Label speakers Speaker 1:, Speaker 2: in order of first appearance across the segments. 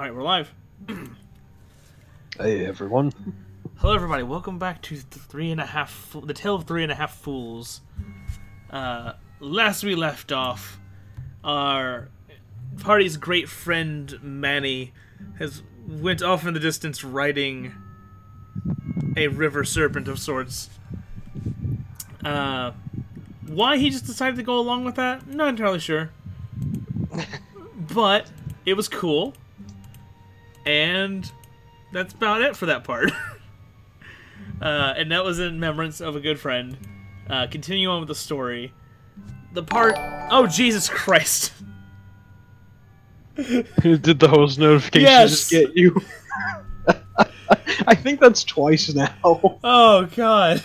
Speaker 1: Alright, we're live.
Speaker 2: Hey everyone.
Speaker 1: Hello everybody, welcome back to the Tale of 3.5 Fools. Last we left off, our party's great friend Manni went off in the distance riding a river serpent of sorts. Why he just decided to go along with that? Not entirely sure. But it was cool. And that's about it for that part. And that was in remembrance of a good friend. Continue on with the story. The part... Oh, Jesus Christ.
Speaker 2: Did the host notification just get you? I think that's twice now.
Speaker 1: Oh, God.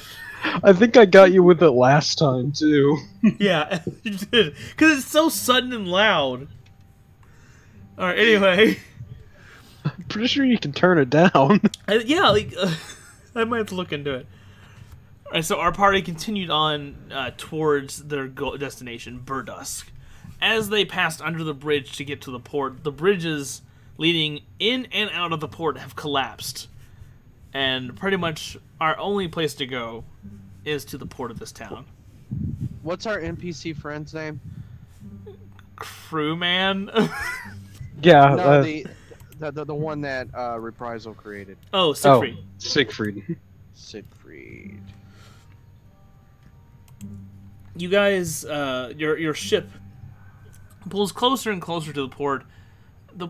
Speaker 2: I think I got you with it last time, too.
Speaker 1: Yeah, you did. Because it's so sudden and loud. Alright, anyway...
Speaker 2: I'm pretty sure you can turn it down.
Speaker 1: Yeah, like, I might have to look into it. Alright, so our party continued on towards their destination, Berdusk. As they passed under the bridge to get to the port, the bridges leading in and out of the port have collapsed. And pretty much our only place to go is to the port of this town.
Speaker 3: What's our NPC friend's name?
Speaker 1: Crewman?
Speaker 2: Yeah,
Speaker 3: No, the one that Reprisal created.
Speaker 1: Oh, Siegfried.
Speaker 2: Oh, Siegfried.
Speaker 3: Siegfried.
Speaker 1: You guys, your ship pulls closer and closer to the port. The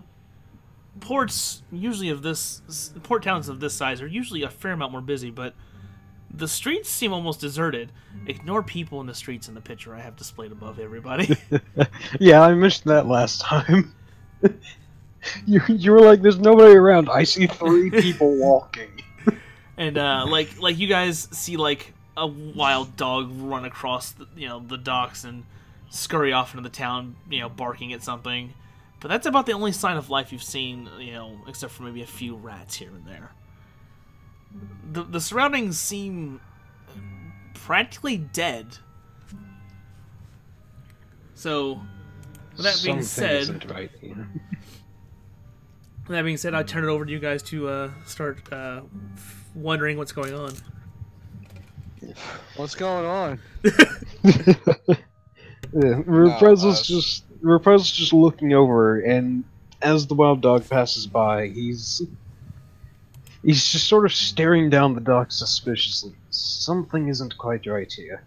Speaker 1: ports port towns of this size are usually a fair amount more busy, but the streets seem almost deserted. Ignore people in the streets in the picture I have displayed above everybody.
Speaker 2: Yeah, I mentioned that last time. You were like, there's nobody around. I see 3 people walking.
Speaker 1: And like you guys see like a wild dog run across the docks and scurry off into the town, barking at something. But that's about the only sign of life you've seen, except for maybe a few rats here and there. The surroundings seem practically dead. So, with that being said,
Speaker 2: isn't right,
Speaker 1: with that being said, I turn it over to you guys to start wondering what's going on.
Speaker 3: What's going on?
Speaker 2: Yeah, Reprisal's just looking over, and as the wild dog passes by, he's just sort of staring down the dock suspiciously. Something isn't quite right here.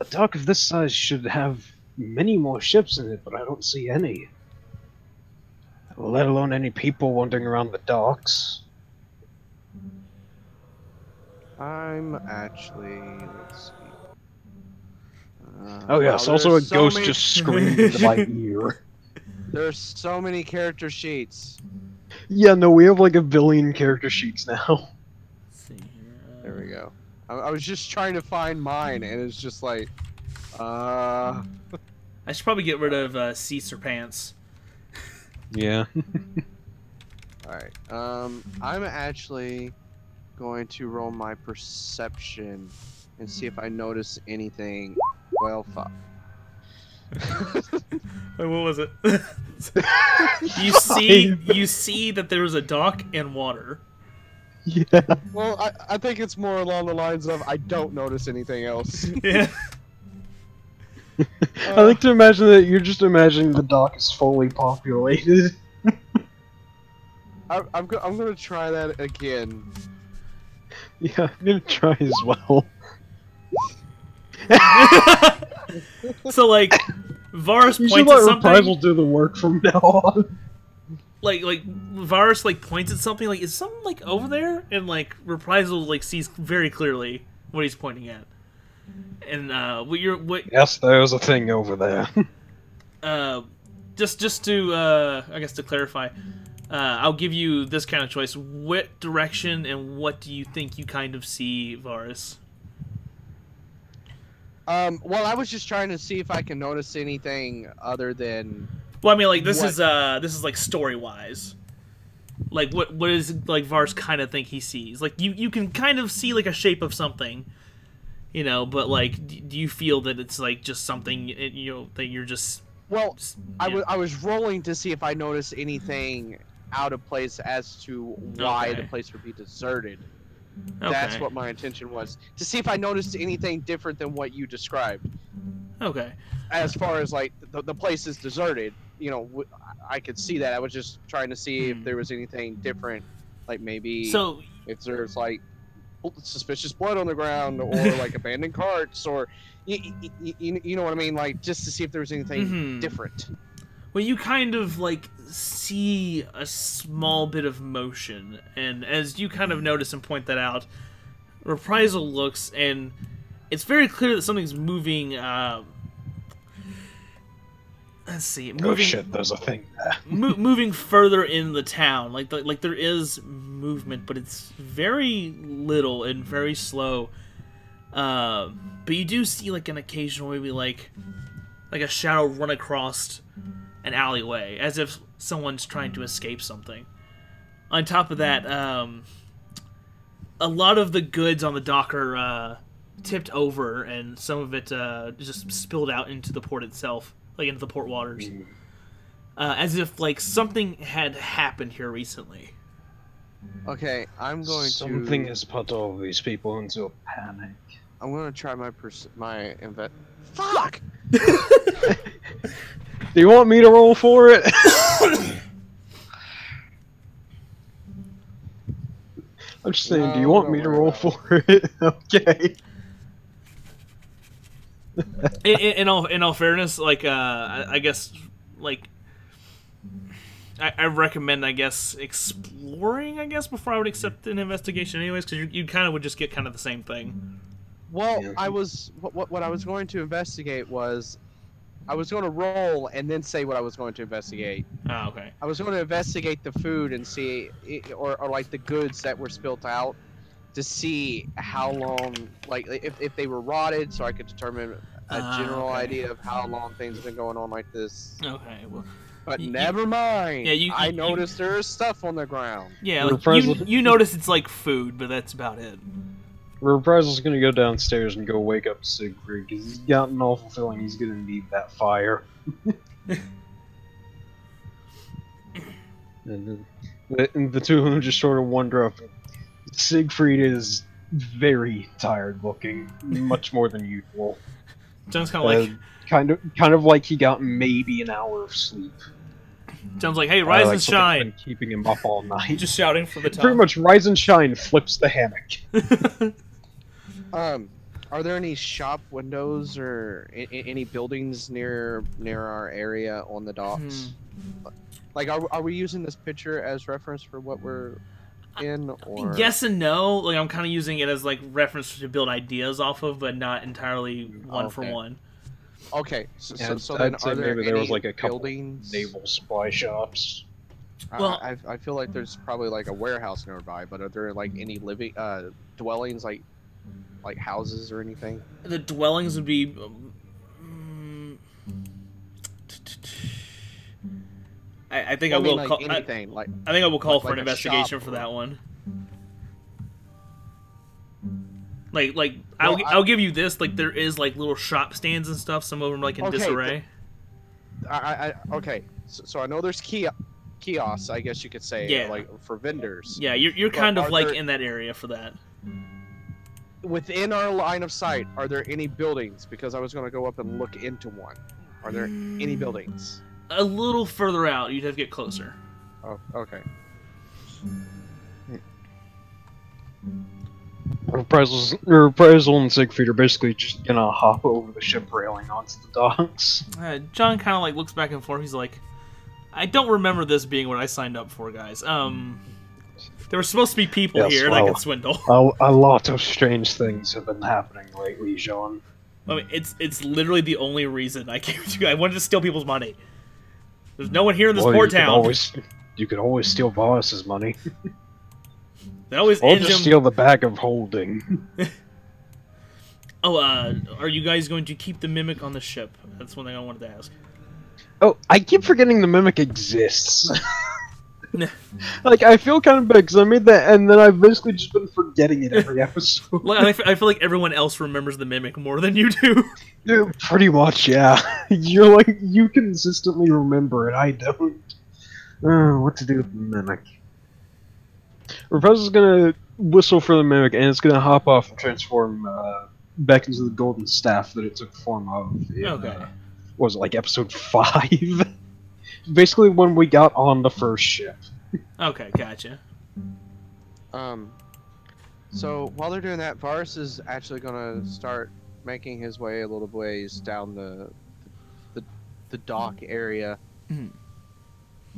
Speaker 2: A dock of this size should have many more ships in it, but I don't see any. Let alone any people wandering around the docks.
Speaker 3: I'm actually... Let's see.
Speaker 2: Oh yes,
Speaker 3: wow,
Speaker 2: also a
Speaker 3: so
Speaker 2: ghost
Speaker 3: many...
Speaker 2: just screamed into my ear.
Speaker 3: There's so many character sheets.
Speaker 2: Yeah, no, we have like a billion character sheets now.
Speaker 1: Let's see here.
Speaker 3: There we go. I was just trying to find mine, and it's just like... I
Speaker 1: should probably get rid of Caesar Pants.
Speaker 2: Yeah.
Speaker 3: Alright, I'm actually going to roll my perception and see if I notice anything. Well, fuck.
Speaker 1: Wait, what was it? you see that there was a dock and water.
Speaker 2: Yeah.
Speaker 3: Well, I think it's more along the lines of I don't notice anything else.
Speaker 1: Yeah.
Speaker 2: I like to imagine that you're just imagining the dock is fully populated.
Speaker 3: I'm gonna try that again.
Speaker 2: Yeah, I'm gonna try as well.
Speaker 1: So like, Varus
Speaker 2: You
Speaker 1: points
Speaker 2: should
Speaker 1: at
Speaker 2: let
Speaker 1: something.
Speaker 2: Reprisal do the work from now on.
Speaker 1: Like Varus like points at something. Like, is something like over there? And like Reprisal like sees very clearly what he's pointing at. And what?
Speaker 2: Yes, there's a thing over there.
Speaker 1: Just to I guess to clarify, I'll give you this kind of choice. What direction and what do you think you kind of see, Varus?
Speaker 3: Well, I was just trying to see if I can notice anything other than...
Speaker 1: Well, I mean, like, this is like, story-wise. Like, what is, like, Varus kind of think he sees? Like, you can kind of see, like, a shape of something, but, like, do you feel that it's, like, just something, that you're just...
Speaker 3: Well,
Speaker 1: yeah.
Speaker 3: I was rolling to see if I noticed anything out of place as to why
Speaker 1: Okay.
Speaker 3: the place would be deserted.
Speaker 1: Okay.
Speaker 3: That's what my intention was, to see if I noticed anything different than what you described.
Speaker 1: Okay.
Speaker 3: As far as like the place is deserted, you know, I could see that. I was just trying to see if there was anything different, like maybe
Speaker 1: So
Speaker 3: if there's like suspicious blood on the ground or like abandoned carts or you know what I mean, like just to see if there was anything different.
Speaker 1: well, you kind of like see a small bit of motion, and as you kind of notice and point that out, Reprisal looks, and it's very clear that something's moving. Let's see. Moving,
Speaker 2: Oh shit, there's a thing there.
Speaker 1: moving further in the town, like there is movement, but it's very little and very slow. But you do see like an occasional, maybe like a shadow run across an alleyway, as if someone's trying to escape something. On top of that, a lot of the goods on the dock are tipped over, and some of it just spilled out into the port itself, like into the port waters. As if like something had happened here recently.
Speaker 3: Okay, I'm going
Speaker 2: Something has put all of these people into a panic.
Speaker 3: I'm gonna try my Fuck!
Speaker 2: Do you want me to roll for it? I'm just saying, do you want me to roll for it? Okay.
Speaker 1: In all fairness, like I guess like I recommend, I guess, exploring, I guess, before I would accept an investigation anyways, because you kind of would just get kind of the same thing.
Speaker 3: Well,
Speaker 2: Yeah.
Speaker 3: I was what I was going to investigate was I was going to roll and then say what I was going to investigate.
Speaker 1: Oh, okay.
Speaker 3: I was going to investigate the food and see, or like the goods that were spilt out, to see how long, like if they were rotted, so I could determine a general
Speaker 1: okay.
Speaker 3: idea of how long things have been going on like this.
Speaker 1: Okay, well,
Speaker 3: But
Speaker 1: You-
Speaker 3: never mind.
Speaker 1: Yeah,
Speaker 3: I noticed there is stuff on the ground.
Speaker 1: yeah,
Speaker 2: We're
Speaker 1: like
Speaker 2: present.
Speaker 1: you notice it's like food, but that's about it.
Speaker 2: Reprisal's gonna go downstairs and go wake up Siegfried, because he's got an awful feeling he's gonna need that fire. And the two of them just sort of wander up. Siegfried is very tired looking, much more than usual.
Speaker 1: Sounds kind of like
Speaker 2: Kind of like he got maybe an hour of sleep.
Speaker 1: sounds like, hey, rise
Speaker 2: Like
Speaker 1: and
Speaker 2: something's
Speaker 1: shine.
Speaker 2: been keeping him up all night.
Speaker 1: Just shouting from the top.
Speaker 2: Pretty much, rise and shine flips the hammock.
Speaker 3: Are there any shop windows or any buildings near our area on the docks? Like, are we using this picture as reference for what we're in, or
Speaker 1: Yes and no. Like I'm kind of using it as like reference to build ideas off of, but not entirely one for
Speaker 3: Okay.
Speaker 1: one.
Speaker 3: Okay, so,
Speaker 2: Yeah,
Speaker 3: so
Speaker 2: I'd
Speaker 3: then
Speaker 2: say
Speaker 3: are there
Speaker 2: maybe there was
Speaker 3: any
Speaker 2: like a couple
Speaker 3: buildings?
Speaker 2: naval supply shops.
Speaker 1: Well-
Speaker 3: I feel like there's probably like a warehouse nearby, but are there like any living dwellings, like houses or anything?
Speaker 1: The dwellings would be. I think I
Speaker 3: mean,
Speaker 1: will
Speaker 3: like
Speaker 1: call.
Speaker 3: anything like
Speaker 1: I think I will call
Speaker 3: like-
Speaker 1: for an
Speaker 3: like a
Speaker 1: investigation
Speaker 3: shop
Speaker 1: for
Speaker 3: or-
Speaker 1: that one. Like
Speaker 3: Well,
Speaker 1: I'll give you this. Like there is like little shop stands and stuff. Some of them are like in
Speaker 3: Okay,
Speaker 1: disarray.
Speaker 3: okay. So I know there's kiosks, I guess you could say,
Speaker 1: Yeah.
Speaker 3: like for vendors.
Speaker 1: Yeah, you're
Speaker 3: But
Speaker 1: kind of
Speaker 3: are
Speaker 1: like
Speaker 3: there-
Speaker 1: in that area for that.
Speaker 3: Within our line of sight, are there any buildings? Because I was going to go up and look into one. Are there any buildings?
Speaker 1: A little further out, you'd have to get closer.
Speaker 3: Oh, okay.
Speaker 2: Reprisal and Siegfried are basically just gonna hop over the ship railing onto the docks.
Speaker 1: John kind of like looks back and forth. He's like, I don't remember this being what I signed up for, guys. There were supposed to be people
Speaker 2: Yes,
Speaker 1: here that I
Speaker 2: well,
Speaker 1: could swindle.
Speaker 2: A lot of strange things have been happening lately, Jean.
Speaker 1: I mean, it's literally the only reason I came to you. I wanted to steal people's money. There's no one here in this port town.
Speaker 2: You could always steal Boris's money.
Speaker 1: They always
Speaker 2: Or
Speaker 1: end
Speaker 2: just
Speaker 1: him.
Speaker 2: steal the bag of holding.
Speaker 1: Oh, are you guys going to keep the mimic on the ship? That's one thing I wanted to ask.
Speaker 2: Oh, I keep forgetting the mimic exists. Like, I feel kind of bad, because I made that, and then I've basically just been forgetting it every episode.
Speaker 1: Like, I feel like everyone else remembers the mimic more than you do.
Speaker 2: Yeah, pretty much, yeah. You're like, you consistently remember it, I don't. What to do with the mimic? Rapunzel's gonna whistle for the mimic, and it's gonna hop off and transform back into the golden staff that it took form of in,
Speaker 1: Okay.
Speaker 2: what was it, like episode 5? Basically when we got on the first ship.
Speaker 1: Okay, gotcha.
Speaker 3: So while they're doing that, Varus is actually gonna start making his way a little ways down the dock area.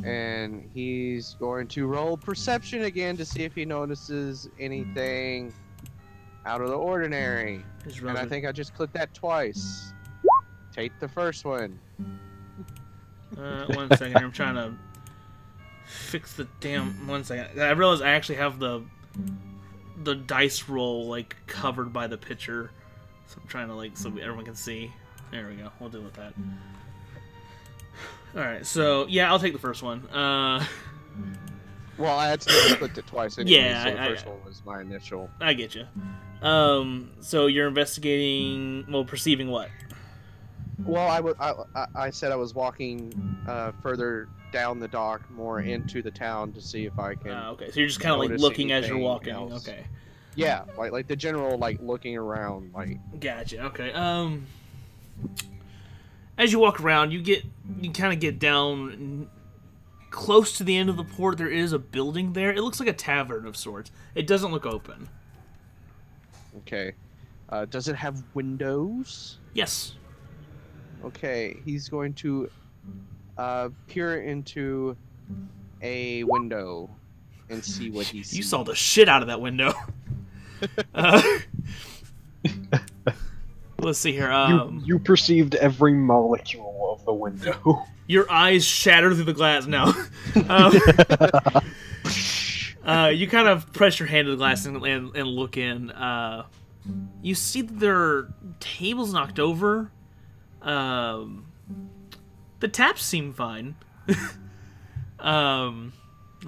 Speaker 3: And he's going to roll perception again to see if he notices anything out of the ordinary. And I think I just clicked that twice. Take the first one.
Speaker 1: 1 second here, I'm trying to fix the damn... 1 second. I realize I actually have the dice roll, like, covered by the picture. So I'm trying to, like, so everyone can see. There we go. We'll deal with that. Alright, so, yeah, I'll take the first one.
Speaker 3: Well, I accidentally clicked it twice anyway,
Speaker 1: Yeah,
Speaker 3: so the first one was my initial.
Speaker 1: I get you. So you're investigating... Well, perceiving what?
Speaker 3: Well, I said I was walking further down the dock, more into the town to see if I can...
Speaker 1: okay, so you're just kind of, like,
Speaker 3: notice
Speaker 1: looking as you're
Speaker 3: anything
Speaker 1: walking.
Speaker 3: else.
Speaker 1: Okay.
Speaker 3: Yeah, like the general, like, looking around, like...
Speaker 1: Gotcha, okay. As you walk around, you kind of get down close to the end of the port. There is a building there. It looks like a tavern of sorts. It doesn't look open.
Speaker 3: Okay. Does it have windows?
Speaker 1: Yes.
Speaker 3: Okay, he's going to peer into a window and see what he sees.
Speaker 1: You saw the shit out of that window. Let's see here.
Speaker 2: You perceived every molecule of the window.
Speaker 1: Your eyes shatter through the glass. No. You kind of press your hand to the glass and look in. You see that there are tables knocked over. The taps seem fine. Let's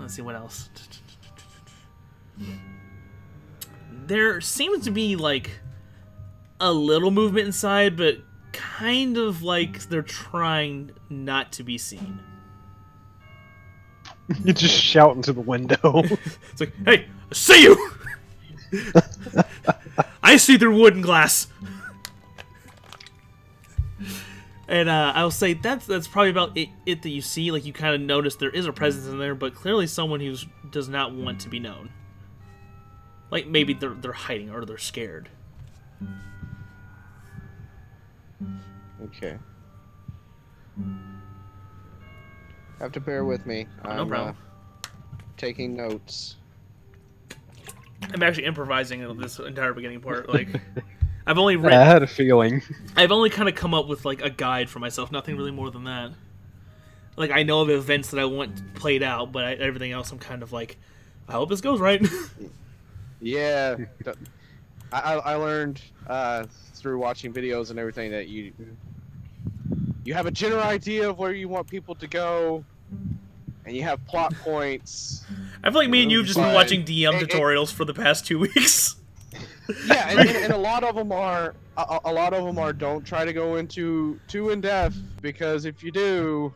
Speaker 1: see what else. There seems to be like a little movement inside, but kind of like they're trying not to be seen.
Speaker 2: You just shout into the window.
Speaker 1: It's like, hey, I see you! I see through wood and glass. And I'll say that's probably about it that you see. Like, you kind of notice there is a presence in there, but clearly someone who does not want to be known. Like, maybe they're hiding or they're scared.
Speaker 3: Okay. Have to bear with me.
Speaker 1: No problem.
Speaker 3: Taking notes.
Speaker 1: I'm actually improvising this entire beginning part. Like, I've only read.
Speaker 2: I had a feeling.
Speaker 1: I've only kind of come up with like a guide for myself. Nothing really more than that. Like, I know of events that I want played out, but everything else I'm kind of like, I hope this goes right.
Speaker 3: Yeah. I learned through watching videos and everything that you have a general idea of where you want people to go, and you have plot points.
Speaker 1: I feel like me and you have just been watching DM tutorials for the past 2 weeks.
Speaker 3: Yeah, and a lot of them are don't try to go into too in depth, because if you do,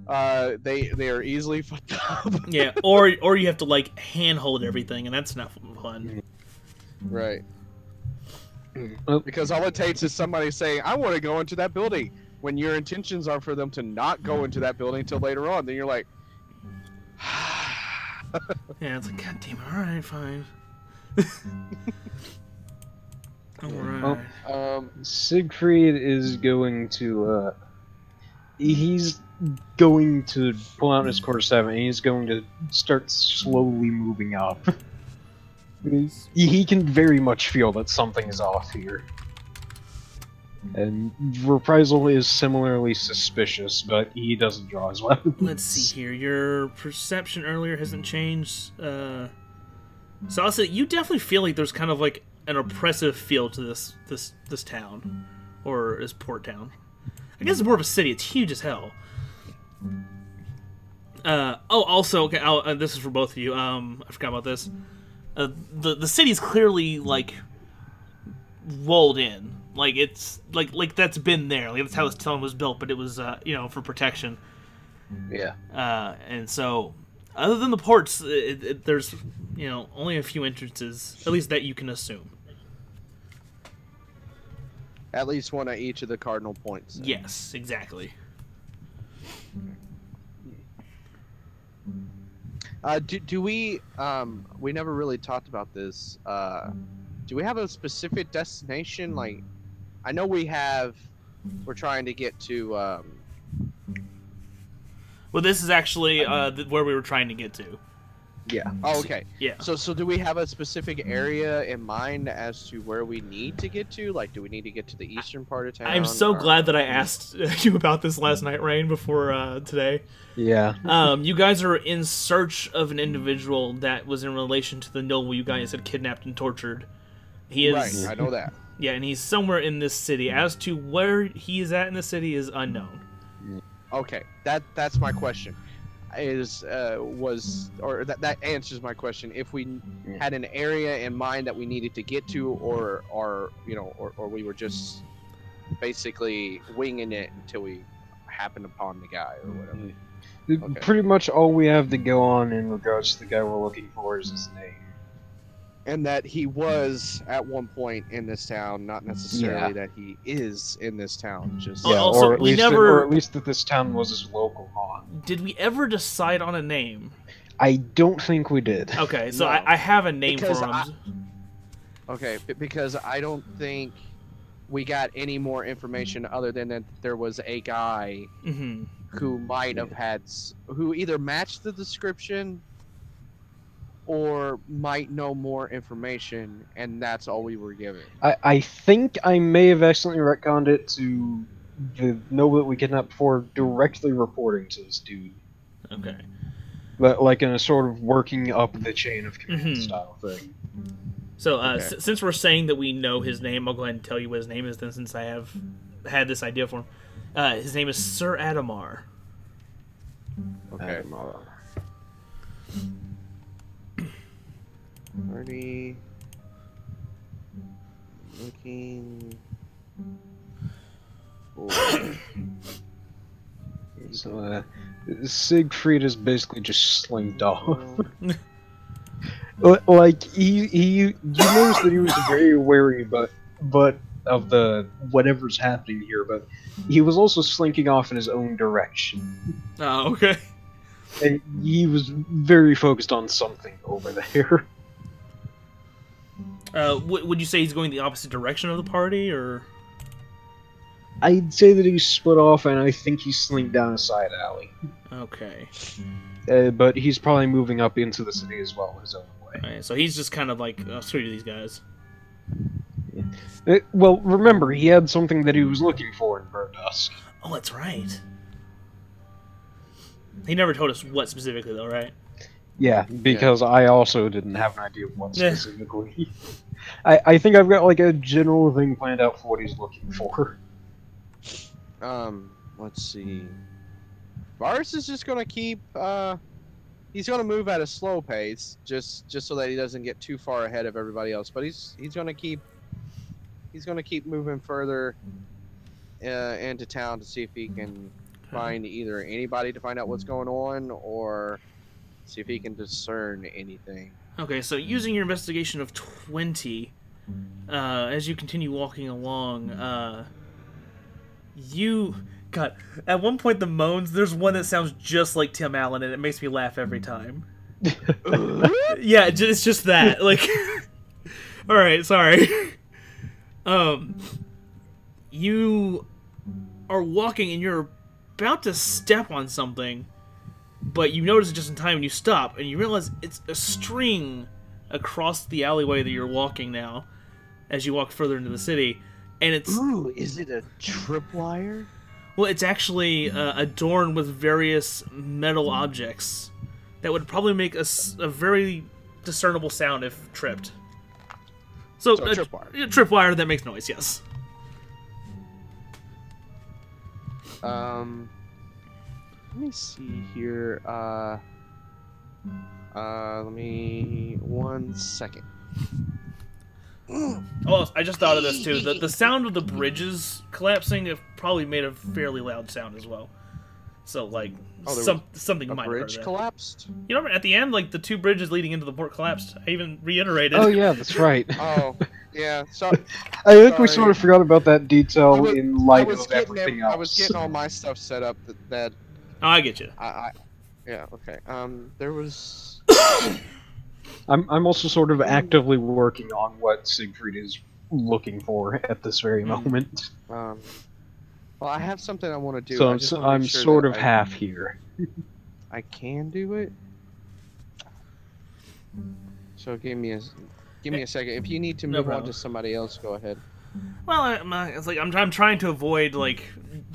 Speaker 3: they are easily fucked up.
Speaker 1: Yeah, or you have to like handhold everything, and that's not fun.
Speaker 3: Right. Because all it takes is somebody saying, "I want to go into that building," when your intentions are for them to not go into that building until later on. Then you're like,
Speaker 1: yeah, it's like, God damn it! All right, fine. All right.
Speaker 2: Well, Siegfried is going to he's going to pull out his quarterstaff and he's going to start slowly moving up. He can very much feel that something is off here. And Reprisal is similarly suspicious, but he doesn't draw his weapons.
Speaker 1: Let's see here. Your perception earlier hasn't changed. So I'll say you definitely feel like there's kind of like an oppressive feel to this town, or this port town. I guess it's more of a city. It's huge as hell. Also, okay. This is for both of you. I forgot about this. The city's clearly like walled in. Like it's like that's been there. Like that's how this town was built. But it was for protection.
Speaker 2: Yeah.
Speaker 1: And so, other than the ports, there's only a few entrances, at least that you can assume.
Speaker 3: At least one at each of the cardinal points.
Speaker 1: Yes, exactly.
Speaker 3: Do we never really talked about this. Do we have a specific destination? Like, I know we're trying to get to
Speaker 1: Well, this is actually where we were trying to get to.
Speaker 3: Yeah. Oh, okay.
Speaker 1: Yeah.
Speaker 3: So do we have a specific area in mind as to where we need to get to? Like, do we need to get to the eastern part of town?
Speaker 1: I'm so glad that I asked you about this last night, Rain, before today.
Speaker 2: Yeah.
Speaker 1: You guys are in search of an individual that was in relation to the noble you guys had kidnapped and tortured. He is.
Speaker 3: Right, I know that.
Speaker 1: Yeah, and he's somewhere in this city. As to where he is at in the city is unknown.
Speaker 3: Okay, that's my question. That answers my question. If we had an area in mind that we needed to get to, or we were just basically winging it until we happened upon the guy or whatever. Okay.
Speaker 2: Pretty much all we have to go on in regards to the guy we're looking for is his name.
Speaker 3: And that he was at one point in this town, not necessarily that he is in this town. Just
Speaker 1: Also,
Speaker 2: or at least that this town was his local haunt.
Speaker 1: Did we ever decide on a name?
Speaker 2: I don't think we did.
Speaker 1: Okay, so
Speaker 3: No.
Speaker 1: I have a name
Speaker 3: Because
Speaker 1: for him.
Speaker 3: because I don't think we got any more information other than that there was a guy who might have who either matched the description or might know more information, and that's all we were given.
Speaker 2: I think I may have accidentally retconned it to the noble that we kidnapped before directly reporting to this dude.
Speaker 1: Okay.
Speaker 2: But like in a sort of working up the chain of command style thing.
Speaker 1: So, since we're saying that we know his name, I'll go ahead and tell you what his name is then, since I have had this idea for him. His name is Sir Adamar.
Speaker 3: Okay. Already looking for...
Speaker 2: So, Siegfried is basically just slinked off. Like you notice that he was very wary, but of the whatever's happening here. But he was also slinking off in his own direction.
Speaker 1: Oh, okay.
Speaker 2: And he was very focused on something over there.
Speaker 1: Would you say he's going the opposite direction of the party, or?
Speaker 2: I'd say that he's split off, and I think he's slinked down a side alley.
Speaker 1: Okay.
Speaker 2: But he's probably moving up into the city as well, his own way.
Speaker 1: Alright, so he's just kind of like, screw these guys.
Speaker 2: Well, remember, he had something that he was looking for in Berdusk.
Speaker 1: Oh, that's right. He never told us what specifically, though, right?
Speaker 2: Yeah, because I also didn't have an idea of what specifically. I think I've got like a general thing planned out for what he's looking for.
Speaker 3: Let's see. Varus is just gonna keep. He's gonna move at a slow pace, just so that he doesn't get too far ahead of everybody else. But he's gonna keep. He's gonna keep moving further into town to see if he can find either anybody to find out what's going on, or see if he can discern anything.
Speaker 1: Okay, so using your investigation of 20, as you continue walking along, God, at one point the moans, there's one that sounds just like Tim Allen, and it makes me laugh every time. Yeah, it's just that. Like, alright, sorry. You are walking, and you're about to step on something, but you notice it just in time, and you stop, and you realize it's a string across the alleyway that you're walking now, as you walk further into the city, and it's...
Speaker 3: Ooh, is it a tripwire?
Speaker 1: Well, it's actually adorned with various metal objects that would probably make a very discernible sound if tripped. So
Speaker 3: a tripwire.
Speaker 1: A tripwire that makes noise, yes.
Speaker 3: Let me see here. Let me 1 second.
Speaker 1: Oh, I just thought of this too. The sound of the bridges collapsing have probably made a fairly loud sound as well. So like
Speaker 3: Oh,
Speaker 1: something
Speaker 3: a
Speaker 1: might have
Speaker 3: bridge
Speaker 1: hurt that.
Speaker 3: collapsed.
Speaker 1: You know, at the end, like the two bridges leading into the port collapsed. I even reiterated.
Speaker 2: Oh yeah, that's right.
Speaker 3: Oh, yeah. So
Speaker 2: I think we
Speaker 3: sorry.
Speaker 2: sort of forgot about that detail in light of
Speaker 3: getting
Speaker 2: everything else.
Speaker 3: I was getting all my stuff set up that
Speaker 1: Oh, I get you.
Speaker 3: yeah, okay. There was.
Speaker 2: I'm also sort of actively working on what Siegfried is looking for at this very moment.
Speaker 3: Well, I have something I want to do.
Speaker 2: So
Speaker 3: I just wanna
Speaker 2: I'm
Speaker 3: make sure
Speaker 2: sort
Speaker 3: that
Speaker 2: of half here.
Speaker 3: I can do it. So give me a second. If you need to
Speaker 1: No
Speaker 3: move on
Speaker 1: problem.
Speaker 3: to somebody else, go ahead.
Speaker 1: Well, it's like I'm trying to avoid like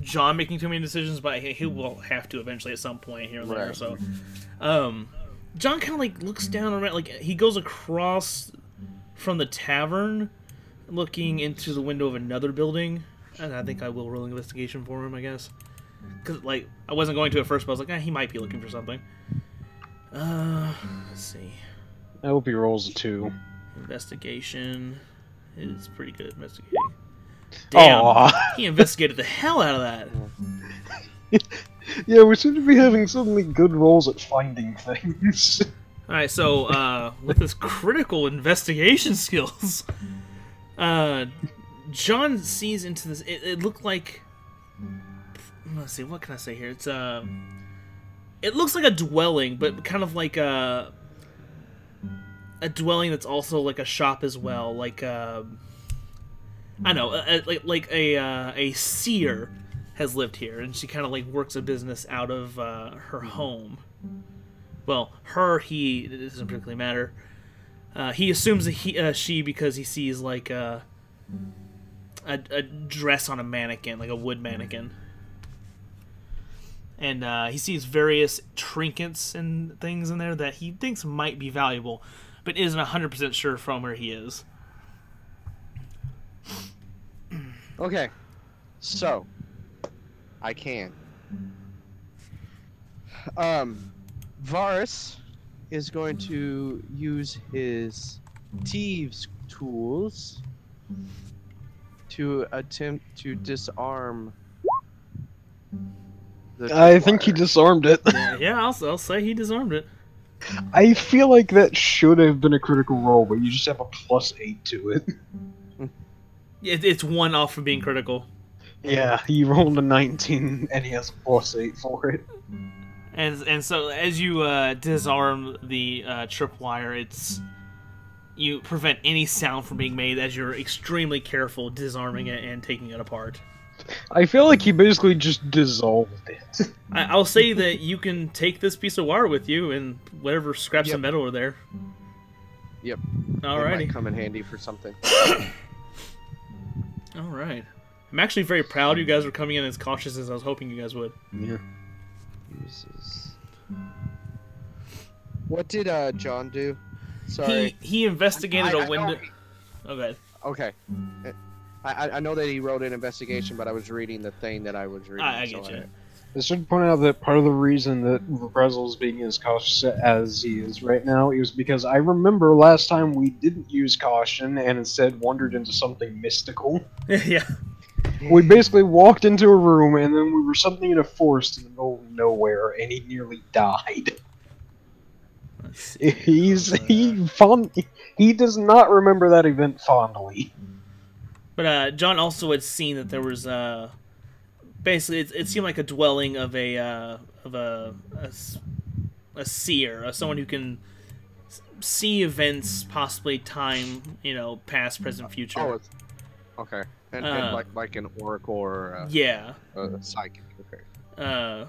Speaker 1: John making too many decisions, but he will have to eventually at some point here and there.
Speaker 3: Right.
Speaker 1: So, John kind of like looks down around, like he goes across from the tavern, looking into the window of another building, and I think I will roll investigation for him, I guess, because like I wasn't going to at first, but I was like, he might be looking for something. Let's see.
Speaker 2: I hope he rolls a 2.
Speaker 1: Investigation is pretty good at investigating. Damn,
Speaker 2: Aw.
Speaker 1: he investigated the hell out of that.
Speaker 2: Yeah, we seem to be having suddenly good rolls at finding things.
Speaker 1: Alright, so, with his critical investigation skills, John sees into this, it looked like, let's see, what can I say here? It's, it looks like a dwelling, but kind of like a dwelling that's also like a shop as well, like, I know, like a seer has lived here, and she kind of like works a business out of her home. Well, it doesn't particularly matter. He assumes that she, because he sees like a dress on a mannequin, like a wood mannequin, and he sees various trinkets and things in there that he thinks might be valuable, but isn't 100% sure from where he is.
Speaker 3: Okay, so I can. Varus is going to use his thieves' tools to attempt to disarm the
Speaker 2: I think he
Speaker 3: tripwire.
Speaker 2: disarmed it.
Speaker 1: Yeah, I'll say he disarmed it.
Speaker 2: I feel like that should have been a critical roll, but you just have a +8 to it.
Speaker 1: It's one off from being critical.
Speaker 2: Yeah, he rolled a 19 and he has a +8 for it.
Speaker 1: And so as you disarm the tripwire, you prevent any sound from being made as you're extremely careful disarming it and taking it apart.
Speaker 2: I feel like he basically just dissolved it.
Speaker 1: I'll say that you can take this piece of wire with you and whatever scraps of metal are there.
Speaker 3: Yep. It
Speaker 1: Alrighty.
Speaker 3: might come in handy for something.
Speaker 1: Alright. I'm actually very proud you guys were coming in as cautious as I was hoping you guys would.
Speaker 2: Yeah.
Speaker 3: Jesus. What did John do? Sorry.
Speaker 1: He investigated
Speaker 3: I
Speaker 1: a window.
Speaker 3: know
Speaker 1: Okay.
Speaker 3: Okay. I know that he wrote an investigation, but I was reading the thing that I was reading.
Speaker 1: I get you.
Speaker 2: I should point out that part of the reason that Reprezel is being as cautious as he is right now is because I remember last time we didn't use caution and instead wandered into something mystical.
Speaker 1: Yeah.
Speaker 2: We basically walked into a room and then we were suddenly in a forest in the middle of nowhere and he nearly died.
Speaker 1: Let's see.
Speaker 2: He does not remember that event fondly.
Speaker 1: But John also had seen that there was basically it seemed like a dwelling of a seer, someone who can see events, possibly time, past, present, future.
Speaker 3: Oh, okay. And like an oracle or
Speaker 1: yeah,
Speaker 3: a psychic. Okay.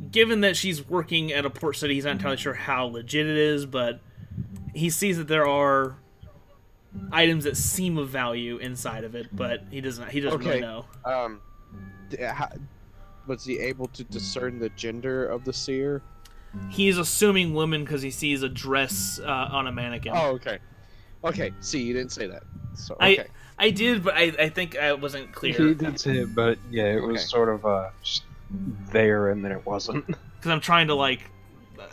Speaker 1: Given that she's working at a port city, he's not entirely sure how legit it is, but he sees that there are items that seem of value inside of it, but he doesn't really know.
Speaker 3: Was he able to discern the gender of the seer?
Speaker 1: He's assuming woman because he sees a dress on a mannequin.
Speaker 3: Oh, okay. Okay, see, you didn't say that. So okay.
Speaker 1: I did, but I think I wasn't clear.
Speaker 2: He did say it, but yeah, it was sort of just there and then it wasn't.
Speaker 1: Because I'm trying to I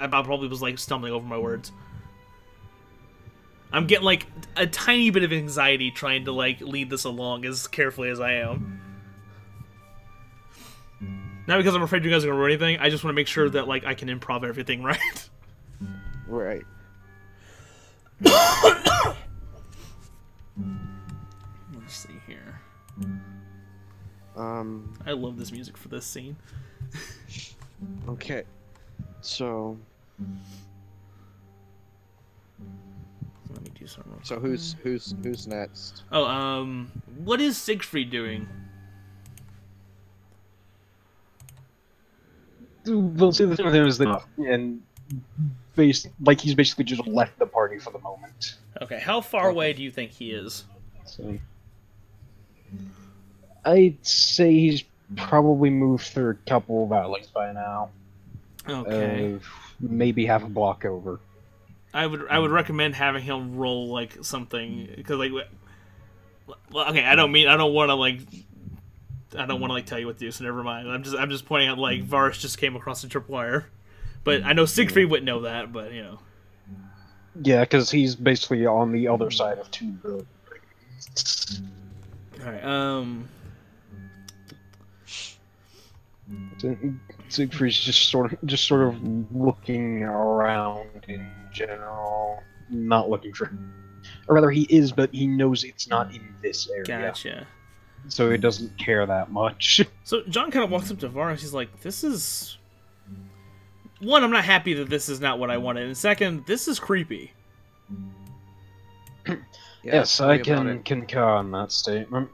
Speaker 1: probably was stumbling over my words. I'm getting a tiny bit of anxiety trying to lead this along as carefully as I am. Not because I'm afraid you guys are gonna ruin anything. I just want to make sure that like I can improv everything right.
Speaker 3: Right.
Speaker 1: Let's see here.
Speaker 3: I
Speaker 1: love this music for this scene.
Speaker 3: Okay. So.
Speaker 1: Let me do something.
Speaker 3: So who's next?
Speaker 1: Oh, what is Siegfried doing?
Speaker 2: We'll see the thing with him is that, and he's basically just left the party for the moment.
Speaker 1: Okay, how far away do you think he is?
Speaker 2: So, I'd say he's probably moved through a couple of alleys by now.
Speaker 1: Okay.
Speaker 2: Maybe half a block over.
Speaker 1: I would recommend having him roll like something because like, well, okay, I don't want to like tell you what to do, so never mind. I'm just pointing out like Varus just came across the tripwire, but I know Siegfried wouldn't know that, but you know.
Speaker 2: Yeah, because he's basically on the other side of 2 buildings.
Speaker 1: All right.
Speaker 2: Siegfried's just sort of looking around in general, not looking for, or rather, he is, but he knows it's not in this area.
Speaker 1: Gotcha.
Speaker 2: So he doesn't care that much.
Speaker 1: So John kind of walks up to Varus. He's like, "This is one. I'm not happy that this is not what I wanted, and second, this is creepy."
Speaker 2: Yes, I can concur on that statement.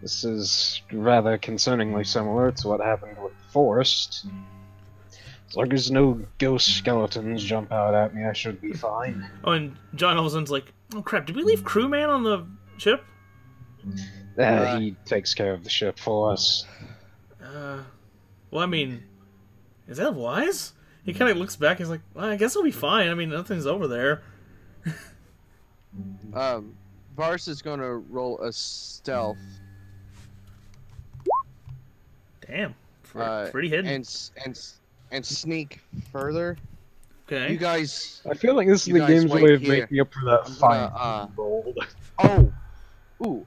Speaker 2: This is rather concerningly similar to what happened with the forest. As long as no ghost skeletons jump out at me, I should be fine.
Speaker 1: Oh, and John all of a sudden's like, "Oh crap! Did we leave crewman on the ship?"
Speaker 2: He takes care of the ship for us.
Speaker 1: Well, I mean, is that wise? He kind of looks back. He's like, well, I guess I'll be fine. I mean, nothing's over there.
Speaker 3: Varus is gonna roll a stealth.
Speaker 1: Damn, pretty hidden.
Speaker 3: And sneak further.
Speaker 1: Okay.
Speaker 3: You guys.
Speaker 2: I feel like this is the game's way of making up for that fine roll.
Speaker 3: Oh. Ooh.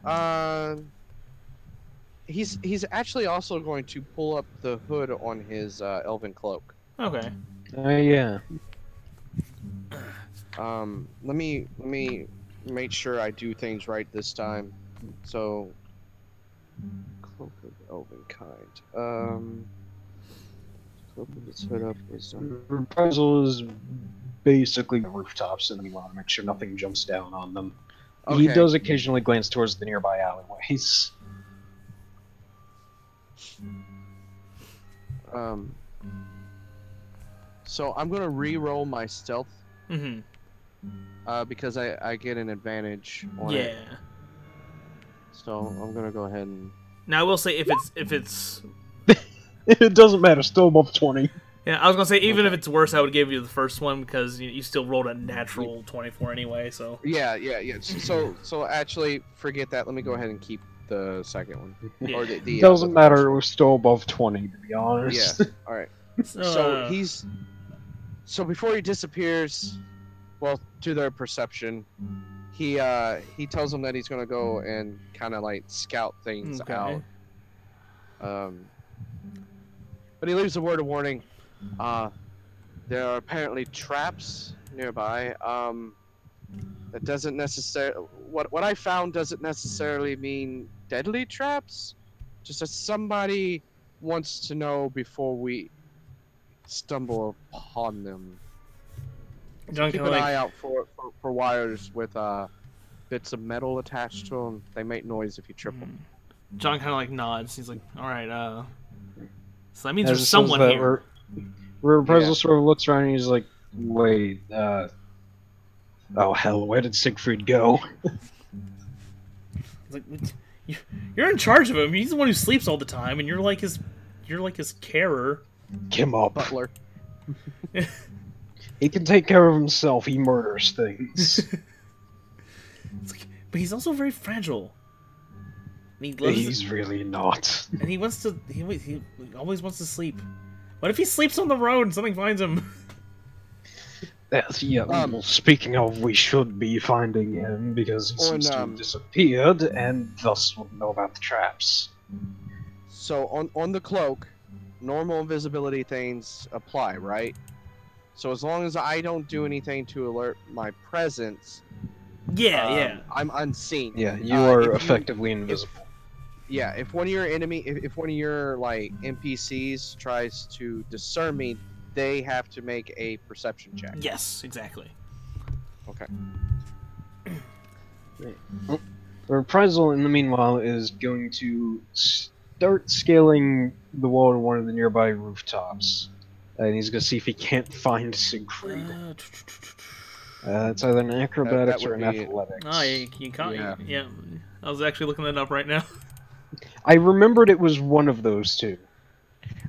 Speaker 3: He's actually also going to pull up the hood on his elven cloak.
Speaker 1: Okay.
Speaker 2: Yeah.
Speaker 3: Let me make sure I do things right this time. So, cloak of elven kind. Cloak with its hood up is done.
Speaker 2: Reprisal is basically the rooftops, and we want to make sure nothing jumps down on them.
Speaker 3: Okay.
Speaker 2: He does occasionally glance towards the nearby alleyways.
Speaker 3: So I'm gonna re-roll my stealth.
Speaker 1: Mm-hmm.
Speaker 3: Because I get an advantage on it.
Speaker 1: Yeah.
Speaker 3: So I'm gonna go ahead and.
Speaker 1: Now I will say if it's.
Speaker 2: It doesn't matter. Still above 20.
Speaker 1: Yeah, I was gonna say even if it's worse, I would give you the first one because you still rolled a natural 24 anyway. So.
Speaker 3: Yeah. So actually, forget that. Let me go ahead and keep the second one.
Speaker 1: Yeah.
Speaker 3: Or the
Speaker 2: Doesn't matter. It was still above 20, to be honest.
Speaker 3: Yeah. All right. So he's. So before he disappears, well, to their perception, he tells them that he's gonna go and kind of like scout things out. But he leaves a word of warning. There are apparently traps nearby. That doesn't necessarily. What I found doesn't necessarily mean deadly traps. Just that somebody wants to know before we stumble upon them. So keep an eye out for wires with bits of metal attached to them. They make noise if you trip them.
Speaker 1: John kind of like nods. He's like, "All right, so that means there's someone here."
Speaker 2: Reprisal sort of looks around and he's like, "Wait, oh hell, where did Siegfried go?"
Speaker 1: It's like, you're in charge of him. He's the one who sleeps all the time, and you're like his carer.
Speaker 2: Kim up.
Speaker 3: Butler.
Speaker 2: He can take care of himself. He murders things.
Speaker 1: It's like, but he's also very fragile. And
Speaker 2: He's really not.
Speaker 1: And he wants to. He always wants to sleep. What if he sleeps on the road and something finds him?
Speaker 2: Yeah. Well, speaking of, we should be finding him because he seems to have disappeared, and thus we'll know about the traps.
Speaker 3: So on the cloak, normal invisibility things apply, right? So as long as I don't do anything to alert my presence,
Speaker 1: Yeah.
Speaker 3: I'm unseen.
Speaker 2: Yeah, you are
Speaker 3: if
Speaker 2: effectively invisible.
Speaker 3: If one of your if one of your like NPCs tries to discern me, they have to make a perception check.
Speaker 1: Yes, exactly.
Speaker 3: Okay.
Speaker 2: The Reprisal, in the meanwhile, is going to start scaling the wall to one of the nearby rooftops. And he's going to see if he can't find Siegfried. It's either an acrobatics or an athletics.
Speaker 1: Oh, you caught yeah. I was actually looking that up right now.
Speaker 2: I remembered it was one of those two.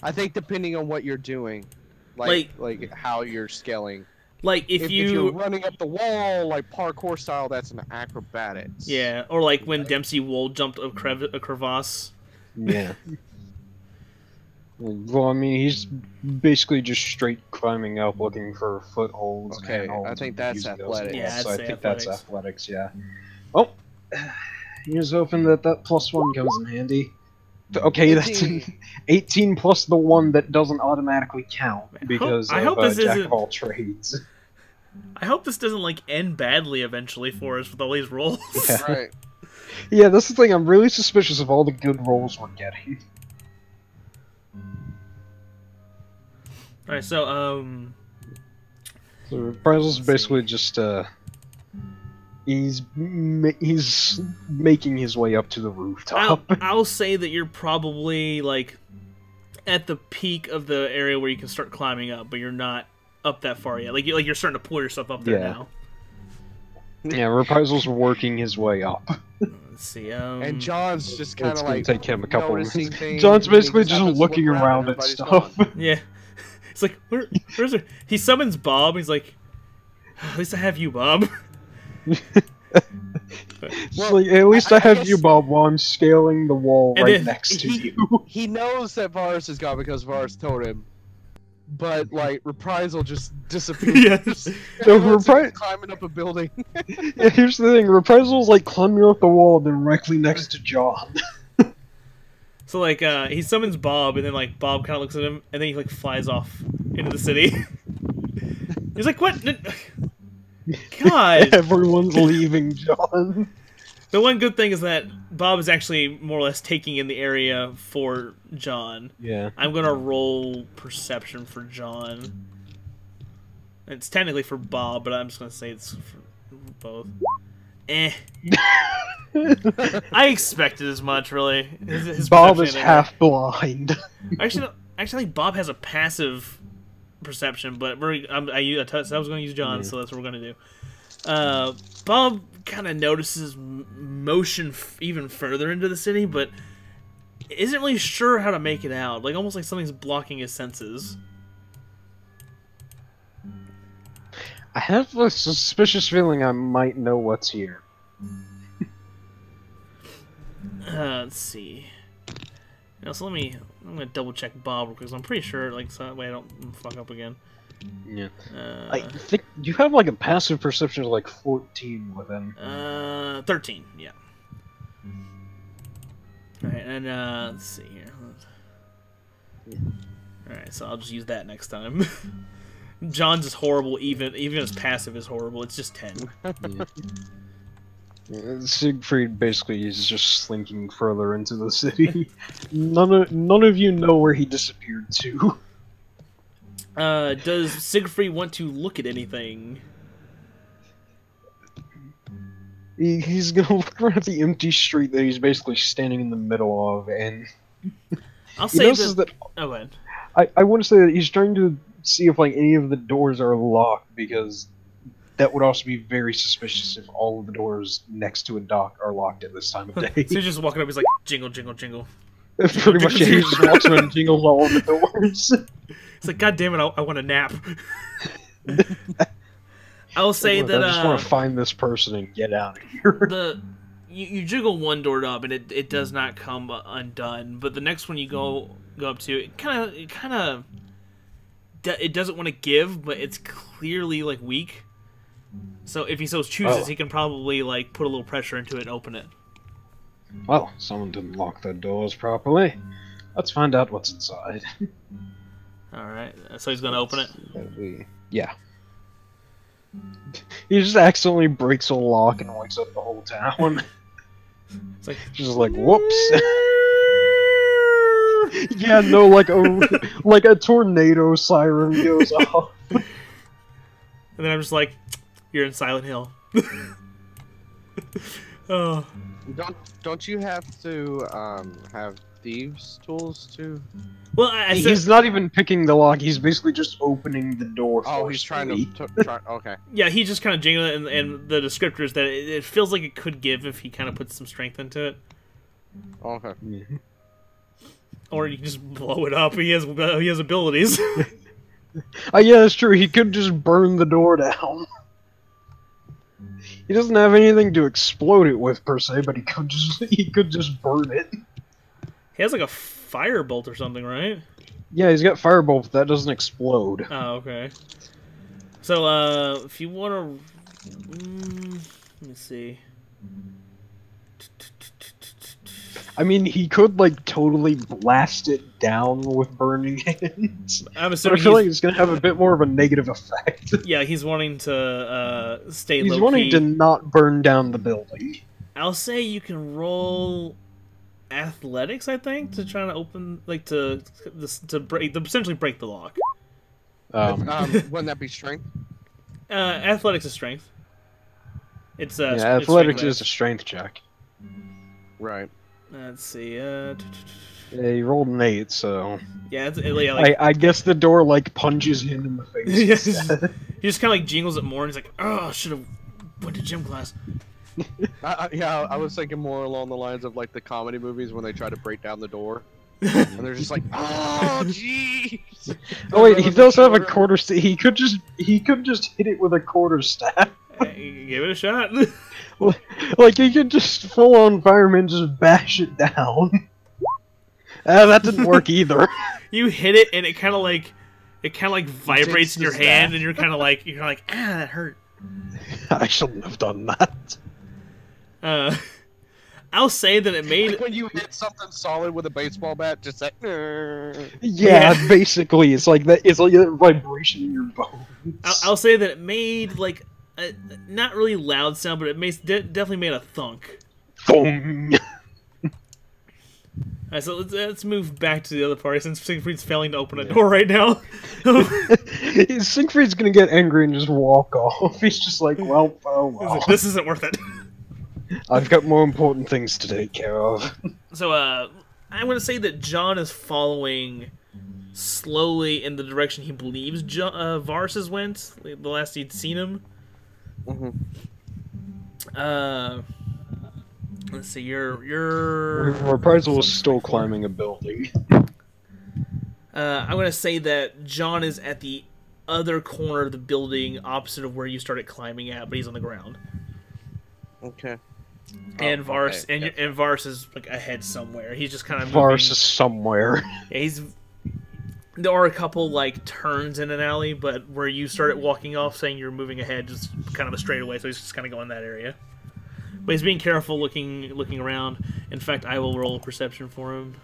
Speaker 3: I think depending on what you're doing, like how you're scaling.
Speaker 1: Like if
Speaker 3: you're running up the wall like parkour style, that's an acrobatics.
Speaker 1: Yeah, or like when Dempsey wall jumped a crevasse.
Speaker 2: Yeah. Well, I mean, he's basically just straight climbing up, looking for footholds.
Speaker 3: Okay,
Speaker 2: and handholds
Speaker 3: I think that's athletics.
Speaker 1: Yeah,
Speaker 2: so I think
Speaker 1: athletics.
Speaker 2: that's athletics. Yeah. Oh, here's hoping that +1 comes in handy. Okay, 18. That's an 18 plus the one that doesn't automatically count because
Speaker 1: I hope
Speaker 2: of
Speaker 1: this
Speaker 2: Jack of all trades.
Speaker 1: I hope this doesn't like end badly eventually for us with all these rolls.
Speaker 2: Yeah.
Speaker 3: Right.
Speaker 2: Yeah, that's the thing. I'm really suspicious of all the good rolls we're getting.
Speaker 1: Alright, so
Speaker 2: So Reprisals basically just he's making his way up to the rooftop.
Speaker 1: I'll say that you're probably like at the peak of the area where you can start climbing up, but you're not up that far yet. Like you're starting to pull yourself up there now.
Speaker 2: Yeah, Reprisals working his way up.
Speaker 1: Let's see.
Speaker 3: And John's just kind of like
Speaker 2: take him a couple minutes.
Speaker 3: things.
Speaker 2: John's basically just looking around at stuff.
Speaker 1: Yeah. It's like, where's it? He summons Bob. He's like, at least I have you, Bob.
Speaker 2: Well, at least I have you, Bob, while I'm scaling the wall right next to you.
Speaker 3: He knows that Varus is gone because Varus told him. But, like, Reprisal just disappears.
Speaker 1: Yes.
Speaker 2: So
Speaker 3: climbing up a building.
Speaker 2: Yeah, here's the thing. Reprisal's, like, climbing up the wall directly next to John.
Speaker 1: So, like, he summons Bob, and then, like, Bob kind of looks at him, and then he, like, flies off into the city. He's like, what? God!
Speaker 2: Everyone's leaving John.
Speaker 1: The one good thing is that Bob is actually more or less taking in the area for John.
Speaker 2: Yeah.
Speaker 1: I'm gonna roll perception for John. It's technically for Bob, but I'm just gonna say it's for both. I expected as much, really. His
Speaker 2: Bob is half blind.
Speaker 1: Actually, I think Bob has a passive perception, but I was going to use John, so that's what we're going to do. Bob kind of notices motion even further into the city, but isn't really sure how to make it out. Like almost like something's blocking his senses.
Speaker 2: I have a suspicious feeling I might know what's here.
Speaker 1: Let's see. Now, so I'm gonna double check Bob because I'm pretty sure, like, so that way I don't fuck up again.
Speaker 2: Yeah. I think you have like a passive perception of like 14 with him.
Speaker 1: 13, yeah. Alright, and let's see here. Alright, so I'll just use that next time. John's is horrible, even his passive is horrible. It's just 10.
Speaker 2: Yeah, Siegfried basically is just slinking further into the city. None of you know where he disappeared to.
Speaker 1: Does Siegfried want to look at anything?
Speaker 2: He's gonna look around the empty street that he's basically standing in the middle of, and
Speaker 1: I'll say
Speaker 2: that.
Speaker 1: Oh, go ahead.
Speaker 2: I want to say that he's trying to see if like any of the doors are locked, because that would also be very suspicious if all of the doors next to a dock are locked at this time of day.
Speaker 1: So he's just walking up, he's like, jingle, jingle, jingle.
Speaker 2: Pretty much, he just walks around and jingles all of the doors.
Speaker 1: It's like, God damn it, I want a nap. I'll say that
Speaker 2: I just want to find this person and get out of here.
Speaker 1: You jiggle one door up and it does not come undone, but the next one you go up to, it doesn't want to give, but it's clearly like weak. So if he so chooses, he can probably like put a little pressure into it and open it.
Speaker 2: Well, someone didn't lock the doors properly. Let's find out what's inside.
Speaker 1: Alright, so he's gonna open it?
Speaker 2: Yeah. He just accidentally breaks a lock and wakes up the whole town.
Speaker 1: It's like...
Speaker 2: Just like, whoops. Yeah, no, like a tornado siren goes off.
Speaker 1: And then I'm just like, you're in Silent Hill. Oh.
Speaker 3: Don't you have to have thieves' tools too?
Speaker 1: Well, I said...
Speaker 2: He's not even picking the lock. He's basically just opening the door.
Speaker 3: Oh, he's trying to try. Okay.
Speaker 1: Yeah, he just kind of jingling it, and the descriptor is that it feels like it could give if he kind of puts some strength into it.
Speaker 3: Okay.
Speaker 2: Mm-hmm.
Speaker 1: Or you can just blow it up. He has abilities.
Speaker 2: Yeah, that's true. He could just burn the door down. He doesn't have anything to explode it with per se, but he could just burn it.
Speaker 1: He has like a firebolt or something, right?
Speaker 2: Yeah, he's got firebolt, but that doesn't explode.
Speaker 1: Oh, okay. So, if you want to... let me see.
Speaker 2: I mean, he could, like, totally blast it down with burning hands.
Speaker 1: I'm
Speaker 2: But I
Speaker 1: assuming
Speaker 2: feel like it's going to have a bit more of a negative effect.
Speaker 1: yeah, he's wanting to stay
Speaker 2: He's
Speaker 1: low-key.
Speaker 2: wanting to not burn down the building.
Speaker 1: I'll say you can roll athletics, I think, to try to open, like, to essentially break the lock.
Speaker 3: Wouldn't that be strength?
Speaker 1: Athletics is strength. It's
Speaker 2: yeah,
Speaker 1: it's
Speaker 2: athletics
Speaker 1: strength
Speaker 2: is a strength check.
Speaker 3: Right.
Speaker 1: Let's see.
Speaker 2: Yeah, he rolled an 8, so...
Speaker 1: Yeah, yeah, like...
Speaker 2: I guess the door, like, punches him in the face instead.
Speaker 1: He just kind of, like, jingles it more, and he's like, oh, I should have went to gym class.
Speaker 3: Yeah, I was thinking more along the lines of, like, the comedy movies when they try to break down the door. And they're just like, oh, jeez!
Speaker 2: Oh wait, he does have a quarter staff. He could just hit it with a quarter staff.
Speaker 1: Hey, give it a shot.
Speaker 2: Like, he could just full-on fireman just bash it down. That didn't work either.
Speaker 1: You hit it, and it kind of like vibrates in your hand, and you're kind of like, that hurt.
Speaker 2: I shouldn't have done that.
Speaker 1: I'll say that it made...
Speaker 3: Like when you hit something solid with a baseball bat, just like...
Speaker 2: Yeah, basically, it's like that. It's like a vibration in your bones.
Speaker 1: I'll say that it made, like, a not really loud sound, but it definitely made a thunk.
Speaker 2: Thong.
Speaker 1: Alright, so let's move back to the other party, since Siegfried's failing to open a door right now.
Speaker 2: Siegfried's gonna get angry and just walk off. He's just like, well, oh well.
Speaker 1: This isn't worth it.
Speaker 2: I've got more important things to take care of.
Speaker 1: So, I'm going to say that John is following slowly in the direction he believes Varus went, the last he'd seen him.
Speaker 3: Mm-hmm.
Speaker 1: Let's see, you're...
Speaker 2: Reprisal is still climbing a building.
Speaker 1: I'm going to say that John is at the other corner of the building, opposite of where you started climbing at, but he's on the ground.
Speaker 3: Okay.
Speaker 1: And Varus,
Speaker 3: okay.
Speaker 1: and Varus is like ahead somewhere. He's just kind of
Speaker 2: Varus is somewhere.
Speaker 1: Yeah, there are a couple like turns in an alley, but where you started walking off, saying you're moving ahead, just kind of a straightaway. So he's just kind of going that area. But he's being careful, looking around. In fact, I will roll a perception for him,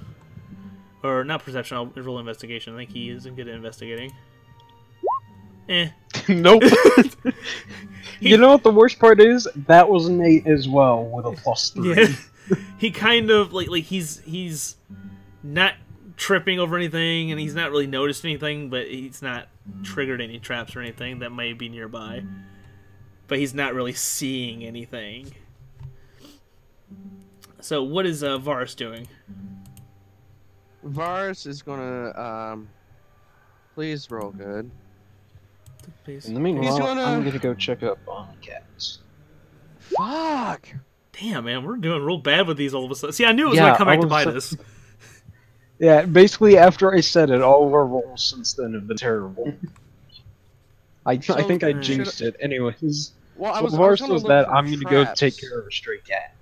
Speaker 1: or not perception. I'll roll investigation. I think he isn't good at investigating.
Speaker 2: Nope. You know what the worst part is? That was an 8 as well, with a +3.
Speaker 1: Yeah. He kind of like he's not tripping over anything, and he's not really noticed anything, but he's not triggered any traps or anything that may be nearby. But he's not really seeing anything. So what is Varus doing?
Speaker 3: Varus is gonna please roll good.
Speaker 1: Please.
Speaker 2: In the meanwhile,
Speaker 3: gonna...
Speaker 2: I'm gonna go check up on cats.
Speaker 3: Fuck!
Speaker 1: Damn, man, we're doing real bad with these all of a sudden. See, I knew it was gonna come back to buy this.
Speaker 2: Yeah, basically after I said it, all of our rolls since then have been terrible. I think I jinxed it. Anyways,
Speaker 3: Well,
Speaker 2: Varus does that, I'm gonna go take care of a stray cat.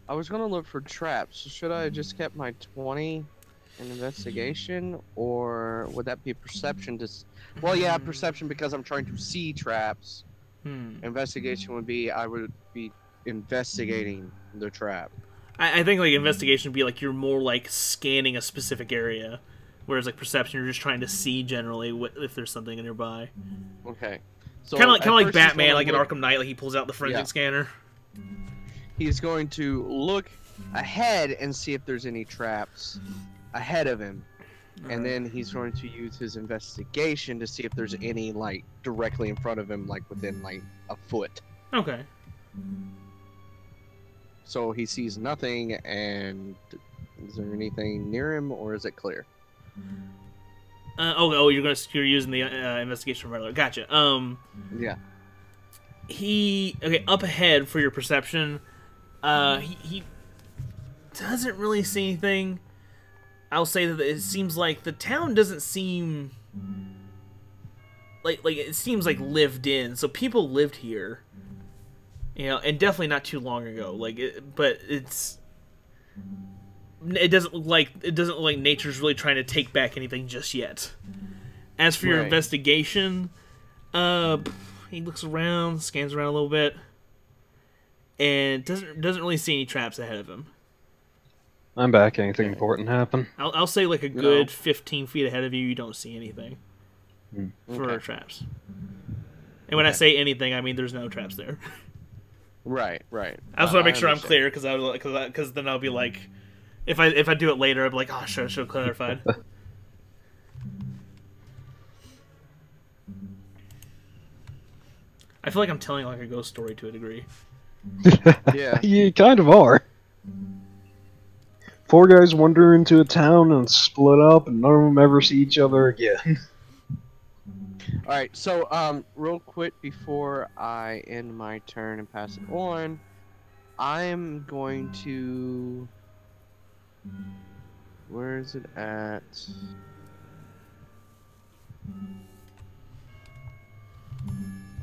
Speaker 3: I was gonna look for traps. Should I have just kept my 20 in investigation, or would that be perception? Well, yeah, perception because I'm trying to see traps. Investigation would be I would be investigating the trap.
Speaker 1: I think like investigation would be like you're more like scanning a specific area, whereas like perception you're just trying to see generally if there's something nearby.
Speaker 3: Okay. So
Speaker 1: Kind of like
Speaker 3: first
Speaker 1: Batman, like in
Speaker 3: look,
Speaker 1: Arkham Knight, like he pulls out the forensic scanner.
Speaker 3: he's going to look ahead and see if there's any traps ahead of him. And then he's going to use his investigation to see if there's any like directly in front of him, like within like a foot.
Speaker 1: Okay.
Speaker 3: So he sees nothing, and is there anything near him, or is it clear?
Speaker 1: You're using the investigation regular. Gotcha.
Speaker 3: Yeah.
Speaker 1: Up ahead for your perception. He doesn't really see anything. I'll say that it seems like the town doesn't seem like it seems like lived in. So people lived here, and definitely not too long ago. But it doesn't look like nature's really trying to take back anything just yet. As for your investigation, he looks around, scans around a little bit, and doesn't really see any traps ahead of him.
Speaker 2: I'm back. Anything important happen?
Speaker 1: I'll say like a good 15 feet ahead of you, you don't see anything for traps. And when I say anything, I mean there's no traps there.
Speaker 3: Right.
Speaker 1: I just want to make sure I'm clear, because then I'll be like, if I do it later, I'll be like, oh, should have clarified. I feel like I'm telling like a ghost story to a degree.
Speaker 3: Yeah.
Speaker 2: You kind of are. 4 guys wander into a town and split up, and none of them ever see each other again.
Speaker 3: Alright, so, real quick before I end my turn and pass it on, I'm going to... Where is it at?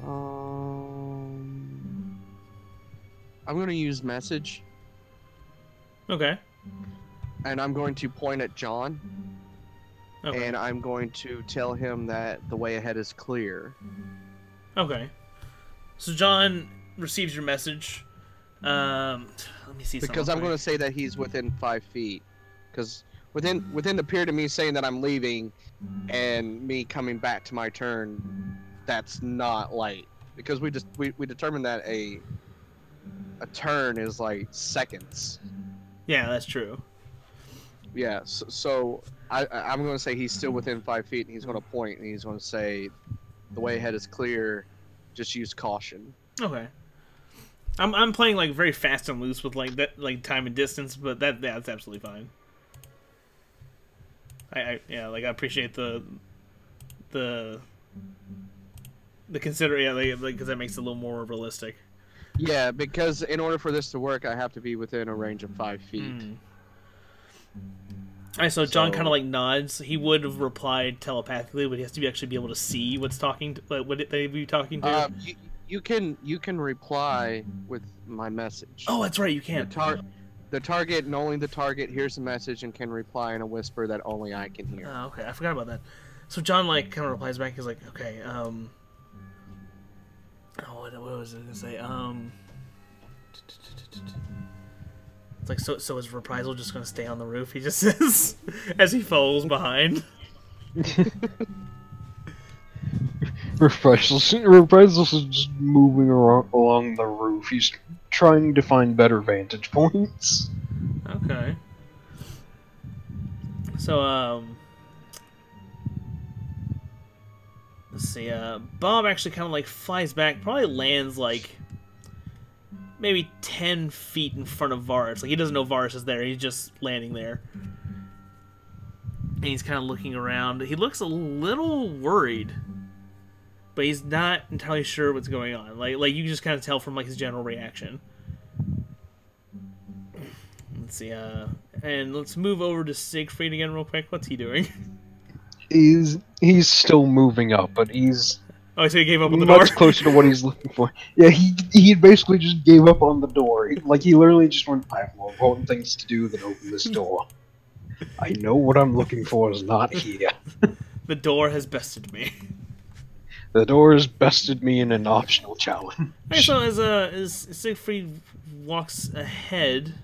Speaker 3: I'm going to use message.
Speaker 1: Okay.
Speaker 3: And I'm going to point at John.
Speaker 1: Okay.
Speaker 3: And I'm going to tell him that the way ahead is clear.
Speaker 1: Okay. So John receives your message. Let me see.
Speaker 3: Because I'm going to say that he's within 5 feet. Because within the period of me saying that I'm leaving and me coming back to my turn, that's not like, because we determined that a turn is like seconds.
Speaker 1: Yeah, that's true.
Speaker 3: Yeah, so I'm going to say he's still within 5 feet, and he's going to point, and he's going to say, the way ahead is clear, just use caution.
Speaker 1: Okay. I'm playing like very fast and loose with like that, like time and distance, but that's absolutely fine. I appreciate the because that makes it a little more realistic.
Speaker 3: Yeah, because in order for this to work, I have to be within a range of 5 feet.
Speaker 1: Alright, so John kind of like nods. He would have replied telepathically, but he has to actually be able to see what's talking to, what they be talking to.
Speaker 3: You can reply with my message.
Speaker 1: Oh, that's right, you can.
Speaker 3: The target and only the target hears the message and can reply in a whisper that only I can hear.
Speaker 1: Oh, okay, I forgot about that. So John like kind of replies back. He's like, okay, what was I gonna say? It's like, so is Reprisal just gonna stay on the roof? He just says as he falls behind.
Speaker 2: Reprisal's just moving along the roof. He's trying to find better vantage points.
Speaker 1: Okay. So, let's see, Bob actually kind of like flies back, probably lands like maybe 10 feet in front of Varus. Like, he doesn't know Varus is there, he's just landing there. And he's kind of looking around. He looks a little worried, but he's not entirely sure what's going on. Like you can just kind of tell from like his general reaction. Let's see, and let's move over to Siegfried again real quick. What's he doing?
Speaker 2: He's still moving up, but he's...
Speaker 1: Oh, so he gave up on the door?
Speaker 2: Much closer to what he's looking for. Yeah, he basically just gave up on the door. He literally just went, I have more important things to do than open this door. I know what I'm looking for is not here.
Speaker 1: The door has bested me.
Speaker 2: The door has bested me in an optional challenge.
Speaker 1: Okay, so as Siegfried walks ahead,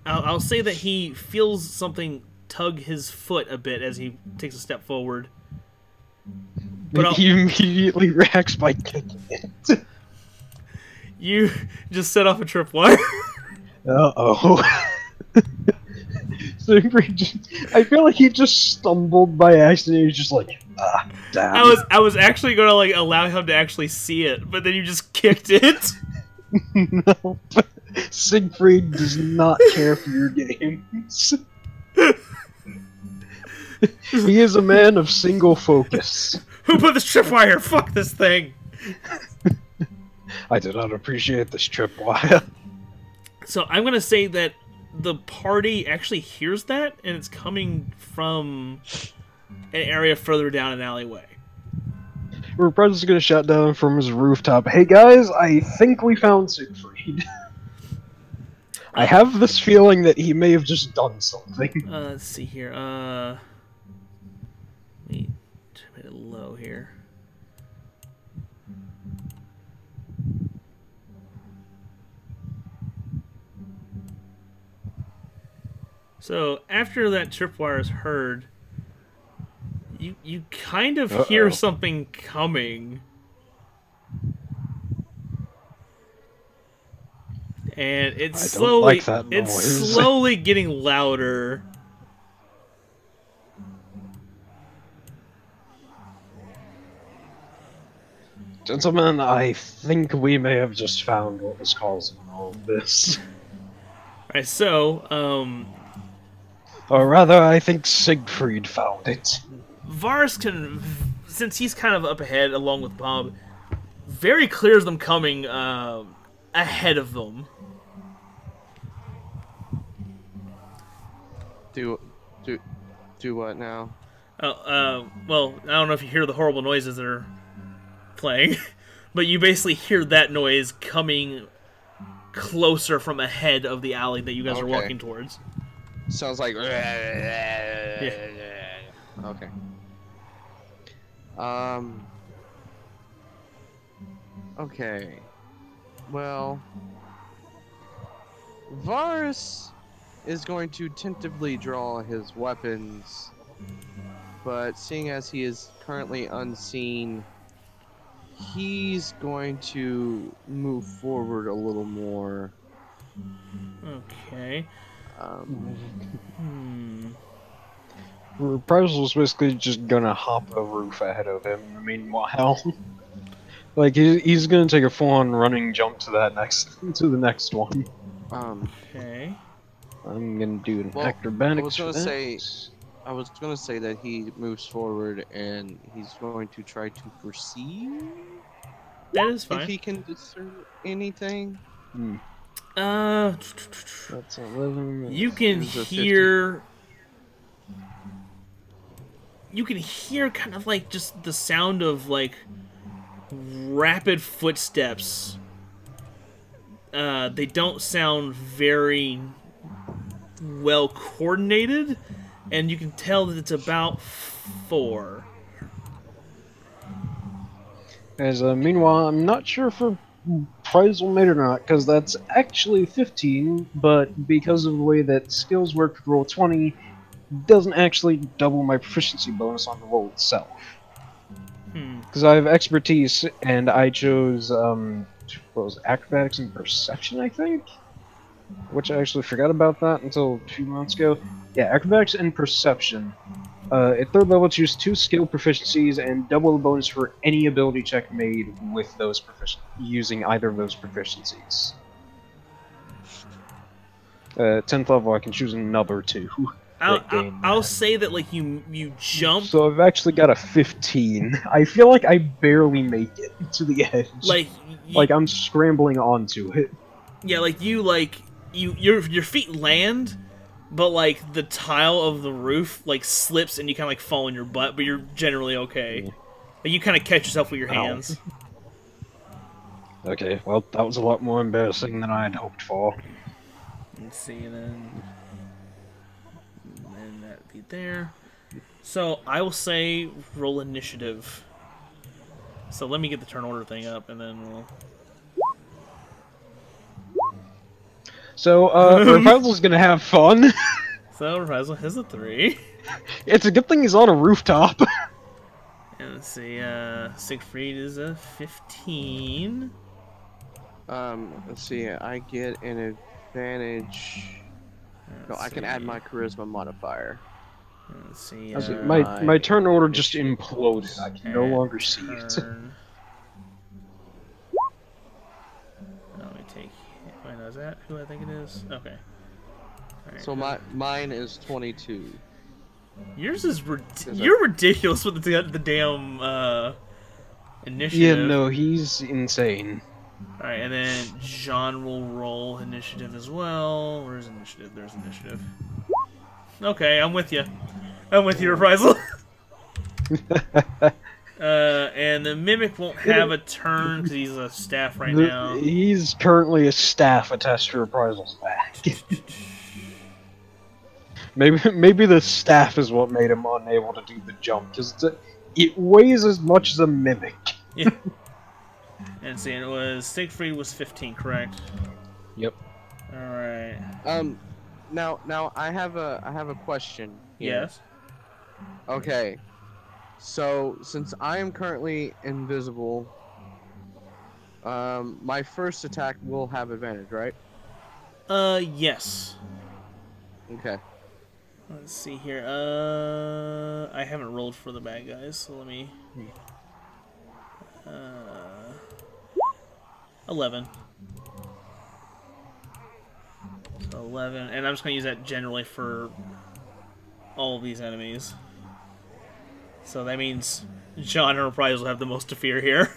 Speaker 1: I'll say that he feels something tug his foot a bit as he takes a step forward. But
Speaker 2: he immediately reacts by kicking it.
Speaker 1: You just set off a tripwire.
Speaker 2: Uh-oh. I feel like he just stumbled by accident. He's just like, damn.
Speaker 1: I was actually gonna like allow him to actually see it, but then you just kicked it.
Speaker 2: No, Siegfried does not care for your games. He is a man of single focus.
Speaker 1: Who put this tripwire? Fuck this thing.
Speaker 2: I do not appreciate this tripwire.
Speaker 1: So I'm gonna say that the party actually hears that, and it's coming from an area further down an alleyway.
Speaker 2: Reprise is gonna shout down from his rooftop, "Hey guys, I think we found Siegfried." I have this feeling that he may have just done something.
Speaker 1: Let's see here. Let me turn it low here. So after that tripwire is heard, you kind of hear something coming, and it's slowly getting louder.
Speaker 2: Gentlemen, I think we may have just found what was causing all of this.
Speaker 1: Alright, so,
Speaker 2: or rather, I think Siegfried found it.
Speaker 1: Vars can, since he's kind of up ahead along with Bob, very clears them coming ahead of them.
Speaker 3: Do what now?
Speaker 1: Well, I don't know if you hear the horrible noises that are playing, but you basically hear that noise coming closer from ahead of the alley that you guys are walking towards.
Speaker 3: Sounds like...
Speaker 1: Yeah.
Speaker 3: Okay. Okay. Well... Vars is going to tentatively draw his weapons, but seeing as he is currently unseen, he's going to move forward a little more.
Speaker 1: Okay.
Speaker 2: Reprisal basically just gonna hop a roof ahead of him. Meanwhile, like he's gonna take a full-on running jump to the next one.
Speaker 1: Okay.
Speaker 2: I'm gonna do an acrobatics.
Speaker 3: I was gonna say that he moves forward and he's going to try to perceive.
Speaker 1: That is fine.
Speaker 3: If he can discern anything.
Speaker 2: That's 11.
Speaker 1: You can hear. You can hear kind of like just the sound of like rapid footsteps. They don't sound very well coordinated, and you can tell that it's about 4.
Speaker 2: Meanwhile, I'm not sure if prize will made or not, because that's actually 15, but because of the way that skills work with roll 20, doesn't actually double my proficiency bonus on the roll itself. Because I have expertise, and I chose, what was it, acrobatics and perception, I think? Which I actually forgot about that until a few months ago. Yeah, acrobatics and perception. At 3rd level, choose 2 skill proficiencies and double the bonus for any ability check made with those using either of those proficiencies. 10th level, I can choose another 2.
Speaker 1: I'll say that like you jump.
Speaker 2: So I've actually got a 15. I feel like I barely make it to the edge. Like I'm scrambling onto it.
Speaker 1: Yeah, your feet land, but like the tile of the roof like slips and you kind of like fall on your butt, but you're generally okay. Yeah. Like, you kind of catch yourself with your hands.
Speaker 2: Okay, well that was a lot more embarrassing than I had hoped for.
Speaker 1: Let's see, and then that'd be there. So I will say roll initiative. So let me get the turn order thing up, and then we'll.
Speaker 2: So, Reprisal's gonna have fun.
Speaker 1: So Reprisal has a 3.
Speaker 2: It's a good thing he's on a rooftop.
Speaker 1: And let's see, Siegfried is a 15.
Speaker 3: Let's see. I get an advantage. No, I can add my charisma modifier.
Speaker 1: Let's see.
Speaker 2: My turn order just imploded. I can no longer see it.
Speaker 1: Let me take. Wait, no, is that who I think it is? Okay. Right.
Speaker 3: So mine is 22.
Speaker 1: Yours is you're ridiculous with the damn initiative.
Speaker 2: Yeah, no, he's insane.
Speaker 1: All right, and then John will roll initiative as well. Where's initiative? There's initiative. Okay, I'm with you. I'm with you, Reprisal. And the Mimic won't have a turn because he's a staff right now.
Speaker 2: He's currently a staff attached to Reprisals back. maybe the staff is what made him unable to do the jump, because it weighs as much as a Mimic.
Speaker 1: Yeah. And see, it was Siegfried was 15, correct?
Speaker 2: Yep.
Speaker 1: All right.
Speaker 3: Now I have a question here.
Speaker 1: Yes.
Speaker 3: Okay. So since I am currently invisible, my first attack will have advantage, right?
Speaker 1: Yes.
Speaker 3: Okay.
Speaker 1: Let's see here. I haven't rolled for the bad guys, so let me. 11. So 11, and I'm just gonna use that generally for all of these enemies. So that means John and Reprisal have the most to fear here.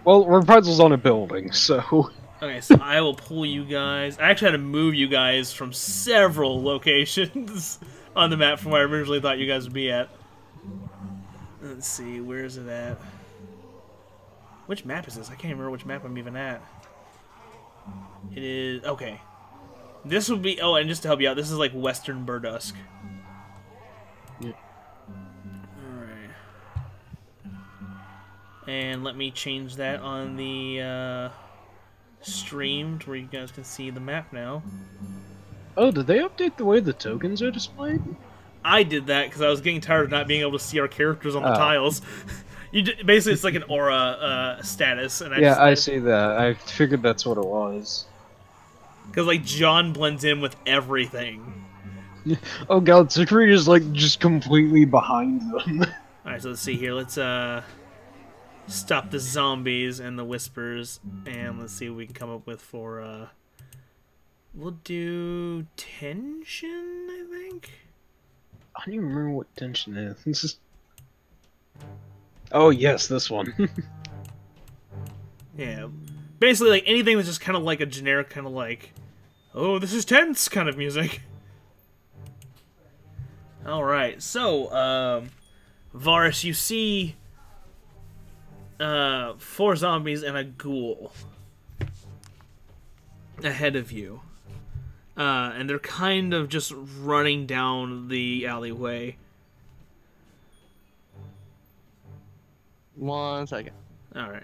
Speaker 2: Well, Reprisal's on a building, so...
Speaker 1: Okay, so I will pull you guys. I actually had to move you guys from several locations on the map from where I originally thought you guys would be at. Let's see, where is it at? Which map is this? I can't remember which map I'm even at. It is... Okay. This would be... Oh, and just to help you out, this is like Western Berdusk.
Speaker 2: Yeah.
Speaker 1: Alright. And let me change that on the stream to where you guys can see the map now.
Speaker 2: Oh, did they update the way the tokens are displayed?
Speaker 1: I did that because I was getting tired of not being able to see our characters on the tiles. Basically, it's like an aura sistatus, and
Speaker 2: I see that. I figured that's what it was.
Speaker 1: Because like John blends in with everything.
Speaker 2: Oh god, Siegfried is like just completely behind them.
Speaker 1: All right, so let's see here. Let's stop the zombies and the whispers, and let's see what we can come up with for. We'll do tension, I think.
Speaker 2: I don't even remember what tension is. This is. Oh yes, this one.
Speaker 1: Yeah, basically like anything that's just kind of like a generic kind of like, oh, this is tense kind of music. All right, so Varus, you see 4 zombies and a ghoul ahead of you, and they're kind of just running down the alleyway.
Speaker 3: 1 second.
Speaker 1: All right.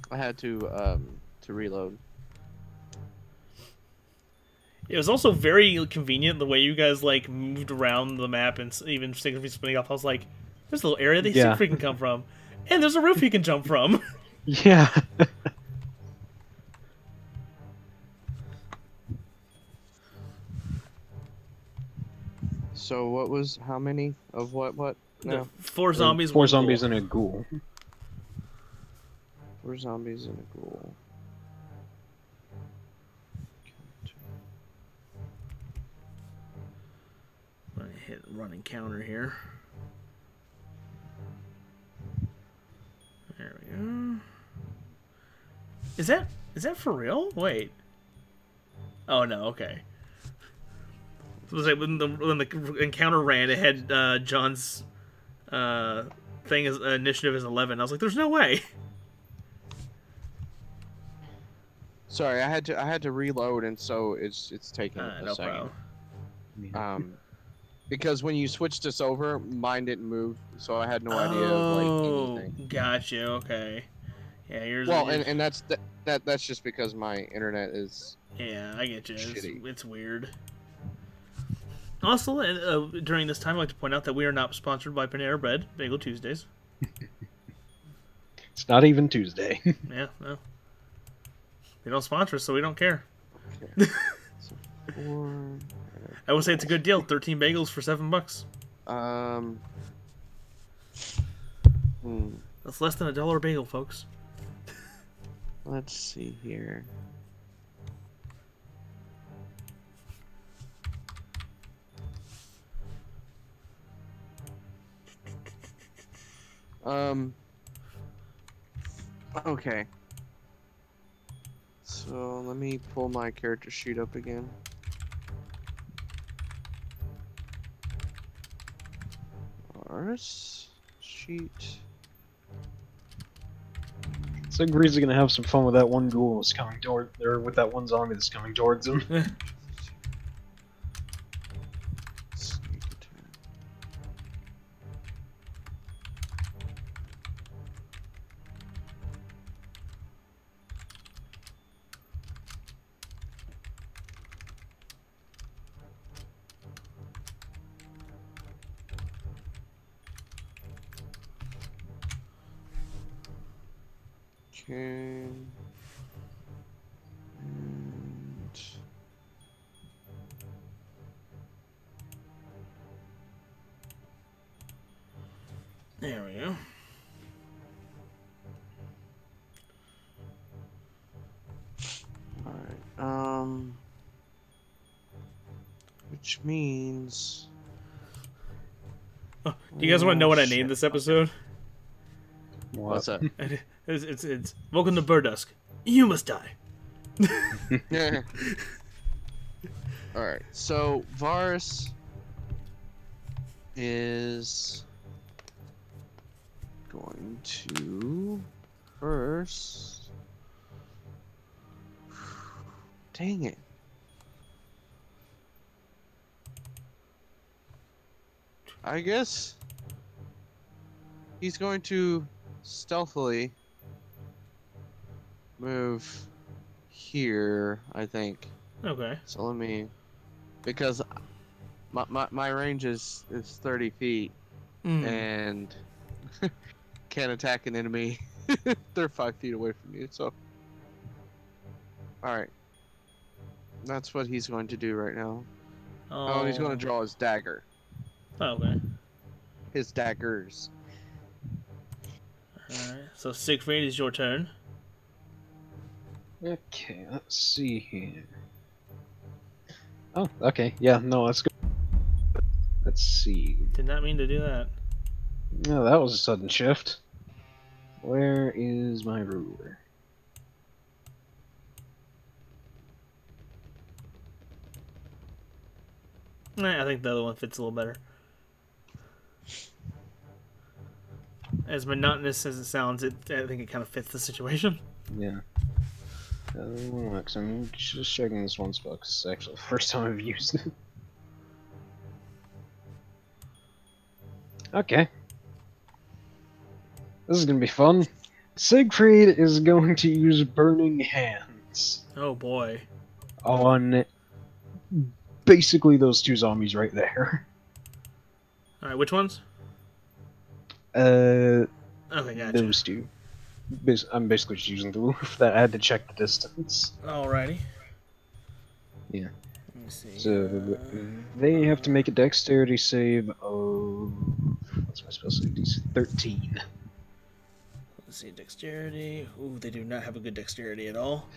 Speaker 3: I had to reload.
Speaker 1: It was also very convenient the way you guys like moved around the map and even spinning off. I was like, "There's a little area that Siegfried can come from, and there's a roof he can jump from."
Speaker 2: Yeah.
Speaker 3: So what was how many of what? No.
Speaker 1: 4 zombies.
Speaker 2: 4 zombies and a ghoul.
Speaker 3: 4 zombies and a ghoul.
Speaker 1: I'm gonna hit run encounter here. There we go. Is that for real? Wait. Oh no. Okay. It was like when the encounter ran, it had John's thing as initiative is 11. I was like, "There's no way."
Speaker 3: Sorry, I had to reload, and so it's taking a
Speaker 1: no
Speaker 3: second.
Speaker 1: Problem.
Speaker 3: Because when you switched us over, mine didn't move, so I had no idea of like anything.
Speaker 1: Gotcha. Okay. Yeah, yours.
Speaker 3: Well, and that's just because my internet is
Speaker 1: Yeah, I get you.
Speaker 3: Shitty.
Speaker 1: It's weird. Also, during this time, I'd like to point out that we are not sponsored by Panera Bread, Bagel Tuesdays.
Speaker 2: It's not even Tuesday.
Speaker 1: Yeah, no. They don't sponsor us, so we don't care.
Speaker 3: Okay. So 4.
Speaker 1: I will say it's a good deal. 13 bagels for $7. That's less than $1 a bagel, folks.
Speaker 3: Let's see here. Okay. So let me pull my character sheet up again. Ours sheet.
Speaker 2: So Greasy's gonna have some fun with that one ghoul that's coming toward, or with that one zombie that's coming towards him.
Speaker 3: Sneak attack. Okay. And
Speaker 1: There we go.
Speaker 3: alright, which means
Speaker 1: Oh, do you guys want to know what I named this episode?
Speaker 3: what's up?
Speaker 1: It's Welcome to Berdusk. You must die.
Speaker 3: Alright, so Varus is going to first. Dang it. I guess he's going to stealthily move here, I think.
Speaker 1: Okay.
Speaker 3: So let me, because my range is 30 feet and can't attack an enemy. They're 5 feet away from you, so. Alright. That's what he's going to do right now. Oh, and he's going to draw his dagger.
Speaker 1: Oh, okay.
Speaker 3: His daggers.
Speaker 1: Alright, so Siegfried, is your turn.
Speaker 2: Okay, let's see here. Oh, okay. Yeah, no, let's go. Let's see.
Speaker 1: Did not mean to do that.
Speaker 2: No, that was a sudden shift. Where is my ruler?
Speaker 1: I think the other one fits a little better. As monotonous as it sounds, I think it kind of fits the situation.
Speaker 2: Yeah. I'm just checking this one spot because it's actually the first time I've used it. Okay. This is gonna be fun. Siegfried is going to use Burning Hands
Speaker 1: Oh boy.
Speaker 2: on basically those two zombies right there.
Speaker 1: Alright, which ones?
Speaker 2: Okay,
Speaker 1: Okay, gotcha.
Speaker 2: those two. I'm basically just using the rule for that. I had to check the distance.
Speaker 1: Alrighty.
Speaker 2: Yeah.
Speaker 1: Let me see.
Speaker 2: So they have to make a dexterity save of, what's my spell save? DC 13.
Speaker 1: Let's see, dexterity. Ooh, they do not have a good dexterity at all.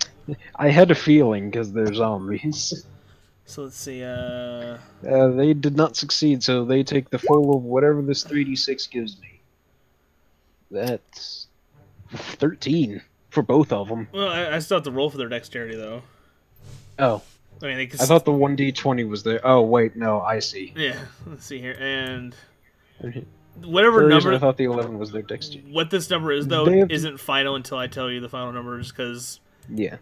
Speaker 2: I had a feeling because they're zombies.
Speaker 1: So let's see,
Speaker 2: They did not succeed, so they take the full of whatever this 3d6 gives me. That's 13 for both of them.
Speaker 1: well, I still have to roll for their dexterity, though.
Speaker 2: Oh,
Speaker 1: I mean, they could
Speaker 2: I thought the 1d20 was there. Oh, wait, no, I see.
Speaker 1: Yeah, let's see here, and
Speaker 2: For
Speaker 1: whatever
Speaker 2: some reason,
Speaker 1: number,
Speaker 2: I thought the 11 was their dexterity.
Speaker 1: what this number is, though,
Speaker 2: They have to-
Speaker 1: isn't final until I tell you the final numbers, because,
Speaker 2: Yeah.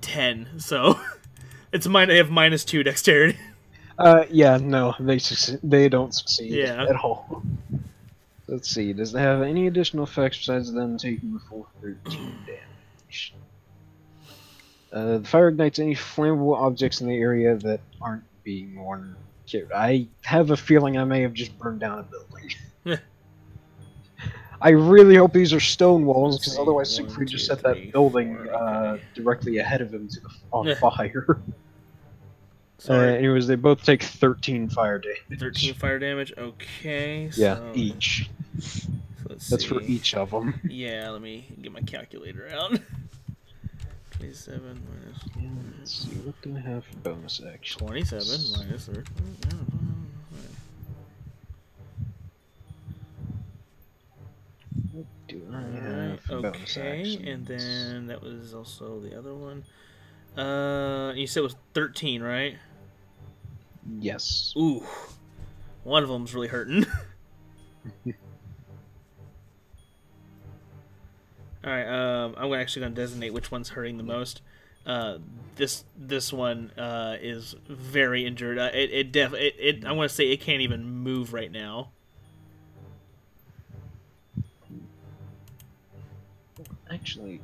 Speaker 1: 10, so, it's mine, they have -2 dexterity.
Speaker 2: Yeah, no, they don't succeed
Speaker 1: Yeah.
Speaker 2: at all. Let's see, does it have any additional effects besides them taking the full 13 damage? The fire ignites any flammable objects in the area that aren't being worn. I have a feeling I may have just burned down a building. I really hope these are stone walls, because otherwise Siegfried just set that building directly ahead of him on fire. Anyways, they both take 13 fire damage.
Speaker 1: 13 fire damage. Okay.
Speaker 2: Yeah,
Speaker 1: So,
Speaker 2: each.
Speaker 1: So let's
Speaker 2: That's
Speaker 1: see.
Speaker 2: for each of them.
Speaker 1: Yeah, let me get my calculator out. 27 minus.
Speaker 2: Let's see, what do I have for bonus action?
Speaker 1: 27 minus 13.
Speaker 2: What do I have for bonus action?
Speaker 1: And then that was also the other one. You said it was 13, right?
Speaker 2: Yes.
Speaker 1: Ooh. One of them's really hurting. Alright, I'm actually going to designate which one's hurting the most. This one is very injured. I want to say it can't even move right now.
Speaker 2: Actually,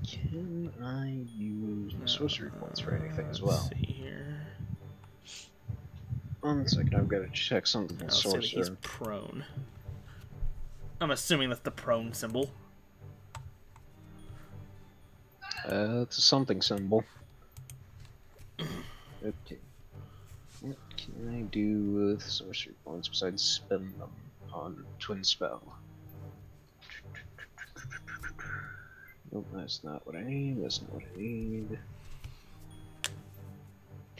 Speaker 2: can I use my sorcery points for anything as well?
Speaker 1: Let's see here.
Speaker 2: 1 second, I've got to check something with
Speaker 1: I'll say that he's
Speaker 2: sorcerer.
Speaker 1: prone. I'm assuming that's the prone symbol.
Speaker 2: It's a something symbol. Okay. What can I do with sorcery points besides spend them on twin spell? Nope, that's not what I need. That's not what I need.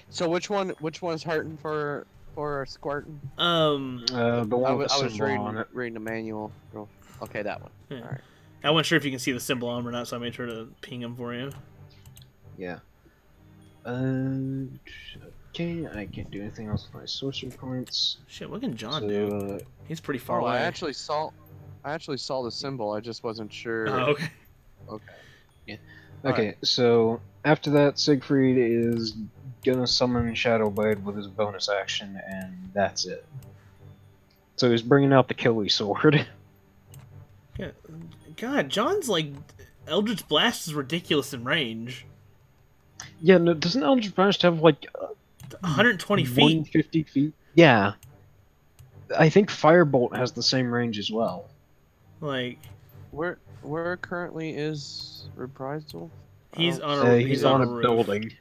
Speaker 3: So which one's hurting for squirting?
Speaker 2: The one with the
Speaker 3: I was
Speaker 2: symbol on it.
Speaker 3: reading the manual. Okay, that one.
Speaker 1: Yeah.
Speaker 3: All right.
Speaker 1: I wasn't sure if you can see the symbol on him or not, so I made sure to ping him for you.
Speaker 2: Yeah. Okay, I can't do anything else with my sorcery points.
Speaker 1: Shit, what can John
Speaker 2: So,
Speaker 1: do? He's pretty far
Speaker 3: Oh,
Speaker 1: away.
Speaker 3: I actually saw the symbol. I just wasn't sure.
Speaker 1: Oh, okay.
Speaker 3: Okay.
Speaker 2: Yeah.
Speaker 3: All
Speaker 2: Okay, so after that, Siegfried is gonna summon Shadowblade with his bonus action, and that's it. So he's bringing out the Killy sword.
Speaker 1: Yeah. God, John's like Eldritch Blast is ridiculous in range.
Speaker 2: Yeah, no, doesn't Eldritch Blast have like
Speaker 1: 120 feet.
Speaker 2: 150 feet? Yeah. I think Firebolt has the same range as well.
Speaker 1: Like
Speaker 3: Where currently is Reprisal?
Speaker 1: he's
Speaker 3: Oh.
Speaker 1: on a
Speaker 2: He's on a
Speaker 1: roof.
Speaker 2: building.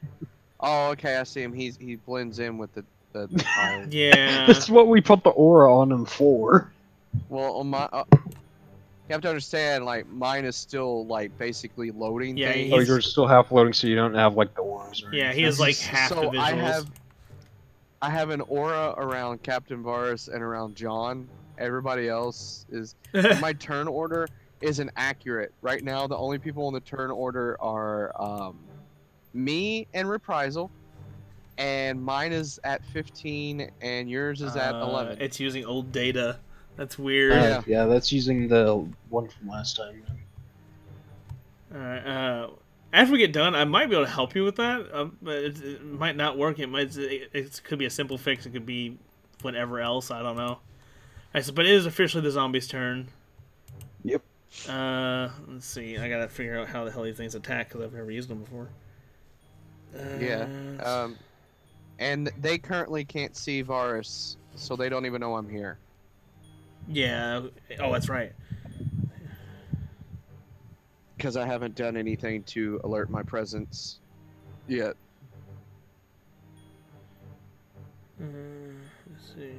Speaker 3: Oh, okay, I see him. He blends in with the tile.
Speaker 1: Yeah.
Speaker 2: That's what we put the aura on him for.
Speaker 3: Well, on my you have to understand, like, mine is still like basically loading.
Speaker 1: Yeah,
Speaker 3: things.
Speaker 2: Oh, you're still half loading, so you don't have like the auras. Or
Speaker 1: Yeah, he
Speaker 2: anything.
Speaker 1: has like half
Speaker 3: so
Speaker 1: the visuals.
Speaker 3: I have an aura around Captain Varus and around John. Everybody else is my turn order isn't accurate right now. The only people in the turn order are me and Reprisal, and mine is at 15, and yours is at 11.
Speaker 1: It's using old data. That's weird.
Speaker 2: Yeah, that's using the one from last time.
Speaker 1: Alright, after we get done, I might be able to help you with that, but it might not work. It could be a simple fix. It could be whatever else. I don't know. Alright, so, but it is officially the zombie's turn.
Speaker 2: Yep.
Speaker 1: Let's see. I gotta figure out how the hell these things attack because I've never used them before.
Speaker 3: And they currently can't see Varus, so they don't even know I'm here.
Speaker 1: Yeah. Oh, that's right.
Speaker 3: Because I haven't done anything to alert my presence yet.
Speaker 1: Let's see.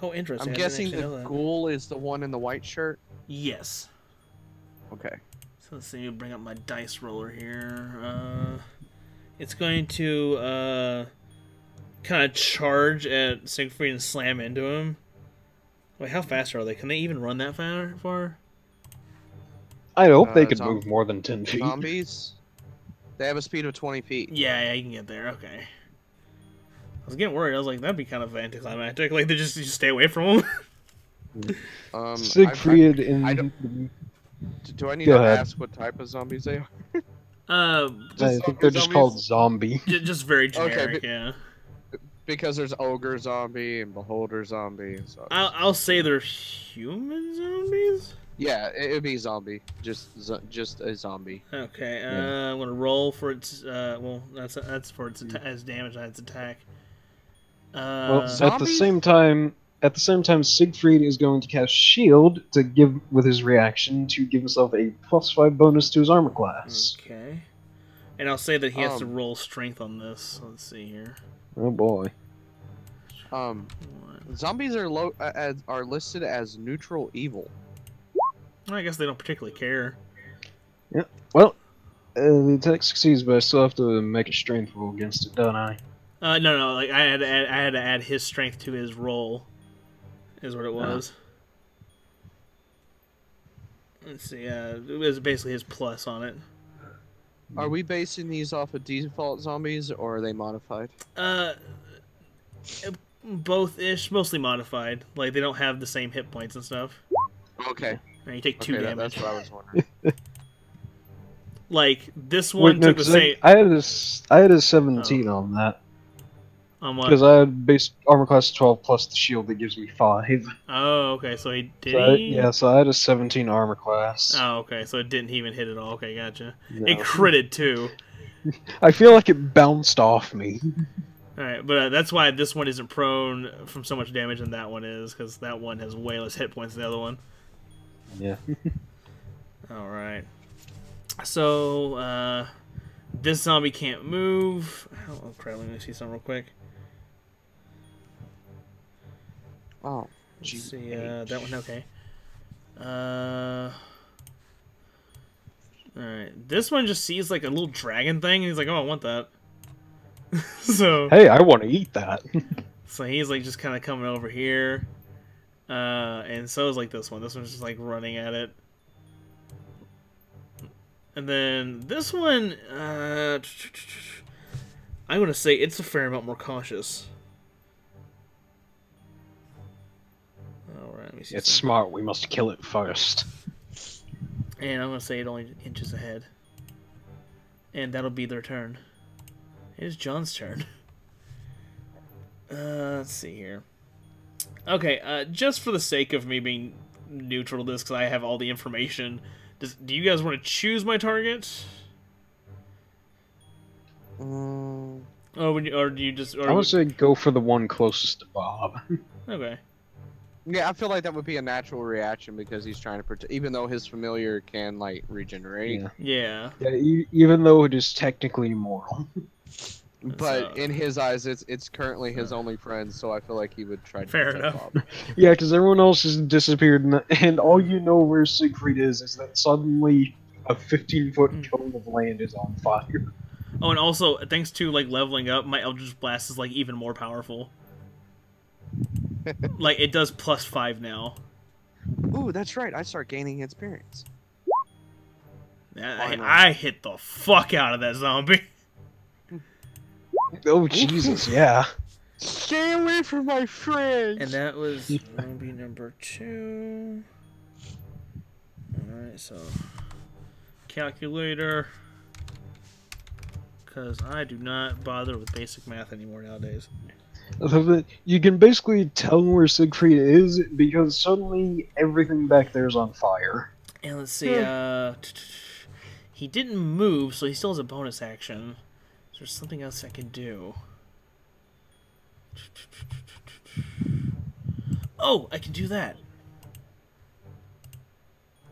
Speaker 1: Oh, interesting.
Speaker 3: I'm
Speaker 1: I didn't
Speaker 3: guessing
Speaker 1: actually
Speaker 3: the
Speaker 1: know that.
Speaker 3: ghoul is the one in the white shirt.
Speaker 1: Yes.
Speaker 3: Okay.
Speaker 1: So let's see. Bring up my dice roller here. It's going to kind of charge at Siegfried and slam into him. Wait, how fast are they? Can they even run that far?
Speaker 2: I hope they could move more than 10 feet.
Speaker 3: Zombies, they have a speed of 20 feet.
Speaker 1: Yeah, you can get there. Okay. I was getting worried. I was like, that'd be kind of anticlimactic. Like, they just stay away from him.
Speaker 2: Siegfried
Speaker 3: do I need
Speaker 2: Go
Speaker 3: to
Speaker 2: ahead.
Speaker 3: ask what type of zombies they are?
Speaker 2: I think they're just called zombie.
Speaker 1: Just very generic,
Speaker 3: Okay,
Speaker 1: yeah.
Speaker 3: Because there's ogre zombie and beholder zombie. And so
Speaker 1: I'll say they're human zombies.
Speaker 3: Yeah, it would be zombie. Just a zombie.
Speaker 1: Okay, I'm gonna roll for its. Well, that's for its as damage on its attack.
Speaker 2: Well,
Speaker 3: Zombies?
Speaker 2: at the same time, Siegfried is going to cast Shield to give with his reaction to give himself a +5 bonus to his armor class.
Speaker 1: Okay, and I'll say that he has to roll strength on this. Let's see here.
Speaker 2: Oh boy.
Speaker 3: Zombies are are listed as neutral evil.
Speaker 1: I guess they don't particularly care.
Speaker 2: Yeah. Well, the attack succeeds, but I still have to make a strength roll against it, don't I?
Speaker 1: No. Like I had to add his strength to his roll, is what it was. Let's see. It was basically his plus on it.
Speaker 3: Are we basing these off of default zombies, or are they modified?
Speaker 1: Both-ish, mostly modified. Like, they don't have the same hit points and stuff.
Speaker 3: Okay.
Speaker 1: And you take 2 damage.
Speaker 3: That's what I was wondering.
Speaker 1: Like, this one took the same...
Speaker 2: I had a 17 on that.
Speaker 1: On what?
Speaker 2: Because I had base armor class 12 plus the shield that gives me 5.
Speaker 1: Oh, okay, so he did
Speaker 2: so I had a 17 armor class.
Speaker 1: Oh, okay, so it didn't even hit at all. Okay, gotcha.
Speaker 2: No.
Speaker 1: It critted, too.
Speaker 2: I feel like it bounced off me.
Speaker 1: Alright, but that's why this one isn't prone from so much damage than that one is, because that one has way less hit points than the other one.
Speaker 2: Yeah.
Speaker 1: Alright. So, this zombie can't move. Oh, crap, let me see something real quick.
Speaker 3: Oh,
Speaker 1: let's see, that one, okay. Alright, this one just sees, like, a little dragon thing, and he's like, oh, I want that. So
Speaker 2: hey, I want to eat that.
Speaker 1: So he's like just kind of coming over here, and so is like this one. This one's just like running at it, and then this one, I'm gonna say it's a fair amount more cautious. All right, let me see.
Speaker 2: It's smart. We must kill it first.
Speaker 1: And I'm gonna say it only inches ahead, and that'll be their turn. It is John's turn. Let's see here. Okay, just for the sake of me being neutral to this, because I have all the information, do you guys want to choose my target? Or do you just...
Speaker 2: I would say go for the one closest to Bob.
Speaker 1: Okay.
Speaker 3: Yeah, I feel like that would be a natural reaction because he's trying to protect, even though his familiar can, like, regenerate.
Speaker 1: Yeah.
Speaker 2: Even though it is technically immoral.
Speaker 3: But in his eyes, it's currently his only friend, so I feel like he would try to
Speaker 1: Fair
Speaker 3: protect
Speaker 1: enough.
Speaker 3: Bob.
Speaker 2: Yeah, because everyone else has disappeared, and all you know where Siegfried is that suddenly a 15-foot cone of land is on fire.
Speaker 1: Oh, and also, thanks to, like, leveling up, my Eldritch Blast is, like, even more powerful. Like, it does +5 now.
Speaker 3: Ooh, that's right. I start gaining experience.
Speaker 1: I hit the fuck out of that zombie.
Speaker 2: Oh, Jesus, yeah.
Speaker 3: Stay away from my friends!
Speaker 1: And that was zombie number 2. Alright, so... calculator. Because I do not bother with basic math anymore nowadays.
Speaker 2: You can basically tell where Siegfried is because suddenly everything back there is on fire.
Speaker 1: And let's see, he didn't move, so he still has a bonus action. Is there something else I can do? Oh, I can do that.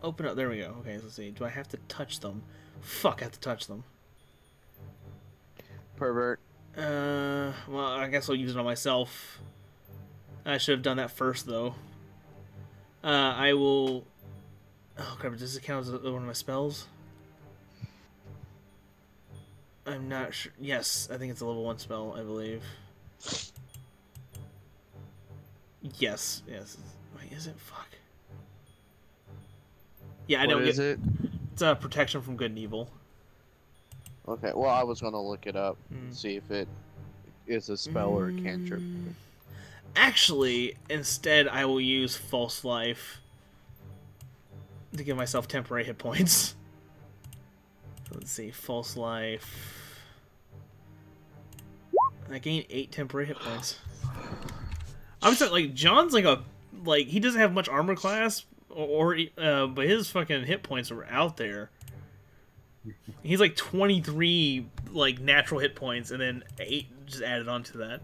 Speaker 1: Open up, there we go. Okay, let's see. Do I have to touch them? Fuck, I have to touch them.
Speaker 3: Pervert.
Speaker 1: Well, I guess I'll use it on myself. I should have done that first, though. I will... Oh, crap, does it count as one of my spells? I'm not sure. Yes, I think it's a level 1 spell, I believe. Yes. Wait, is it? Fuck. Yeah, I don't get...
Speaker 3: What is it?
Speaker 1: It's protection from good and evil.
Speaker 3: Okay, well, I was gonna look it up and see if it is a spell or a cantrip.
Speaker 1: Actually, instead, I will use False Life to give myself temporary hit points. So let's see, False Life. I gain 8 temporary hit points. I'm sorry, like, John's like he doesn't have much armor class, but his fucking hit points are out there. He's like 23 like natural hit points, and then 8 just added onto that.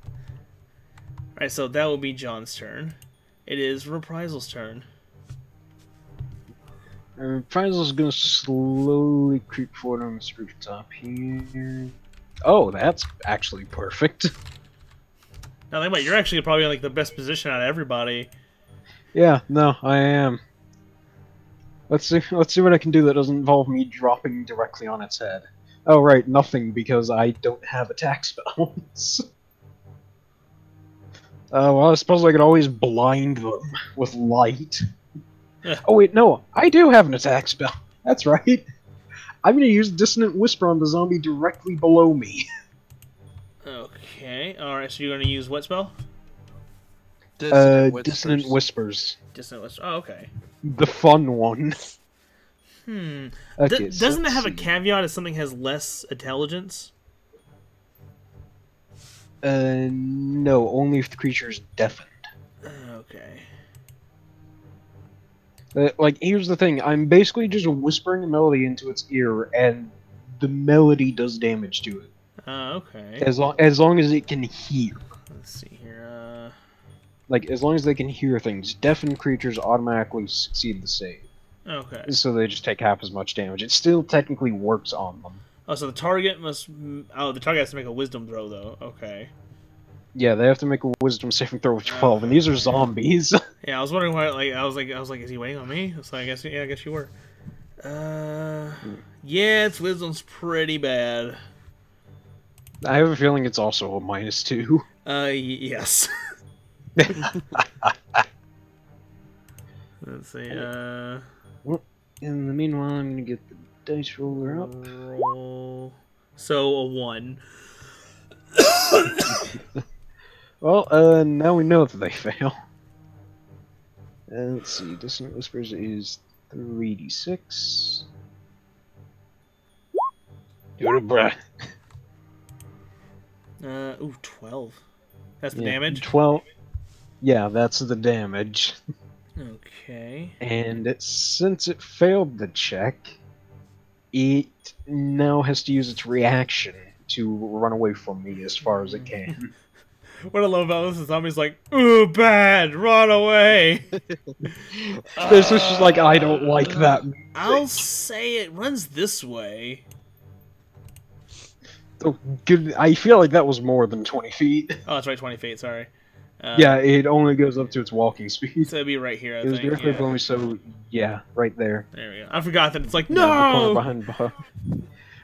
Speaker 1: All right, so that will be John's turn. It is Reprisal's turn.
Speaker 2: Reprisal's gonna slowly creep forward on the spiritual top here. Oh, that's actually perfect.
Speaker 1: Now think about it, you're actually probably in like the best position out of everybody.
Speaker 2: Yeah, no, I am. Let's see what I can do that doesn't involve me dropping directly on its head. Oh right, nothing because I don't have attack spells. Well, I suppose I could always blind them with light. Oh wait, no, I do have an attack spell. That's right. I'm gonna use Dissonant Whisper on the zombie directly below me.
Speaker 1: Okay, alright, so you're gonna use what spell?
Speaker 2: Dissonant Whispers.
Speaker 1: Dissonant Whisper. Oh, okay.
Speaker 2: The fun one.
Speaker 1: Okay, doesn't it have a caveat if something has less intelligence?
Speaker 2: No, only if the creature is deafened.
Speaker 1: Okay.
Speaker 2: Like, here's the thing. I'm basically just whispering a melody into its ear, and the melody does damage to it.
Speaker 1: Okay.
Speaker 2: As long as it can hear.
Speaker 1: Let's see here.
Speaker 2: Like, as long as they can hear things, deafened creatures automatically succeed the save.
Speaker 1: Okay.
Speaker 2: So they just take half as much damage. It still technically works on them.
Speaker 1: Oh, so the target must... Oh, the target has to make a wisdom throw, though. Okay.
Speaker 2: Yeah, they have to make a wisdom saving throw of 12, and these are zombies.
Speaker 1: Yeah, I was wondering why. Like, I was like, is he waiting on me? So I guess, yeah, I guess you were. Yeah, its wisdom's pretty bad.
Speaker 2: I have a feeling it's also a -2.
Speaker 1: Yes. Let's see.
Speaker 2: In the meanwhile, I'm gonna get the dice roller up.
Speaker 1: Roll. So a 1.
Speaker 2: Well, now we know that they fail. Let's see, Dissonant Whispers is 3d6. Do it, bruh.
Speaker 1: Ooh, 12. That's the damage?
Speaker 2: 12. Yeah, that's the damage.
Speaker 1: Okay.
Speaker 2: And since it failed the check, it now has to use its reaction to run away from me as far as it can.
Speaker 1: What I love about this is zombie's like, ooh, bad, run away.
Speaker 2: This is just like, I don't like that.
Speaker 1: I'll say it runs this way.
Speaker 2: Oh, good. I feel like that was more than 20 feet.
Speaker 1: Oh, that's right, 20 feet, sorry.
Speaker 2: Yeah, it only goes up to its walking speed.
Speaker 1: So it'd be right here, I
Speaker 2: think. It was directly below me, so yeah, right there.
Speaker 1: There we go. I forgot that it's like,
Speaker 2: Yeah, the corner
Speaker 1: no!
Speaker 2: behind Bob.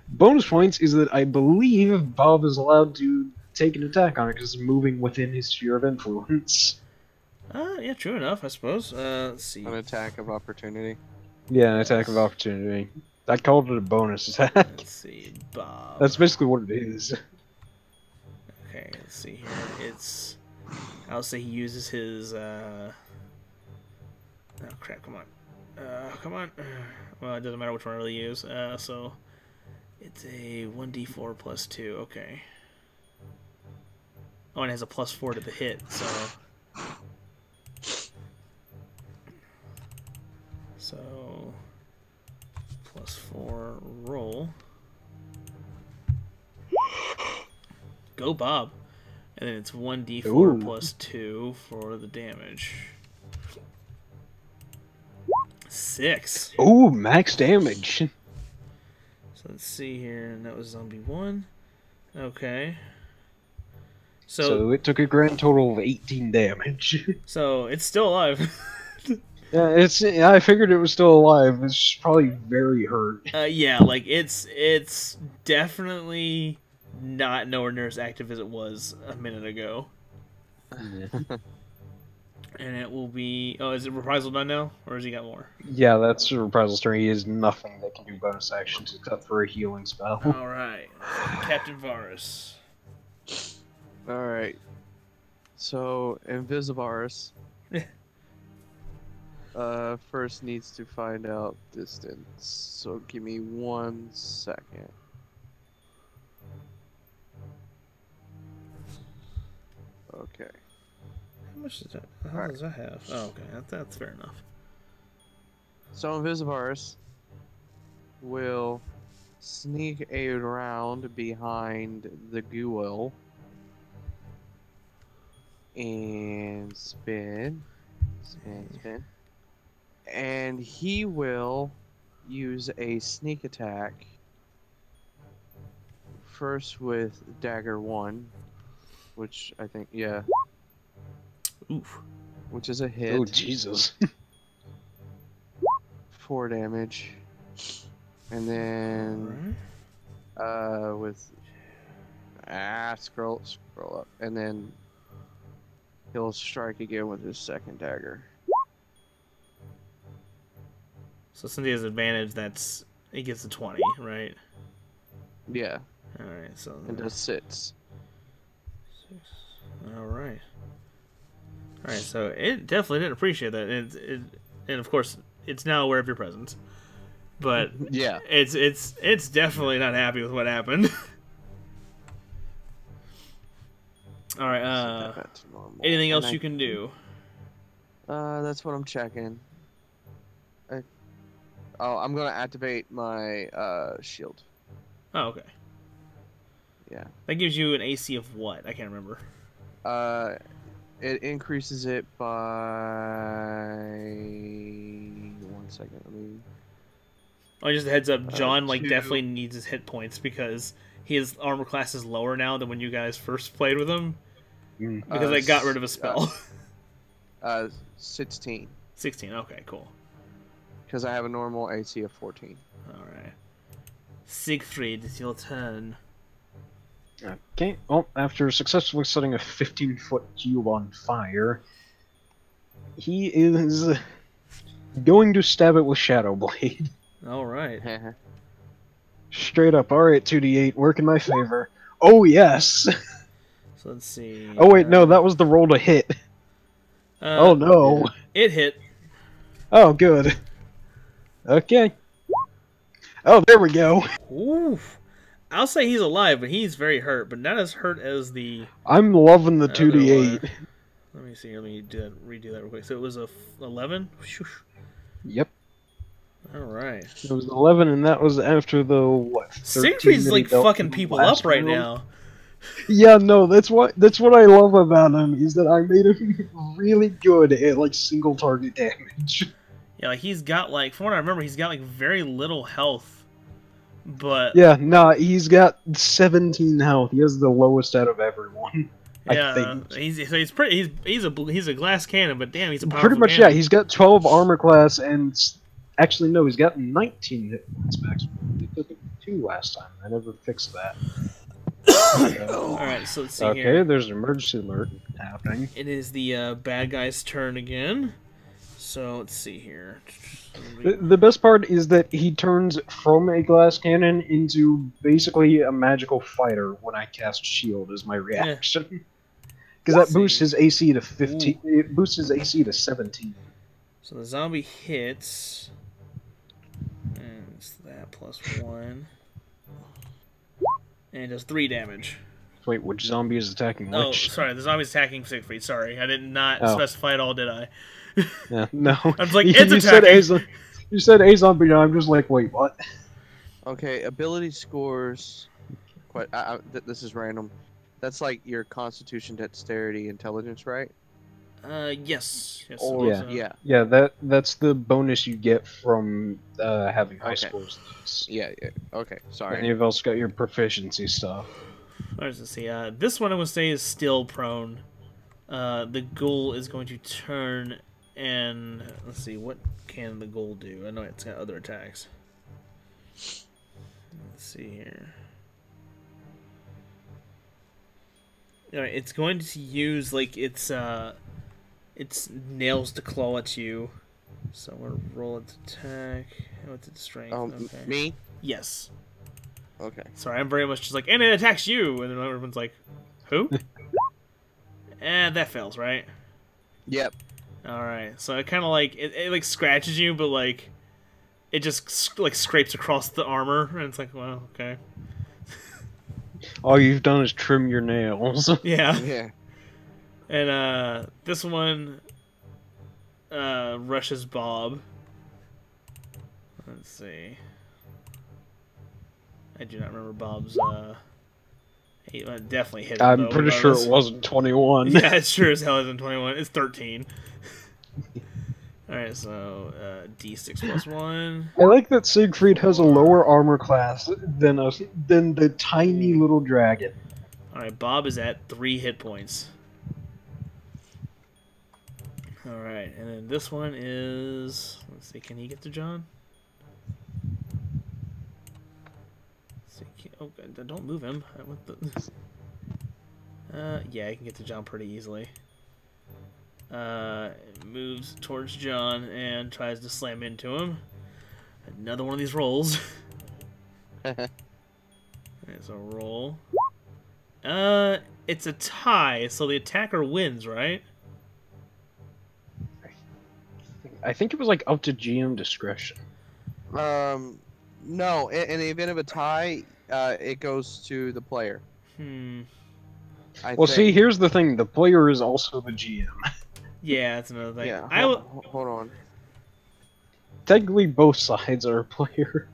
Speaker 2: Bonus points is that I believe Bob is allowed to take an attack on it because it's moving within his sphere of influence.
Speaker 1: Yeah, true enough, I suppose. Let's see.
Speaker 3: An attack of opportunity.
Speaker 2: Yeah, an attack of opportunity. I called it a bonus attack.
Speaker 1: Let's see, Bob.
Speaker 2: That's basically what it is.
Speaker 1: Okay, let's see here. It's... I'll say he uses his, Oh, crap, come on. Come on. Well, it doesn't matter which one I really use. So... It's a 1d4 plus 2, okay. Oh, and it has a plus 4 to the hit, so... So... Plus 4, roll. Go, Bob. And then it's 1d4
Speaker 2: Ooh.
Speaker 1: plus 2 for the damage. 6.
Speaker 2: Ooh, max damage.
Speaker 1: So let's see here, and that was zombie 1. Okay. So
Speaker 2: it took a grand total of 18 damage.
Speaker 1: So it's still alive.
Speaker 2: Yeah, I figured it was still alive. It's probably very hurt.
Speaker 1: Yeah, like it's definitely not nowhere near as active as it was a minute ago. And it will be... Oh, is it Reprisal done now? Or has he got more?
Speaker 2: Yeah, that's Reprisal turn. He has nothing that can do bonus actions except for a healing spell.
Speaker 1: Alright. Captain Varus.
Speaker 3: Alright. So, Invisivarus first needs to find out distance. So give me 1 second. Okay.
Speaker 1: How much does that... How does that have? Oh, okay. That's fair enough.
Speaker 3: So Invisivars will sneak around behind the ghoul and spin, and he will use a sneak attack first with dagger 1, which I think
Speaker 1: Oof.
Speaker 3: which is a hit.
Speaker 2: Oh Jesus!
Speaker 3: 4 damage, and then with scroll up, and then he'll strike again with his second dagger.
Speaker 1: So since he has advantage, he gets a 20, right?
Speaker 3: Yeah,
Speaker 1: All right. So
Speaker 3: and does 6.
Speaker 1: All right. All right. So it definitely didn't appreciate that, and of course it's now aware of your presence, but
Speaker 3: Yeah,
Speaker 1: it's definitely not happy with what happened. All right. Anything else you can do?
Speaker 3: That's what I'm checking. I'm gonna activate my shield.
Speaker 1: Oh, okay.
Speaker 3: Yeah.
Speaker 1: That gives you an AC of what? I can't remember.
Speaker 3: It increases it by 1 second. Let me.
Speaker 1: Oh, just a heads up, John
Speaker 3: 2.
Speaker 1: definitely needs his hit points because his armor class is lower now than when you guys first played with him. Because I got rid of a spell.
Speaker 3: 16.
Speaker 1: 16. Okay, cool.
Speaker 3: Because I have a normal AC of 14.
Speaker 1: All right. Siegfried, it's your turn.
Speaker 2: Okay. Well, after successfully setting a 15-foot cube on fire, he is going to stab it with Shadow Blade.
Speaker 1: All right.
Speaker 2: Straight up. All right, 2d8, work in my favor. Oh yes.
Speaker 1: So let's see.
Speaker 2: Oh wait, no, that was the roll to hit. Oh no.
Speaker 1: It hit.
Speaker 2: Oh good. Okay. Oh, there we go.
Speaker 1: Oof. I'll say he's alive, but he's very hurt, but not as hurt as the...
Speaker 2: I'm loving the 2d8.
Speaker 1: Let me see, let me redo that real quick. So it was a 11?
Speaker 2: Yep.
Speaker 1: Alright.
Speaker 2: It was 11, and that was after the, what, 13
Speaker 1: Siegfried's like fucking people up right now.
Speaker 2: Yeah, no, that's what I love about him, is that I made him really good at, like, single target damage.
Speaker 1: Yeah, like, he's got, like, from what I remember, he's got, like, very little health. But...
Speaker 2: Yeah, nah, he's got 17 health. He has the lowest out of everyone.
Speaker 1: Yeah,
Speaker 2: I think.
Speaker 1: He's a glass cannon, but damn, he's a powerful
Speaker 2: Pretty much,
Speaker 1: cannon.
Speaker 2: yeah, he's got 12 armor class, and... Actually, no, he's got 19 hit points max. He took it 2 last time. I never fixed that.
Speaker 1: Alright, so let's see here.
Speaker 2: Okay, there's an emergency alert happening.
Speaker 1: It is the bad guy's turn again. So let's see here.
Speaker 2: The best part is that he turns from a glass cannon into basically a magical fighter when I cast shield is my reaction. Because that boosts his AC to 15. Ooh. It boosts his AC to 17.
Speaker 1: So the zombie hits. And it's that plus 1. And it does 3 damage.
Speaker 2: Wait, which zombie is attacking which?
Speaker 1: Oh, sorry, the zombie's attacking Siegfried. Sorry, I did not specify at all, did I?
Speaker 2: Yeah, no.
Speaker 1: I was like, it's attacking.
Speaker 2: You said a zombie, and I'm just like, wait, what?
Speaker 3: Okay, ability scores. This is random. That's like your Constitution, Dexterity, Intelligence, right?
Speaker 1: Yes.
Speaker 3: Or
Speaker 2: yeah. That's the bonus you get from having high scores.
Speaker 3: Yeah. Okay, sorry.
Speaker 2: And you've also got your proficiency stuff.
Speaker 1: Let's see. This one I would say is still prone. The ghoul is going to turn and let's see, what can the ghoul do? I know it's got other attacks. Let's see here. Alright, it's going to use like its nails to claw at you. So I'm gonna roll its attack. What's its strength? Okay.
Speaker 3: Me?
Speaker 1: Yes.
Speaker 3: Okay.
Speaker 1: Sorry, I'm very much just like, and it attacks you, and then everyone's like, who? And that fails, right?
Speaker 3: Yep.
Speaker 1: Alright, so it kind of like, it like scratches you, but like, it just like scrapes across the armor, and it's like, well, okay.
Speaker 2: All you've done is trim your nails.
Speaker 1: Yeah.
Speaker 3: Yeah.
Speaker 1: And this one rushes Bob. Let's see. I do not remember Bob's. He definitely hit him.
Speaker 2: I'm
Speaker 1: though,
Speaker 2: pretty sure
Speaker 1: regardless.
Speaker 2: it wasn't 21.
Speaker 1: Yeah, it sure as hell isn't 21. It's 13. Alright, so D6 plus 1.
Speaker 2: I like that Siegfried has a lower armor class than the tiny little dragon.
Speaker 1: Alright, Bob is at 3 hit points. Alright, and then this one is... Let's see, can he get to John? Let's see, oh, don't move him. What the... yeah, I can get to John pretty easily. Moves towards John and tries to slam into him. Another one of these rolls. There's a roll. It's a tie, so the attacker wins, right?
Speaker 2: I think it was like up to GM discretion.
Speaker 3: No. In the event of a tie, it goes to the player.
Speaker 2: Well, see, here's the thing: the player is also the GM.
Speaker 1: Yeah, that's another thing.
Speaker 3: Yeah. Hold on.
Speaker 2: Technically, both sides are a player.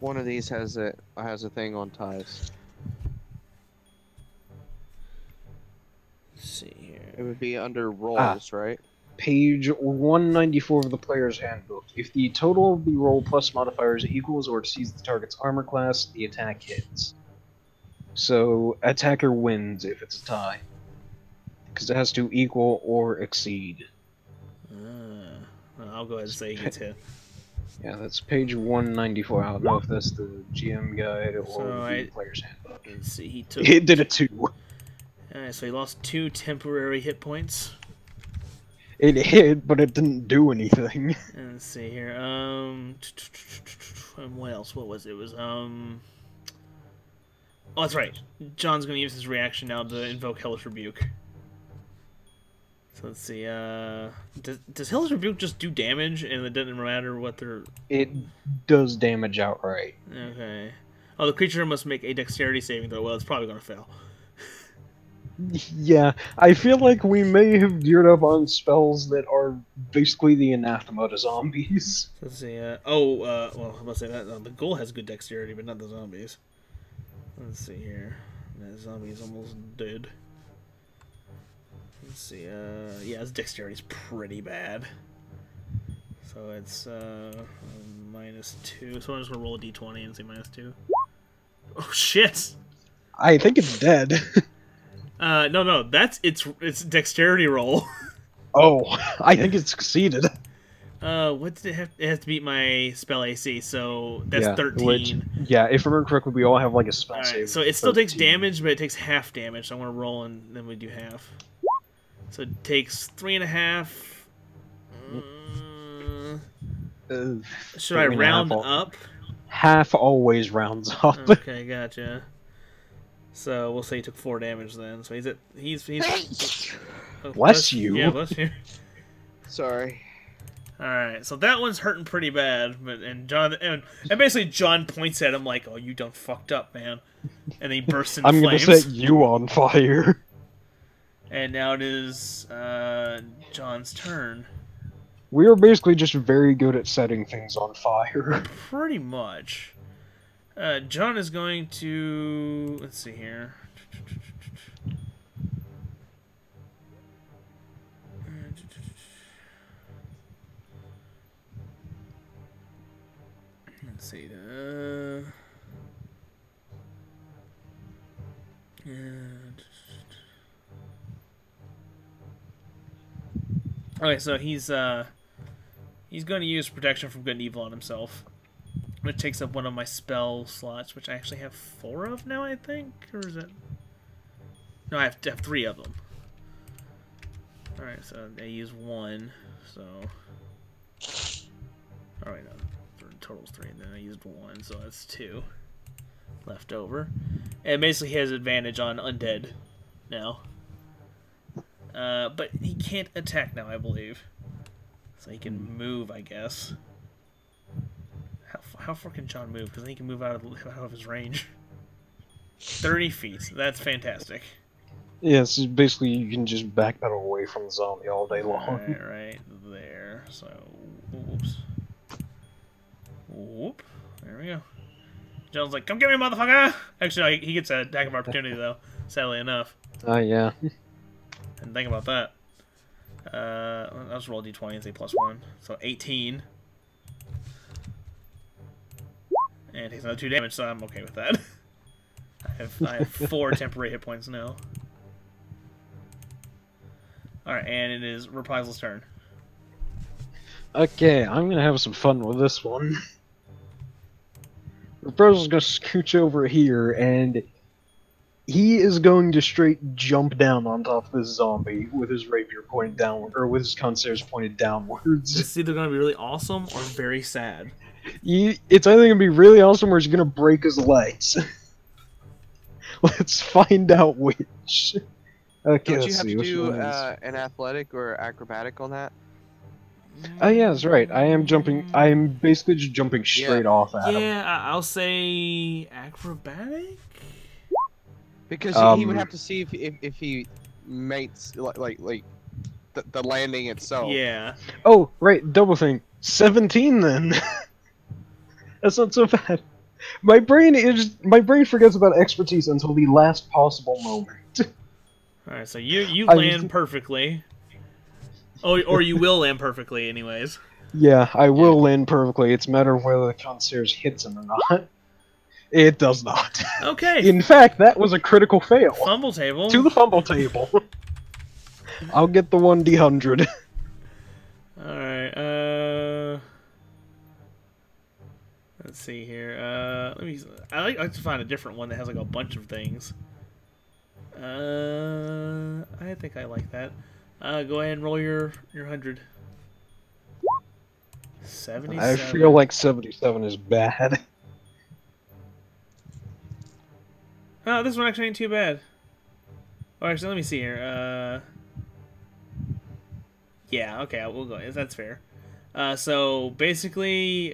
Speaker 3: One of these has a thing on ties.
Speaker 1: Let's see here.
Speaker 3: It would be under rolls, right?
Speaker 2: Page 194 of the player's handbook. If the total of the roll plus modifiers equals or exceeds the target's armor class, the attack hits. So, attacker wins if it's a tie. Because it has to equal or exceed.
Speaker 1: Well, I'll go ahead and say he gets hit.
Speaker 2: Yeah, that's page 194. I don't know if that's the GM guide or
Speaker 1: So
Speaker 2: the player's handbook.
Speaker 1: Let's see, he took...
Speaker 2: It did a 2.
Speaker 1: Alright, so he lost 2 temporary hit points.
Speaker 2: It hit, but it didn't do anything.
Speaker 1: And let's see here. And what else? What was it? It was Oh, that's right. John's gonna use his reaction now to invoke Hellish Rebuke. So let's see. Does Hellish Rebuke just do damage, and it doesn't matter what they're?
Speaker 2: It does damage outright.
Speaker 1: Okay. Oh, the creature must make a Dexterity saving throw. Well, it's probably gonna fail.
Speaker 2: Yeah, I feel like we may have geared up on spells that are basically the anathema to zombies.
Speaker 1: Let's see. Well, I'm gonna say that the ghoul has good dexterity, but not the zombies. Let's see here. That zombie's almost dead. Let's see. Yeah, his dexterity's pretty bad. So it's -2. So I'm just gonna roll a d20 and say -2. Oh shit!
Speaker 2: I think it's dead.
Speaker 1: No, that's it's dexterity roll.
Speaker 2: Oh, I think it succeeded.
Speaker 1: What did it have? It has to beat my spell AC, so that's 13.
Speaker 2: Which, yeah, if I remember correctly, we all have like a spell
Speaker 1: Alright,
Speaker 2: save.
Speaker 1: so it still takes damage, but it takes half damage. So I'm gonna roll and then we do half. So it takes 3.5. Should I round up?
Speaker 2: Half always rounds up.
Speaker 1: Okay, gotcha. So we'll say he took 4 damage then. So he's oh,
Speaker 2: Bless you.
Speaker 1: Yeah, bless you.
Speaker 3: Sorry.
Speaker 1: All right, so that one's hurting pretty bad, and basically John points at him like, "Oh, you done fucked up, man," and he bursts into
Speaker 2: I'm
Speaker 1: flames.
Speaker 2: gonna set you on fire.
Speaker 1: And now it is John's turn.
Speaker 2: We are basically just very good at setting things on fire.
Speaker 1: Pretty much. John is going to... Let's see here. Let's see. Okay, so he's going to use protection from good and evil on himself, which takes up one of my spell slots, which I actually have 4 of now, I think, or is it? No, I have 3 of them. All right, so I use 1, so. All right, no, total's 3, and then I used 1, so that's 2 left over. And basically, he has advantage on undead now. But he can't attack now, I believe. So he can move, I guess. How far can John move? Because he can move out of his range. 30 feet. That's fantastic.
Speaker 2: Yeah, so basically you can just backpedal away from the zombie all day long.
Speaker 1: Right there. So, whoops. Whoop. There we go. John's like, come get me, motherfucker! Actually, no, he gets an attack of opportunity, though, sadly enough.
Speaker 2: Oh, yeah.
Speaker 1: And think about that. I'll just roll a d20 and say +1. So 18. And it takes another 2 damage, so I'm okay with that. I have 4 temporary hit points now. Alright, and it is Reprisal's turn.
Speaker 2: Okay, I'm gonna have some fun with this one. Reprisal's gonna scooch over here, and he is going to straight jump down on top of this zombie with his rapier pointed downward, or with his concierge pointed downwards.
Speaker 1: It's either going to be really awesome or very sad.
Speaker 2: It's either gonna be really awesome or he's gonna break his legs. Let's find out which. Okay,
Speaker 3: Don't you
Speaker 2: let's
Speaker 3: have
Speaker 2: see
Speaker 3: to
Speaker 2: which
Speaker 3: do
Speaker 2: one is.
Speaker 3: an athletic or acrobatic on that?
Speaker 2: Oh yeah, that's right. I am jumping. I am basically just jumping straight off at him.
Speaker 1: Yeah, I'll say acrobatic.
Speaker 3: Because he would have to see if he mates like the landing itself.
Speaker 1: Yeah.
Speaker 2: Oh right, double thing. 17 then. That's not so bad. My brain forgets about expertise until the last possible moment.
Speaker 1: Alright, so you land perfectly. Oh, or you will land perfectly, anyways.
Speaker 2: Yeah, I will land perfectly. It's a matter of whether the concierge hits him or not. It does not.
Speaker 1: Okay.
Speaker 2: In fact, that was a critical fail.
Speaker 1: Fumble table.
Speaker 2: To the fumble table. I'll get the 1d100.
Speaker 1: Alright, let's see here. I like to find a different one that has like a bunch of things. I think I like that. Go ahead and roll your 100. 77.
Speaker 2: I feel like 77 is bad.
Speaker 1: Oh, this one actually ain't too bad. Oh, actually, let me see here. Yeah, okay, we'll go. That's fair. So basically,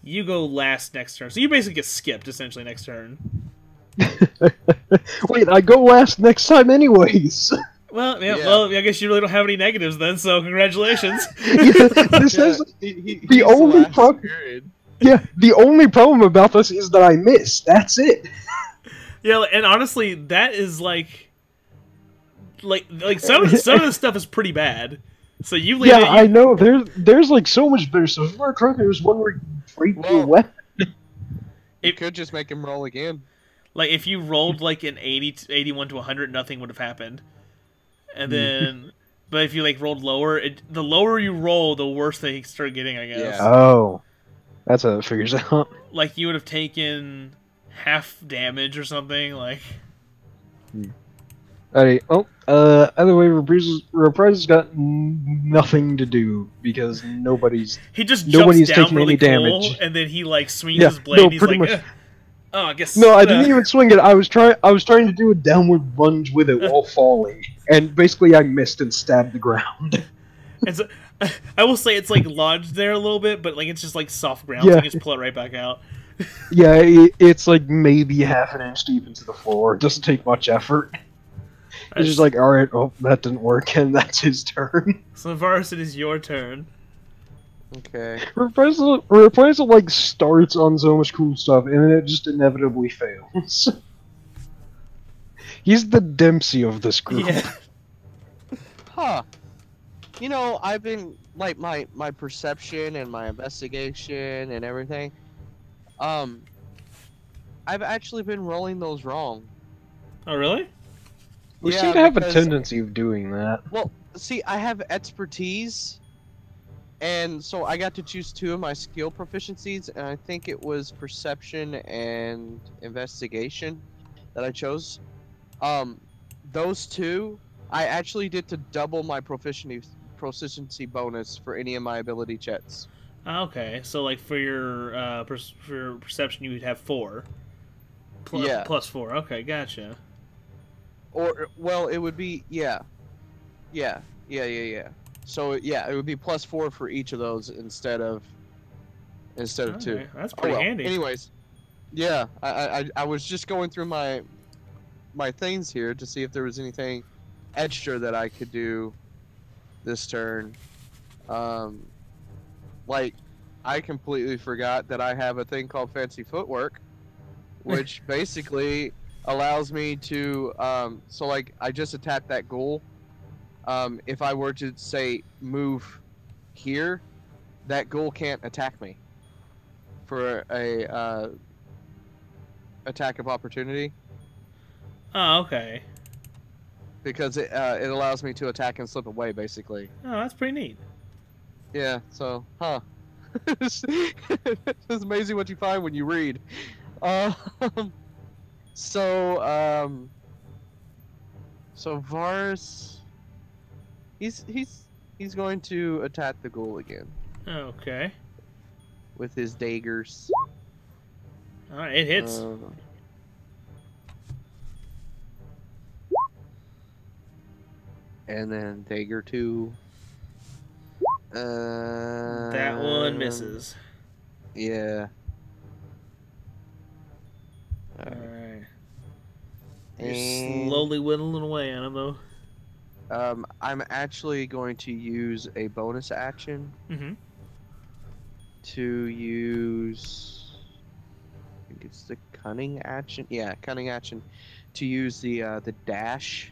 Speaker 1: you go last next turn. So you basically get skipped essentially next turn.
Speaker 2: Wait, I go last next time anyways.
Speaker 1: Well, yeah, well, I guess you really don't have any negatives then. So congratulations.
Speaker 2: This is the only problem. Yeah, the only problem about this is that I missed. That's it.
Speaker 1: Yeah, and honestly, that is like some of the stuff is pretty bad. So you leave it.
Speaker 2: I know. There's like so much better stuff. There's one where you break your weapon.
Speaker 3: You could just make him roll again.
Speaker 1: Like if you rolled like an 81 to 100, nothing would have happened. And then, but if you like rolled lower, the lower you roll, the worse they start getting, I guess.
Speaker 3: Yeah.
Speaker 2: Oh, that's how it figures out.
Speaker 1: Like you would have taken half damage or something. Like.
Speaker 2: Alright. Oh, either way, Reprisal's got nothing to do because nobody's
Speaker 1: jumps down
Speaker 2: taking
Speaker 1: really
Speaker 2: any damage.
Speaker 1: cool, and then he like swings his blade.
Speaker 2: No,
Speaker 1: and he's
Speaker 2: pretty
Speaker 1: like,
Speaker 2: much.
Speaker 1: oh, I guess.
Speaker 2: No, I didn't even swing it. I was trying to do a downward lunge with it while falling, and basically I missed and stabbed the ground.
Speaker 1: And so, I will say it's like lodged there a little bit, but like it's just like soft ground, so you can just pull it right back out.
Speaker 2: Yeah, it's like maybe half an inch deep into the floor. It doesn't take much effort. It's just like, alright, oh, that didn't work, and that's his turn.
Speaker 1: So, Varus, it is your turn.
Speaker 3: Okay.
Speaker 2: Reprisal like starts on so much cool stuff, and then it just inevitably fails. He's the Dempsey of this group.
Speaker 1: Yeah.
Speaker 3: Huh. You know, I've been like my perception and my investigation and everything. I've actually been rolling those wrong.
Speaker 1: Oh, really?
Speaker 2: We seem to have a tendency of doing that.
Speaker 3: Well, see, I have expertise, and so I got to choose 2 of my skill proficiencies, and I think it was perception and investigation that I chose. Those 2, I actually did to double my proficiency bonus for any of my ability checks.
Speaker 1: Okay, so like for your perception, you would have 4.
Speaker 3: Yeah.
Speaker 1: Plus 4. Okay, gotcha.
Speaker 3: Or, well, it would be, yeah. So, yeah, it would be plus 4 for each of those instead of 2.
Speaker 1: That's pretty handy.
Speaker 3: Anyways, yeah, I was just going through my my things here to see if there was anything extra that I could do this turn. Like, I completely forgot that I have a thing called fancy footwork, which basically allows me to so like I just attacked that ghoul. If I were to say move here, that ghoul can't attack me for a attack of opportunity
Speaker 1: Oh, okay.
Speaker 3: because it allows me to attack and slip away basically.
Speaker 1: Oh, that's pretty neat.
Speaker 3: Yeah, so it's amazing what you find when you read. Um, so Varus, he's going to attack the ghoul again
Speaker 1: Okay.
Speaker 3: with his daggers.
Speaker 1: All right, it hits.
Speaker 3: And then dagger 2.
Speaker 1: That one misses.
Speaker 3: Yeah.
Speaker 1: All right. You're
Speaker 3: And,
Speaker 1: slowly whittling away on him, though.
Speaker 3: I'm actually going to use a bonus action
Speaker 1: Mm-hmm.
Speaker 3: to use. I think it's the cunning action. Yeah, cunning action to use the dash.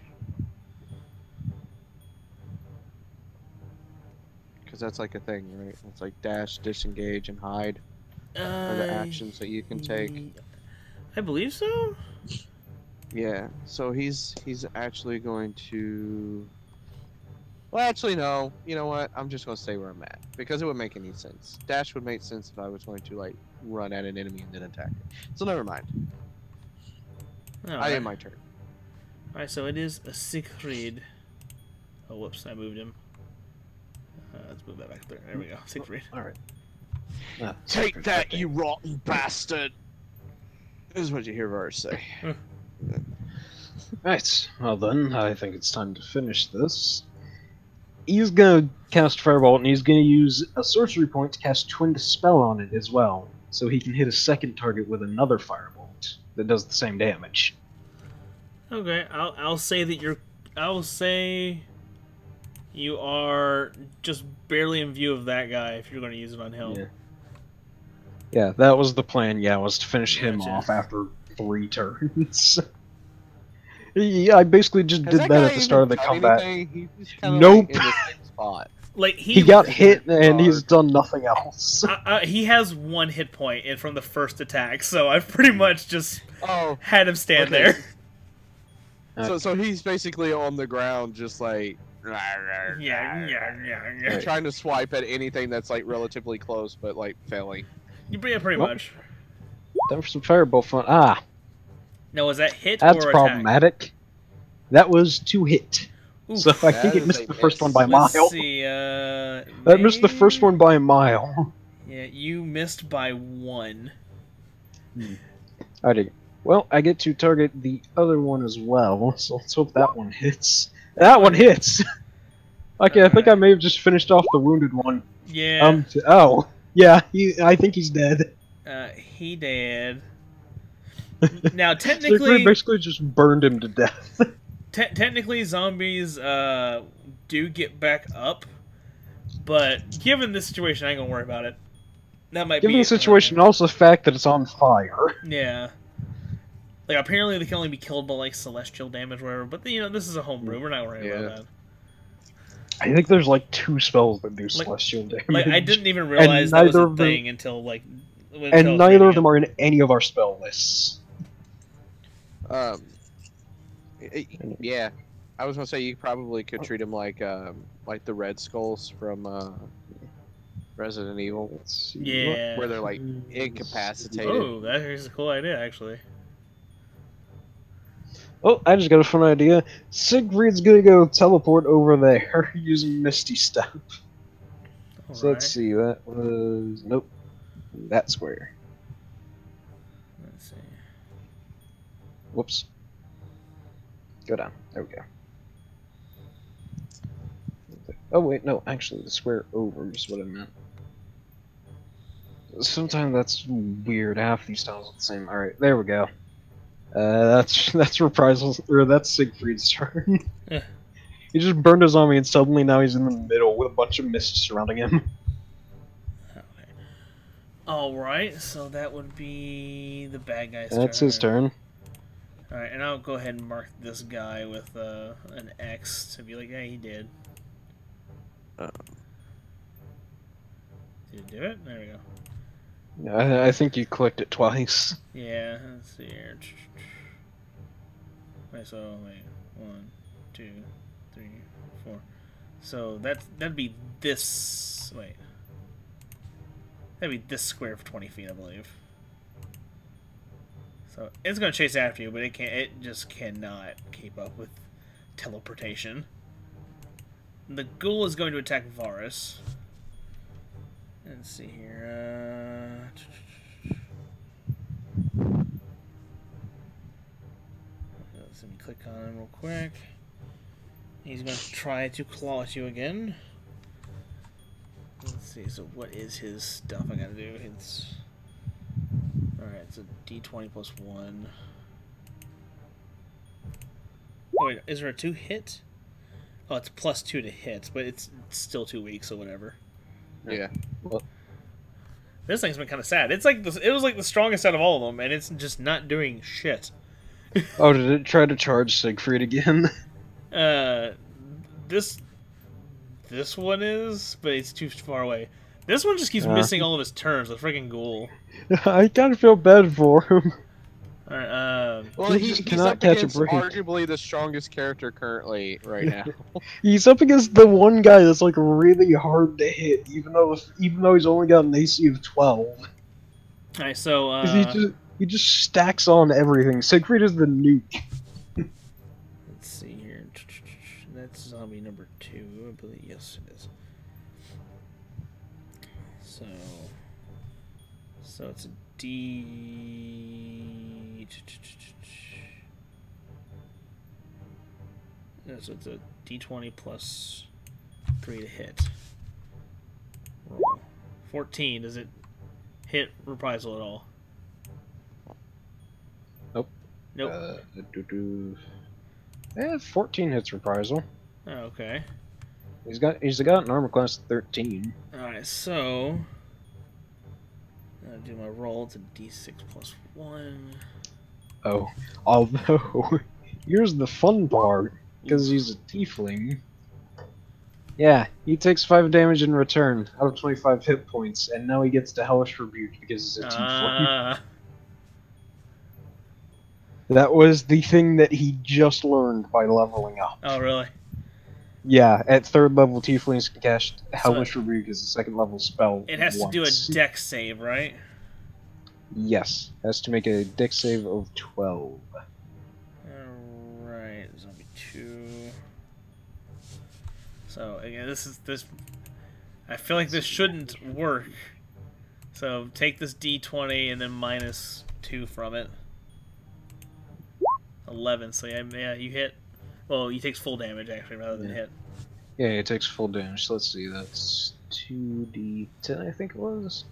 Speaker 3: Because that's like a thing, right? It's like dash, disengage, and hide are the actions that you can take.
Speaker 1: I believe so.
Speaker 3: Yeah. So he's actually going to. Well, actually, no. You know what? I'm just gonna stay where I'm at because it would make any sense. Dash would make sense if I was going to like run at an enemy and then attack it. So never mind. I am my turn.
Speaker 1: All right, so it is a Siegfried. Oh, whoops! I moved him. Let's move that back there. There we go. Siegfried.
Speaker 2: All right.
Speaker 3: Take that, you rotten bastard! This is what you hear Varus say.
Speaker 2: Right. Well then, I think it's time to finish this. He's gonna cast Firebolt, and he's gonna use a sorcery point to cast Twin Dispel on it as well, so he can hit a second target with another Firebolt that does the same damage.
Speaker 1: Okay, I'll say that I'll say you are just barely in view of that guy if you're going to use it on him.
Speaker 2: Yeah, that was the plan. Yeah, was to finish him
Speaker 1: Gotcha.
Speaker 2: off after 3 turns. Yeah, I basically just did that at the start of the combat.
Speaker 3: He's just kinda
Speaker 2: Nope.
Speaker 3: like in the same spot.
Speaker 1: Like
Speaker 2: He got hit and he's done nothing else.
Speaker 1: he has 1 hit point from the first attack, so I've pretty much just had him stand there.
Speaker 3: So he's basically on the ground, just like
Speaker 1: Yeah.
Speaker 3: trying to swipe at anything that's like relatively close, but like failing.
Speaker 1: Pretty much.
Speaker 2: Time for some Firebolt fun. Ah,
Speaker 1: Now, was that hit
Speaker 2: that's
Speaker 1: or
Speaker 2: problematic. That was 2 hit.
Speaker 1: Oof.
Speaker 2: So I think
Speaker 3: That
Speaker 2: it
Speaker 3: is
Speaker 2: missed
Speaker 3: a
Speaker 2: the first one
Speaker 3: miss.
Speaker 2: by a mile.
Speaker 1: Let's see,
Speaker 2: That missed the first one by a mile.
Speaker 1: Yeah, you missed by 1.
Speaker 2: Alrighty. Well, I get to target the other one as well, so let's hope that one hits. That one hits! Okay, I think I may have just finished off the wounded one.
Speaker 1: Yeah.
Speaker 2: Oh. Yeah, I think he's dead.
Speaker 1: He dead. Now,
Speaker 2: So they
Speaker 1: technically...
Speaker 2: basically just burned him to death.
Speaker 1: Technically, zombies do get back up, but given this situation, I ain't gonna worry about it. That might
Speaker 2: Given
Speaker 1: be
Speaker 2: the situation, also the fact that it's on fire.
Speaker 1: Yeah. Like, apparently they can only be killed by, like, celestial damage or whatever, but, you know, this is a homebrew. We're not worrying about that.
Speaker 2: I think there's, like, 2 spells that do celestial damage.
Speaker 1: Like, I didn't even realize that was a thing until, like...
Speaker 2: And neither of them are in any of our spell lists.
Speaker 3: Yeah. I was gonna say you probably could treat them like the Red Skulls from Resident Evil.
Speaker 1: Yeah.
Speaker 3: Where they're like incapacitated.
Speaker 1: Oh, that is a cool idea, actually.
Speaker 2: Oh, I just got a fun idea. Siegfried's gonna go teleport over there using Misty Step. So let's see, that was... Nope. That square.
Speaker 1: Let's see.
Speaker 2: Whoops. Go down. There we go. Oh wait, no, actually the square over is what I meant. Sometimes that's weird, half these tiles are the same. Alright, there we go. That's Reprisals, or that's Siegfried's turn.
Speaker 1: Yeah.
Speaker 2: He just burned his army, and suddenly now he's in the middle with a bunch of mist surrounding him.
Speaker 1: Okay. Alright, so that would be the bad guy's
Speaker 2: That's
Speaker 1: turn.
Speaker 2: his turn.
Speaker 1: Alright, and I'll go ahead and mark this guy with an X to be like, yeah, he did. Did it do it? There we go.
Speaker 2: I think you clicked it twice.
Speaker 1: Yeah, let's see here. Wait, so, wait. 1, 2, 3, 4. So that'd be this. Wait. That'd be this square for 20 feet, I believe. So it's gonna chase after you, but it can't. It just cannot keep up with teleportation. The ghoul is going to attack Varus. Let's see here. Let me click on him real quick. He's going to try to claw at you again. Let's see, so what is his stuff I gotta do? It's... Alright, it's a d20 plus 1. Oh wait, is there a 2 hit? Oh, it's plus 2 to hit, but it's still 2 weak, so whatever.
Speaker 3: Yeah.
Speaker 2: Well,
Speaker 1: This thing's been kind of sad. It's like it was like the strongest out of all of them, and it's just not doing shit.
Speaker 2: oh, did it try to charge Siegfried again?
Speaker 1: This one is, but it's too far away. This one just keeps missing all of his turns. The freaking ghoul.
Speaker 2: I kind of feel bad for him.
Speaker 1: All right.
Speaker 3: Well,
Speaker 2: He
Speaker 3: he's
Speaker 2: just cannot
Speaker 3: up
Speaker 2: catch a
Speaker 3: against
Speaker 2: break.
Speaker 3: arguably the strongest character currently right now.
Speaker 2: He's up against the one guy that's like really hard to hit, even though he's only got an AC of 12.
Speaker 1: All right. So
Speaker 2: 'Cause he just stacks on everything. Siegfried is the nuke.
Speaker 1: let's see here. That's zombie number 2, I believe. Yes, it is. So it's a D. Yeah, so it's a D20 plus 3 to hit. Roll. 14. Does it hit reprisal at all?
Speaker 2: Nope.
Speaker 1: Nope.
Speaker 2: 14 hits reprisal.
Speaker 1: Oh, okay.
Speaker 2: He's got an armor class of 13.
Speaker 1: Alright, so I'll do my roll. It's a D6 plus 1.
Speaker 2: Oh, although here's the fun part, because he's a tiefling. Yeah, he takes 5 damage in return out of 25 hit points, and now he gets to Hellish Rebuke because he's a tiefling. That was the thing that he just learned by leveling up.
Speaker 1: Oh, really?
Speaker 2: Yeah, at 3rd level, tieflings can cast Hellish Rebuke as a 2nd level spell.
Speaker 1: It has to do a dex save, right?
Speaker 2: Yes, has to make a dex save of 12.
Speaker 1: Alright, zombie 2. So, again, this... I feel like this shouldn't work. So, take this D20 and then minus 2 from it. 11, so yeah, you hit. Well, he takes full damage, actually, rather than hit.
Speaker 2: Yeah, it takes full damage. So let's see, that's 2d10, I think it was.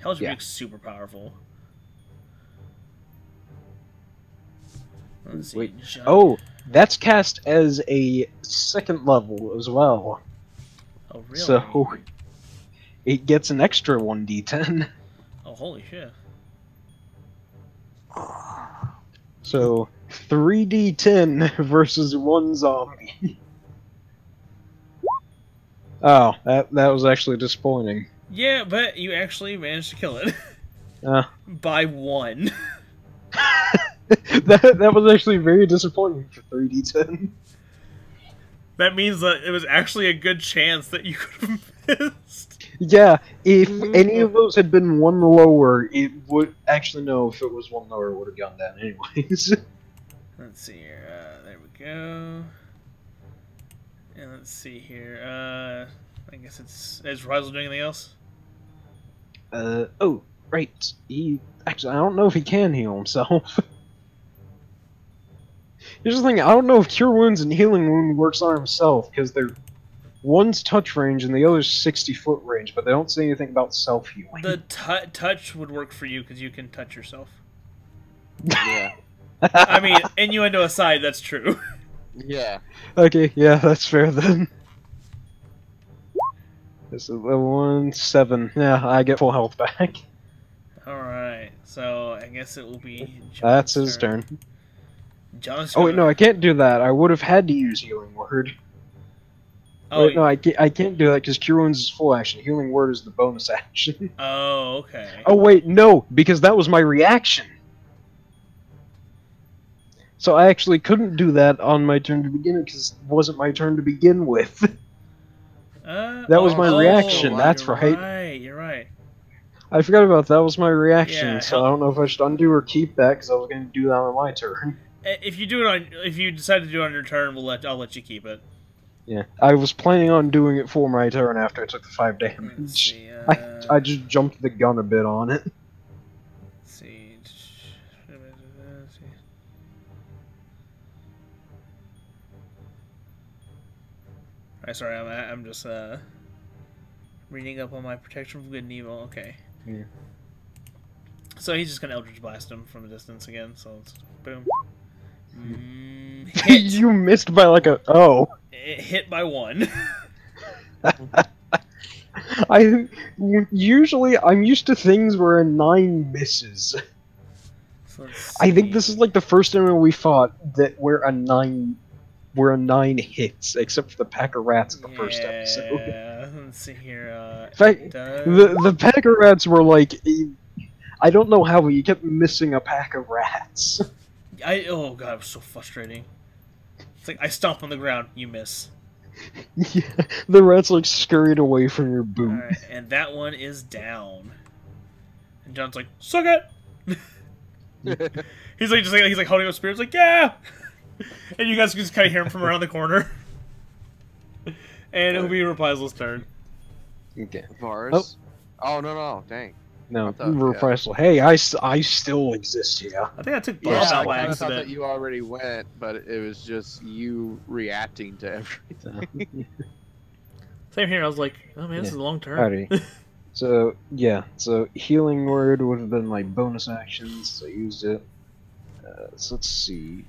Speaker 1: Hellish Rebuke's super powerful. Let's see.
Speaker 2: Wait. Oh, that's cast as a 2nd level as well.
Speaker 1: Oh, really?
Speaker 2: So it gets an extra 1d10.
Speaker 1: Oh, holy shit.
Speaker 2: So 3d10 versus 1 zombie. Oh, that was actually disappointing.
Speaker 1: Yeah, but you actually managed to kill it. By 1.
Speaker 2: that was actually very disappointing for 3d10.
Speaker 1: That means that it was actually a good chance that you could have missed.
Speaker 2: Yeah, if any of those had been 1 lower, it would... Actually, no, if it was 1 lower, it would have gone down anyways.
Speaker 1: Let's see here. There we go. And let's see here. I guess it's... Is Reprisal doing anything else?
Speaker 2: Oh, right. Actually, I don't know if he can heal himself. Here's the thing, I don't know if Cure Wounds and Healing Wound works on himself, because they're... One's touch range and the other's 60-foot range, but they don't say anything about self-healing.
Speaker 1: The touch would work for you, because you can touch yourself.
Speaker 3: Yeah.
Speaker 1: I mean, innuendo aside, that's true.
Speaker 3: Yeah.
Speaker 2: Okay, yeah, that's fair then. This is level 1, 7. Yeah, I get full health back.
Speaker 1: Alright, so I guess it will be John's
Speaker 2: That's his turn.
Speaker 1: John's
Speaker 2: Oh wait, no,
Speaker 1: gonna...
Speaker 2: I can't do that. I would have had to use Healing Word.
Speaker 1: Oh,
Speaker 2: Wait, no, I can't do that because Cure Wounds is full action. Healing Word is the bonus action.
Speaker 1: oh, okay.
Speaker 2: Oh wait, no, because that was my reaction. So I actually couldn't do that on my turn to begin with because it wasn't my turn to begin with. That was my reaction, that's
Speaker 1: you're
Speaker 2: right.
Speaker 1: Right, you're right.
Speaker 2: I forgot about that was my reaction,
Speaker 1: Yeah,
Speaker 2: so I don't know if I should undo or keep that because I was going to do that on my turn.
Speaker 1: If you do it on, if you decide to do it on your turn, I'll let you keep it.
Speaker 2: Yeah, I was planning on doing it for my turn after I took the 5
Speaker 1: Let's
Speaker 2: damage.
Speaker 1: see,
Speaker 2: I just jumped the gun a bit on it.
Speaker 1: let's see. Alright, sorry, I'm just reading up on my protection from good and evil. Okay.
Speaker 2: Yeah.
Speaker 1: So he's just gonna Eldritch Blast him from a distance again. So it's boom. Hit.
Speaker 2: You missed by like a
Speaker 1: Hit by 1.
Speaker 2: Usually I'm used to things where a 9 misses.
Speaker 1: So
Speaker 2: I think this is like the first enemy we fought that where a 9 hits, except for the pack of rats in the first episode.
Speaker 1: Yeah. Let's see here.
Speaker 2: In fact, the pack of rats were like, I don't know how, but you kept missing a pack of rats.
Speaker 1: Oh god, it was so frustrating. It's like I stomp on the ground, you miss.
Speaker 2: Yeah, the rats like scurried away from your boot.
Speaker 1: Alright, and that one is down. And John's like, suck it! he's like holding up spears, like, yeah! And you guys can just kind of hear him from around the corner. And it'll be Reprisal's turn.
Speaker 2: Okay.
Speaker 3: Vars? Oh, no, dang.
Speaker 2: No,
Speaker 3: thought,
Speaker 2: Reprisal. Hey, I still exist here.
Speaker 1: I think I took
Speaker 3: Yeah,
Speaker 1: both
Speaker 3: I
Speaker 1: out by
Speaker 3: kind of thought
Speaker 1: accident.
Speaker 3: that you already went, but it was just you reacting to everything.
Speaker 1: Same here, I was like, oh man, this is a long turn.
Speaker 2: Alrighty. So, yeah, so Healing Word would have been my bonus actions, so I used it. So let's see.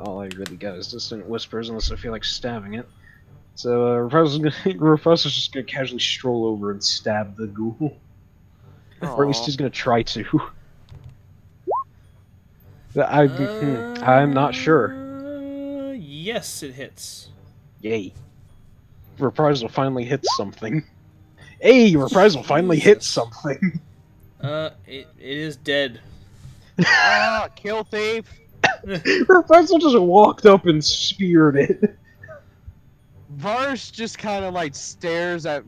Speaker 2: All I really got is Distant Whispers, unless I feel like stabbing it. So, Reprisal's just gonna casually stroll over and stab the ghoul. Or at least he's gonna try to. I'm not sure.
Speaker 1: Yes, it hits.
Speaker 2: Yay. Reprisal finally hits something. Hey, Reprisal finally hits something.
Speaker 1: It is dead.
Speaker 3: Ah, kill thief!
Speaker 2: Reprisal just walked up and speared it.
Speaker 3: Vars just kind of like stares at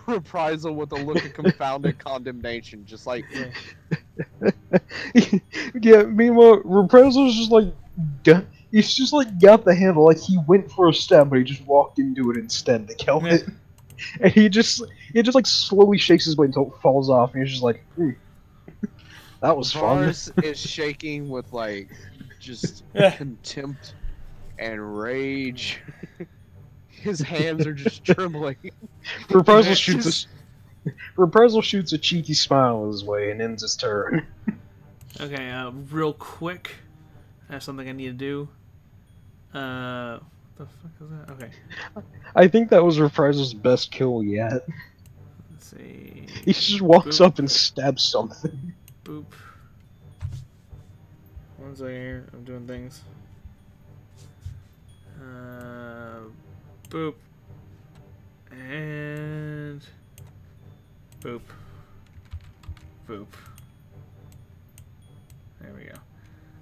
Speaker 3: Reprisal with a look of confounded condemnation, just like.
Speaker 2: Yeah, meanwhile, Reprisal's just like. He's just like got the handle, like he went for a stab, but he just walked into it instead to kill it. And he just like slowly shakes his blade until it falls off, and he's just like, that was
Speaker 3: Vars
Speaker 2: fun.
Speaker 3: is shaking with like just contempt and rage. His hands are just trembling.
Speaker 2: Reprisal shoots a cheeky smile his way and ends his turn.
Speaker 1: Okay, real quick. I have something I need to do. What the fuck is that? Okay.
Speaker 2: I think that was Reprisal's best kill yet.
Speaker 1: Let's see.
Speaker 2: He just walks up and stabs something.
Speaker 1: Boop. One second here. I'm doing things. Boop. And boop. Boop. There we go.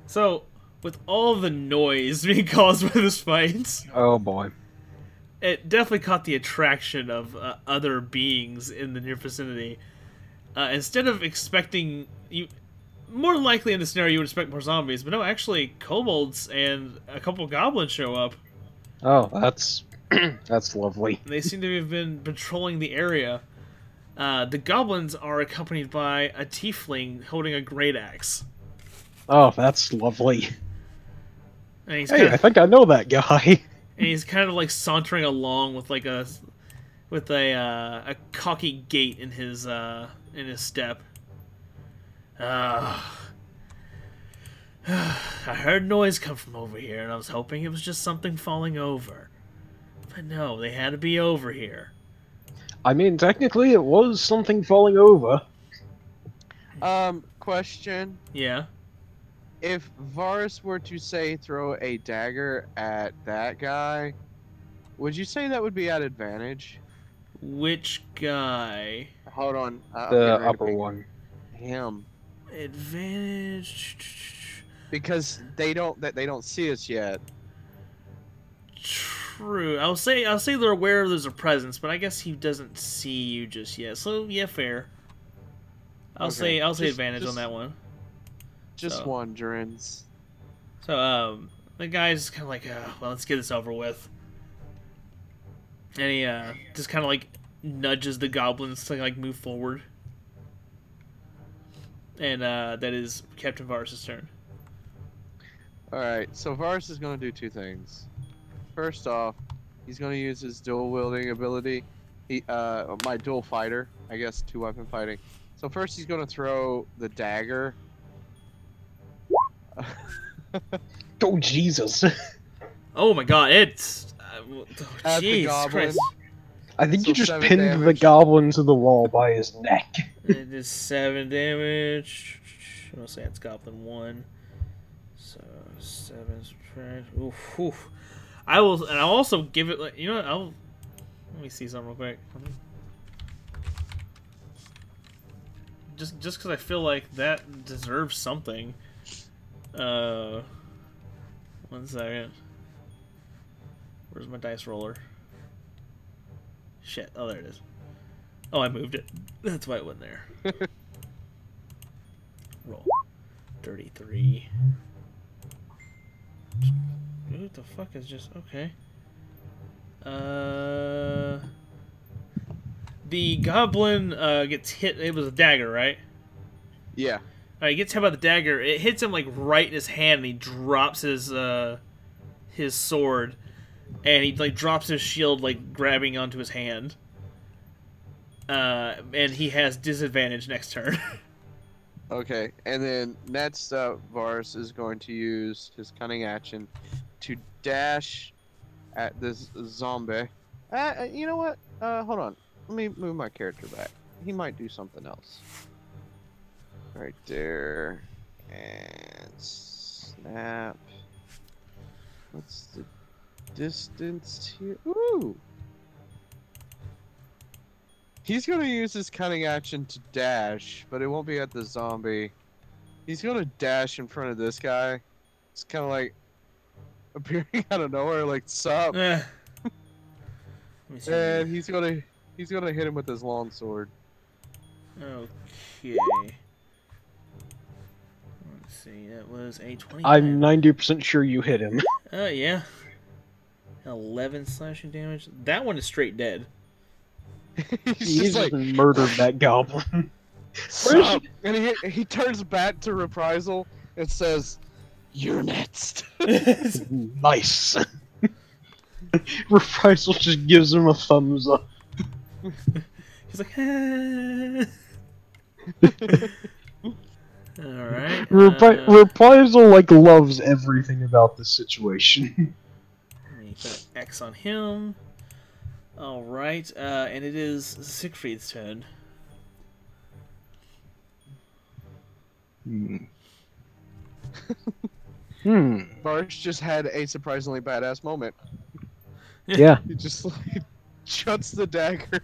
Speaker 1: So, with all the noise being caused by this fight,
Speaker 2: Oh boy.
Speaker 1: it definitely caught the attraction of other beings in the near vicinity. Instead of expecting you, more likely in this scenario you would expect more zombies, but no, actually kobolds and a couple goblins show up.
Speaker 2: Oh, that's that's lovely.
Speaker 1: They seem to have been patrolling the area. The goblins are accompanied by a tiefling holding a great axe.
Speaker 2: Oh, that's lovely.
Speaker 1: And he's
Speaker 2: Hey, I think I know that guy.
Speaker 1: And he's kind of like sauntering along with like a cocky gait in his step. I heard noise come from over here, and I was hoping it was just something falling over. But no, they had to be over here.
Speaker 2: I mean, technically, it was something falling over.
Speaker 3: Question.
Speaker 1: Yeah.
Speaker 3: If Varus were to, say, throw a dagger at that guy, would you say that would be at advantage?
Speaker 1: Which guy?
Speaker 3: Hold on. I'm
Speaker 2: The
Speaker 3: getting ready to
Speaker 2: upper
Speaker 3: pick
Speaker 2: one.
Speaker 3: him.
Speaker 1: Advantage.
Speaker 3: Because they don't see us yet.
Speaker 1: True. I'll say they're aware there's a presence, but I guess he doesn't see you just yet. So yeah, fair. I'll say advantage on that one.
Speaker 3: Just wonderings.
Speaker 1: So the guy's kind of like, well, let's get this over with. And he just kind of like nudges the goblins to like move forward. And that is Captain Varus' turn.
Speaker 3: Alright, so Varus is going to do two things. First off, he's going to use his dual wielding ability. My dual fighter, I guess, 2-weapon fighting. So first he's going to throw the dagger.
Speaker 2: Oh, Jesus.
Speaker 1: Oh my god, it's...
Speaker 3: At the
Speaker 1: Jeez
Speaker 3: goblin.
Speaker 1: Christ.
Speaker 2: I think
Speaker 3: So
Speaker 2: you just
Speaker 3: 7
Speaker 2: pinned the
Speaker 3: damage.
Speaker 2: goblin to the wall by his neck.
Speaker 1: It is 7 damage. I'm gonna say it's Goblin 1. So 7 subtract. Oof, oof. I'll also give it like, you know what, let me see something real quick. Just because I feel like that deserves something. 1 second. Where's my dice roller? Shit. Oh, there it is. Oh, I moved it. That's why it went there. Roll. 33. What the fuck is just... Okay. The goblin gets hit. It was a dagger, right?
Speaker 3: Yeah.
Speaker 1: He gets hit by the dagger. It hits him like right in his hand, and he drops his sword, and he like drops his shield, like grabbing onto his hand. And he has disadvantage next turn.
Speaker 3: Okay, and then next Varus is going to use his cunning action to dash at this zombie. You know what? Hold on. Let me move my character back. He might do something else. Right there. And snap. What's the distance here? Ooh! He's gonna use his cunning action to dash, but it won't be at the zombie. He's gonna dash in front of this guy. It's kind of like appearing out of nowhere, like sup.
Speaker 1: Let me see.
Speaker 3: And he's gonna hit him with his long sword.
Speaker 1: Okay. Let's see. That was a 20.
Speaker 2: I'm 90% sure you hit him.
Speaker 1: Yeah. 11 slashing damage. That one is straight dead.
Speaker 3: He's just like
Speaker 2: murdered that goblin.
Speaker 3: sup. And he turns back to Reprisal and says, "You're next."
Speaker 2: Nice. Reprisal just gives him a thumbs up.
Speaker 1: He's like, alright.
Speaker 2: Reprisal like loves everything about this situation.
Speaker 1: Let me put an X on him. Alright, and it is Siegfried's turn.
Speaker 3: Varus just had a surprisingly badass moment.
Speaker 2: Yeah.
Speaker 3: He just like shuts the dagger.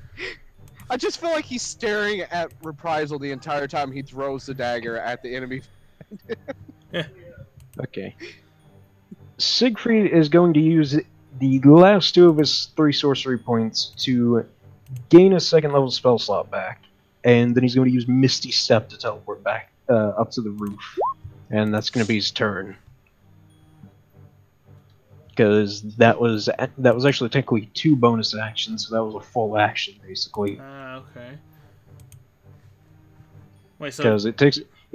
Speaker 3: I just feel like he's staring at Reprisal the entire time he throws the dagger at the enemy.
Speaker 2: Okay. Siegfried is going to use the last 2 of his 3 sorcery points to gain a 2nd level spell slot back, and then he's going to use Misty Step to teleport back up to the roof, and that's going to be his turn. Because that was actually technically 2 bonus actions, so that was a full action basically.
Speaker 1: Okay. Wait, so
Speaker 2: Because it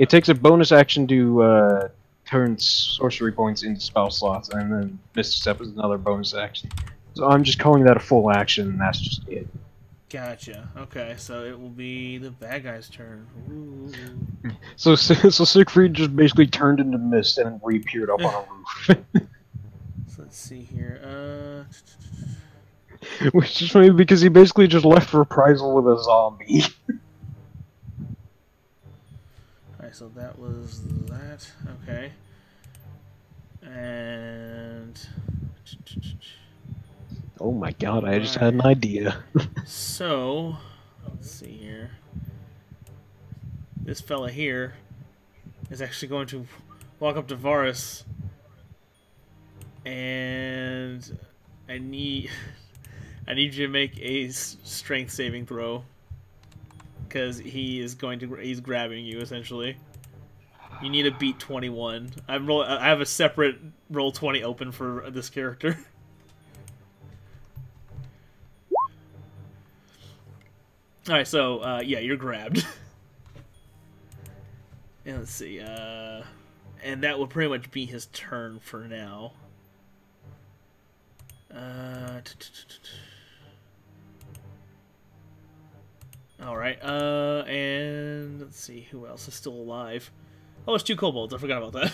Speaker 2: takes a bonus action to turn sorcery points into spell slots, and then Misty Step is another bonus action. So I'm just calling that a full action, and that's just it.
Speaker 1: Gotcha. Okay, so it will be the bad guy's turn. Ooh.
Speaker 2: So Siegfried just basically turned into mist and reappeared up on a roof.
Speaker 1: So let's see here.
Speaker 2: Which is funny because he basically just left Reprisal with a zombie.
Speaker 1: Alright, so that was that. Okay. And...
Speaker 2: Oh my god, I just had an idea.
Speaker 1: So, let's see here. This fella here is actually going to walk up to Varus, and I need you to make a strength saving throw, because he's grabbing you essentially. You need to beat 21. I have a separate roll 20 open for this character. Alright, so, yeah, you're grabbed. And let's see, and that will pretty much be his turn for now. Alright, and let's see, who else is still alive? Oh, it's 2 kobolds, I forgot about that.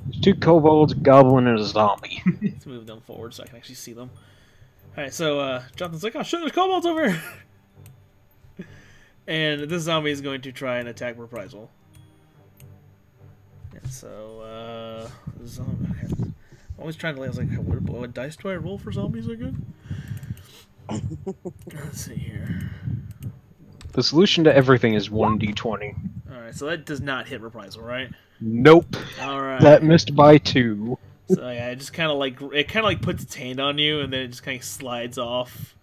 Speaker 2: There's 2 kobolds, a goblin, and a zombie.
Speaker 1: Let's move them forward so I can actually see them. Alright, so, Jonathan's like, oh shit, there's kobolds over here! And this zombie is going to try and attack Reprisal. And so, zombie. Okay. I'm always trying to lay. I was like, what dice do I roll for zombies again? Let's see here.
Speaker 2: The solution to everything is 1d20.
Speaker 1: Alright, so that does not hit Reprisal, right?
Speaker 2: Nope.
Speaker 1: Alright.
Speaker 2: That missed by 2.
Speaker 1: So, yeah, it just kind of like, puts its hand on you, and then it just kind of slides off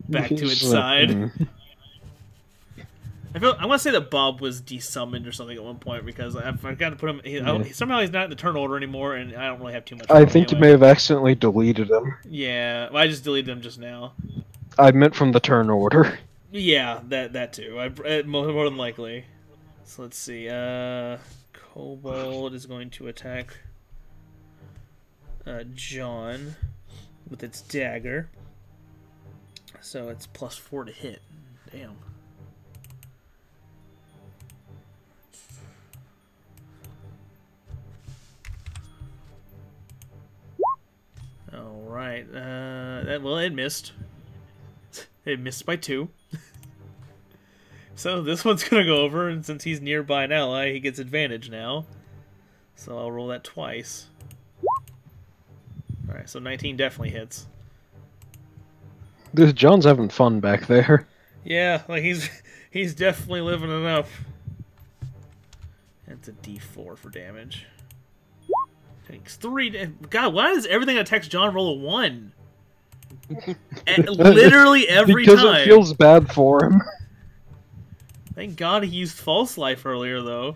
Speaker 1: back to its side. I want to say that Bob was desummoned or something at one point because I forgot to put him. Somehow he's not in the turn order anymore, and I don't really have too much.
Speaker 2: I think you may have accidentally deleted him.
Speaker 1: Yeah, well, I just deleted him just now.
Speaker 2: I meant from the turn order.
Speaker 1: Yeah, that too. More than likely. So let's see. Kobold is going to attack John with its dagger. So it's +4 to hit. Damn. Alright, well, it missed. It missed by 2. So this one's gonna go over, and since he's nearby an ally, he gets advantage now. So I'll roll that twice. Alright, so 19 definitely hits.
Speaker 2: This John's having fun back there.
Speaker 1: Yeah, like he's definitely living it up. That's a D4 for damage. Takes 3. God, why does everything that attacks John roll a 1? Literally every
Speaker 2: because
Speaker 1: time.
Speaker 2: Because it feels bad for him.
Speaker 1: Thank God he used False Life earlier, though.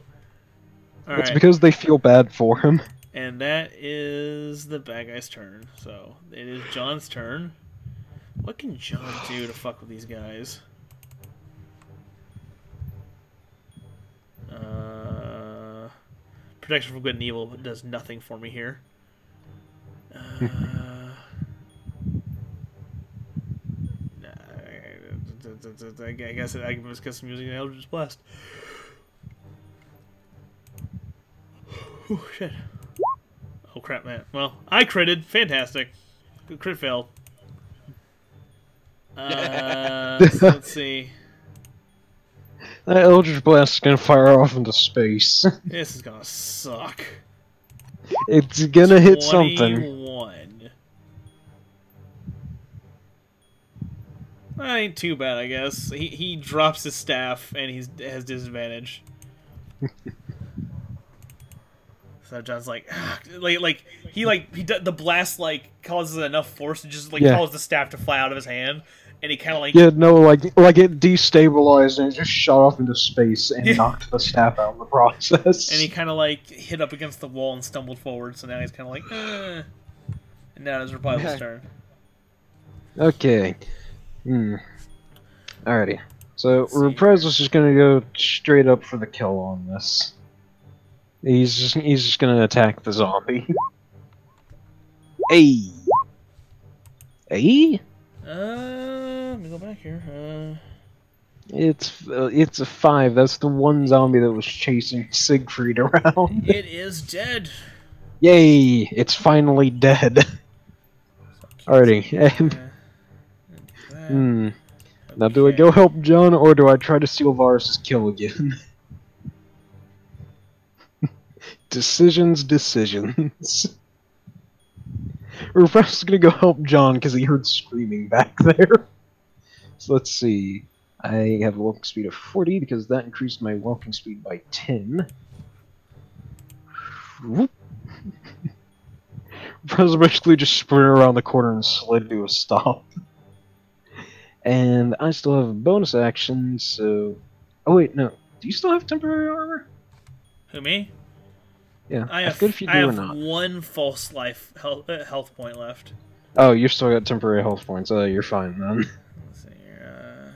Speaker 1: All
Speaker 2: it's
Speaker 1: right.
Speaker 2: because they feel bad for him.
Speaker 1: And that is the bad guy's turn. So it is John's turn. What can John do to fuck with these guys? Protection from good and evil does nothing for me here. I guess I can just get some music and Eldritch Blast. Oh shit. Oh crap, man. Well, I critted. Fantastic. Good crit fail. So let's see.
Speaker 2: That Eldritch Blast is gonna fire off into space.
Speaker 1: This is gonna suck.
Speaker 2: It's gonna hit something.
Speaker 1: 21. That ain't too bad, I guess. He drops his staff and has disadvantage. So John's like, the blast causes enough force to just cause the staff to fly out of his hand, and he kind of
Speaker 2: like it destabilized and it just shot off into space and knocked the staff out in the process.
Speaker 1: And he kind of hit up against the wall and stumbled forward. So now he's kind of and now it's Reprisal's turn.
Speaker 2: Okay. Alrighty. So Reprisal's just gonna go straight up for the kill on this. He's just gonna attack the zombie. Hey. Hey?
Speaker 1: Let me go back here.
Speaker 2: It's a 5. That's the one zombie that was chasing Siegfried around.
Speaker 1: It is dead.
Speaker 2: Yay! It's finally dead. Alrighty. Now, do I go help John, or do I try to steal Varus's kill again? Decisions. We're perhaps gonna go help John because he heard screaming back there. So let's see. I have a walking speed of 40 because that increased my walking speed by 10. Whoop. Basically just sprinted around the corner and slid to a stop. And I still have a bonus action, so... Oh wait, no. Do you still have temporary armor?
Speaker 1: Who, me?
Speaker 2: Yeah,
Speaker 1: I have,
Speaker 2: if you do
Speaker 1: I
Speaker 2: or
Speaker 1: have
Speaker 2: not.
Speaker 1: one false life health point left.
Speaker 2: Oh, you still got temporary health points. Oh, you're fine then.
Speaker 1: Let's see here.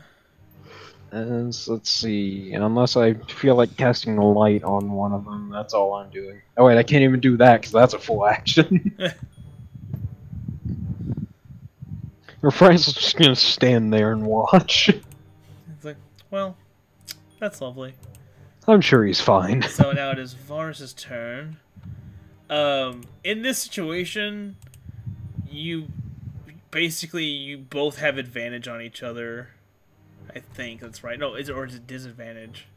Speaker 2: And so let's see. And unless I feel like casting a light on one of them, that's all I'm doing. Oh wait, I can't even do that because that's a full action. Or Francis is just gonna stand there and watch.
Speaker 1: It's like, well, that's lovely.
Speaker 2: I'm sure he's fine.
Speaker 1: So now it is Varus's turn. In this situation, you both have advantage on each other. I think that's right. No, is it disadvantage?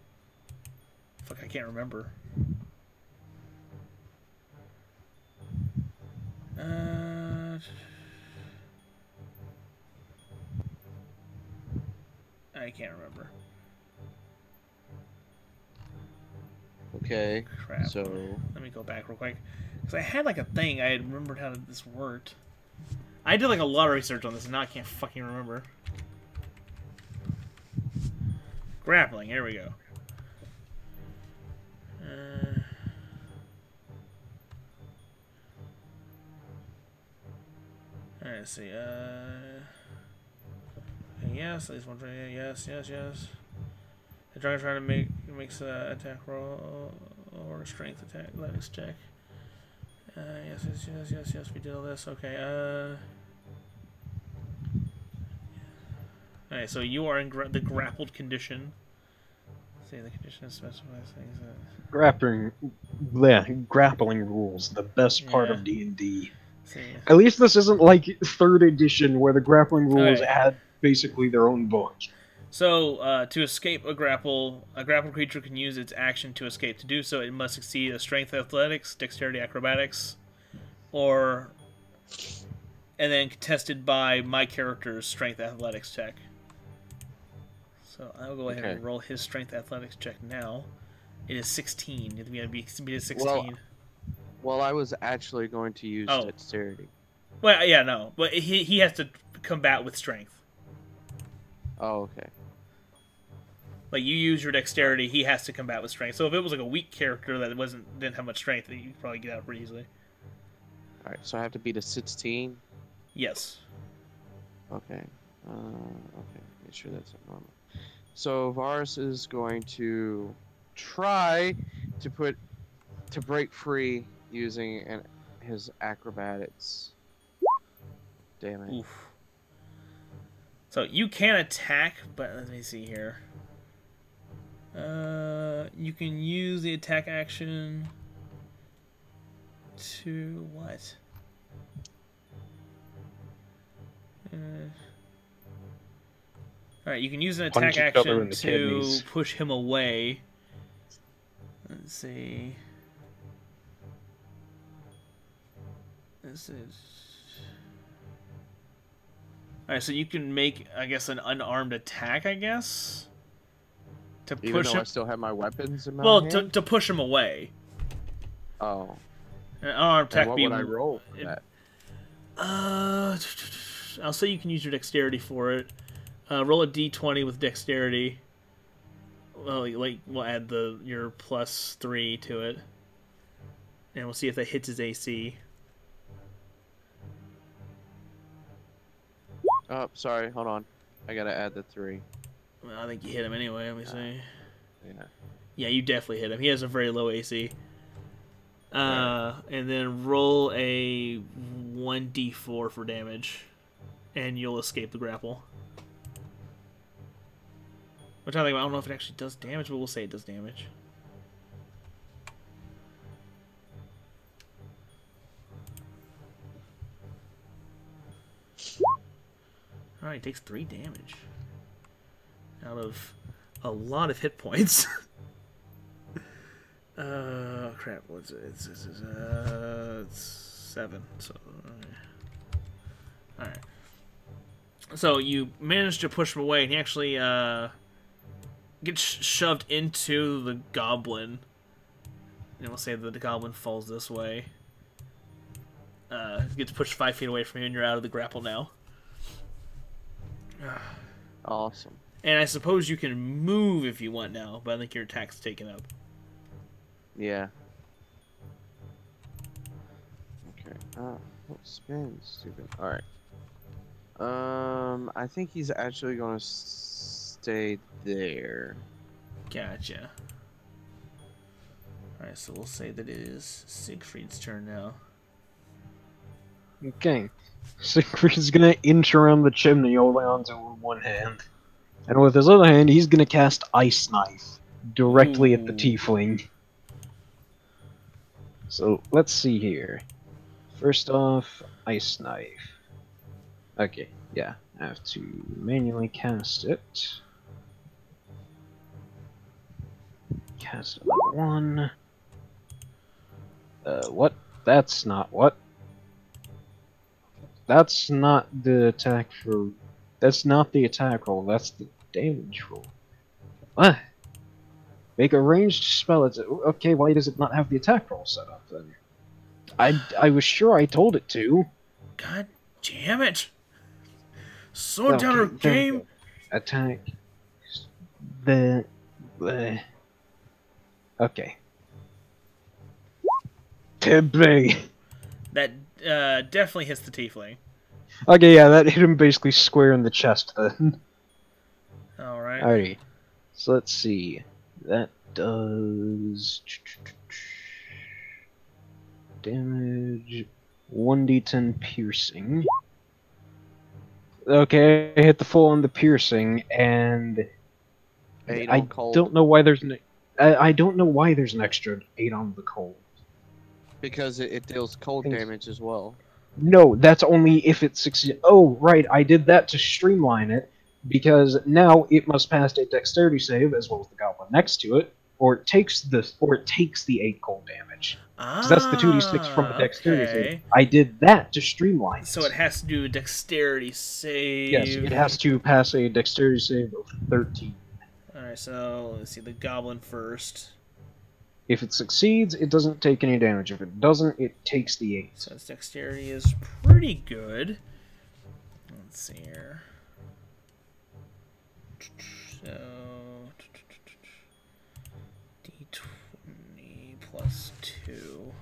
Speaker 1: Fuck, I can't remember. I can't remember.
Speaker 3: Okay.
Speaker 1: Crap.
Speaker 3: So
Speaker 1: Let me go back real quick. Because I had like a thing, I had remembered how this worked. I did like a lot of research on this and now I can't fucking remember. Grappling, here we go. Alright, let's see. Yes, at least one. Yes. The dragon trying to makes an attack roll or a strength attack. Athletics check. Yes. We did all this. Okay. Alright, so you are in the grappled condition. See, the condition specifies things that...
Speaker 2: Grappling rules, the best part of D&D.
Speaker 1: See.
Speaker 2: At least this isn't like 3rd edition where the grappling rules had basically their own book.
Speaker 1: So, to escape a grappled creature can use its action to escape. To do so, it must succeed a strength athletics, dexterity acrobatics, and then contested by my character's strength athletics check. So I'll go ahead and roll his strength athletics check now. It is 16. It would be 16.
Speaker 3: Well, I was actually going to use dexterity.
Speaker 1: Well, yeah, no. But he has to combat with strength.
Speaker 3: Oh, okay.
Speaker 1: Like, you use your dexterity, he has to combat with strength. So if it was like a weak character that didn't have much strength, you could probably get out pretty easily.
Speaker 3: Alright, so I have to beat a 16?
Speaker 1: Yes.
Speaker 3: Okay. Make sure that's normal. So Varus is going to try to break free using his acrobatics. Damn it.
Speaker 1: Oof. So you can attack, but let me see here. You can use the attack action to what? Alright, you can use an attack action to push him away. Let's see. This is... Alright, so you can make, I guess, an unarmed attack, I guess? To
Speaker 3: Even
Speaker 1: push
Speaker 3: though
Speaker 1: him...
Speaker 3: I still have my weapons in my hand?
Speaker 1: Well, to push him away.
Speaker 3: Oh.
Speaker 1: An unarmed attack
Speaker 3: what would I roll for that?
Speaker 1: I'll say you can use your dexterity for it. Roll a d20 with dexterity. Well, like we'll add your +3 to it, and we'll see if that hits his AC.
Speaker 3: Oh, sorry. Hold on. I gotta add the 3.
Speaker 1: Well, I think you hit him anyway. Let me see.
Speaker 3: Yeah.
Speaker 1: Yeah, you definitely hit him. He has a very low AC. And then roll a 1d4 for damage, and you'll escape the grapple. Which I don't know if it actually does damage, but we'll say it does damage. Alright, takes 3 damage. Out of a lot of hit points. Crap, what's it? It's 7, so... Alright. So you manage to push him away, and he actually, gets shoved into the goblin. And we'll say that the goblin falls this way. Gets pushed 5 feet away from you, and you're out of the grapple now.
Speaker 3: Awesome.
Speaker 1: And I suppose you can move if you want now, but I think your attack's taken up.
Speaker 3: Yeah. Okay. Spin, stupid. Alright. I think he's actually gonna stay there.
Speaker 1: Gotcha. Alright, so we'll say that it is Siegfried's turn now.
Speaker 2: Okay. Siegfried's gonna inch around the chimney holding onto one hand. And with his other hand, he's gonna cast Ice Knife directly at the tiefling. So, let's see here. First off, Ice Knife. Okay, yeah, I have to manually cast it. Cast it level 1. What? That's not what? That's not the attack for... That's not the attack roll, that's the damage roll. What? Make a ranged spell. Okay, why does it not have the attack roll set up then? I was sure I told it to.
Speaker 1: God damn it! Slow down our game!
Speaker 2: Attack. Okay. Tibby.
Speaker 1: That definitely hits the tiefling.
Speaker 2: Okay, yeah, that hit him basically square in the chest then.
Speaker 1: Alright.
Speaker 2: Alrighty. So let's see. That does damage 1d10 piercing. Okay, I hit the full on the piercing, and I don't know why there's an I don't know why there's an extra 8 on the cold.
Speaker 3: Because it deals cold damage as well.
Speaker 2: No, that's only if it succeeds. Oh, right, I did that to streamline it, because now it must pass a dexterity save as well as the goblin next to it, or it takes the 8 cold damage. So that's the 2d6 from the dexterity save. I did that to streamline it.
Speaker 1: So it has to do a dexterity save.
Speaker 2: Yes, it has to pass a dexterity save of 13.
Speaker 1: Alright, so let's see, the goblin first.
Speaker 2: If it succeeds, it doesn't take any damage. If it doesn't, it takes the 8.
Speaker 1: So its dexterity is pretty good. Let's see here. So D20 plus 2.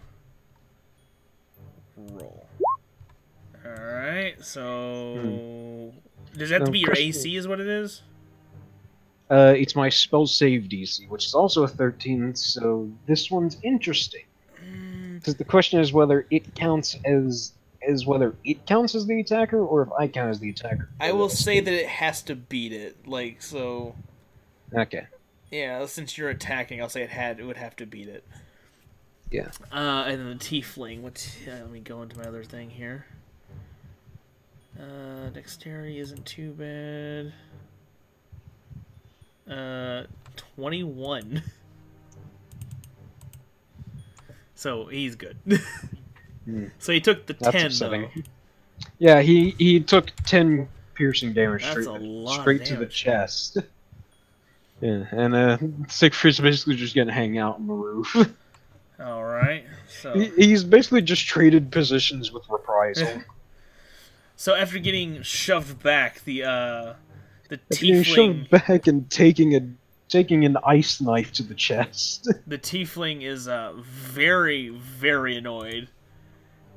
Speaker 1: Roll. Alright, so does that have to be your AC is what it is?
Speaker 2: It's my spell save DC, which is also a 13, so this one's interesting. Because the question is whether it counts as the attacker, or if I count as the attacker.
Speaker 1: I will say that it has to beat it, like, so...
Speaker 2: Okay.
Speaker 1: Yeah, since you're attacking, I'll say it would have to beat it.
Speaker 2: Yeah.
Speaker 1: And then the tiefling, let me go into my other thing here. Dexterity isn't too bad. 21. So he's good. So he took the 10 though.
Speaker 2: Yeah, he took 10 piercing damage
Speaker 1: That's
Speaker 2: straight to the chest. Yeah, and Siegfried's basically just gonna hang out on the roof.
Speaker 1: Alright, so...
Speaker 2: He's basically just traded positions with Reprisal.
Speaker 1: So after getting shoved back, the tiefling...
Speaker 2: Getting shoved back and taking an ice knife to the chest.
Speaker 1: The tiefling is very, very annoyed.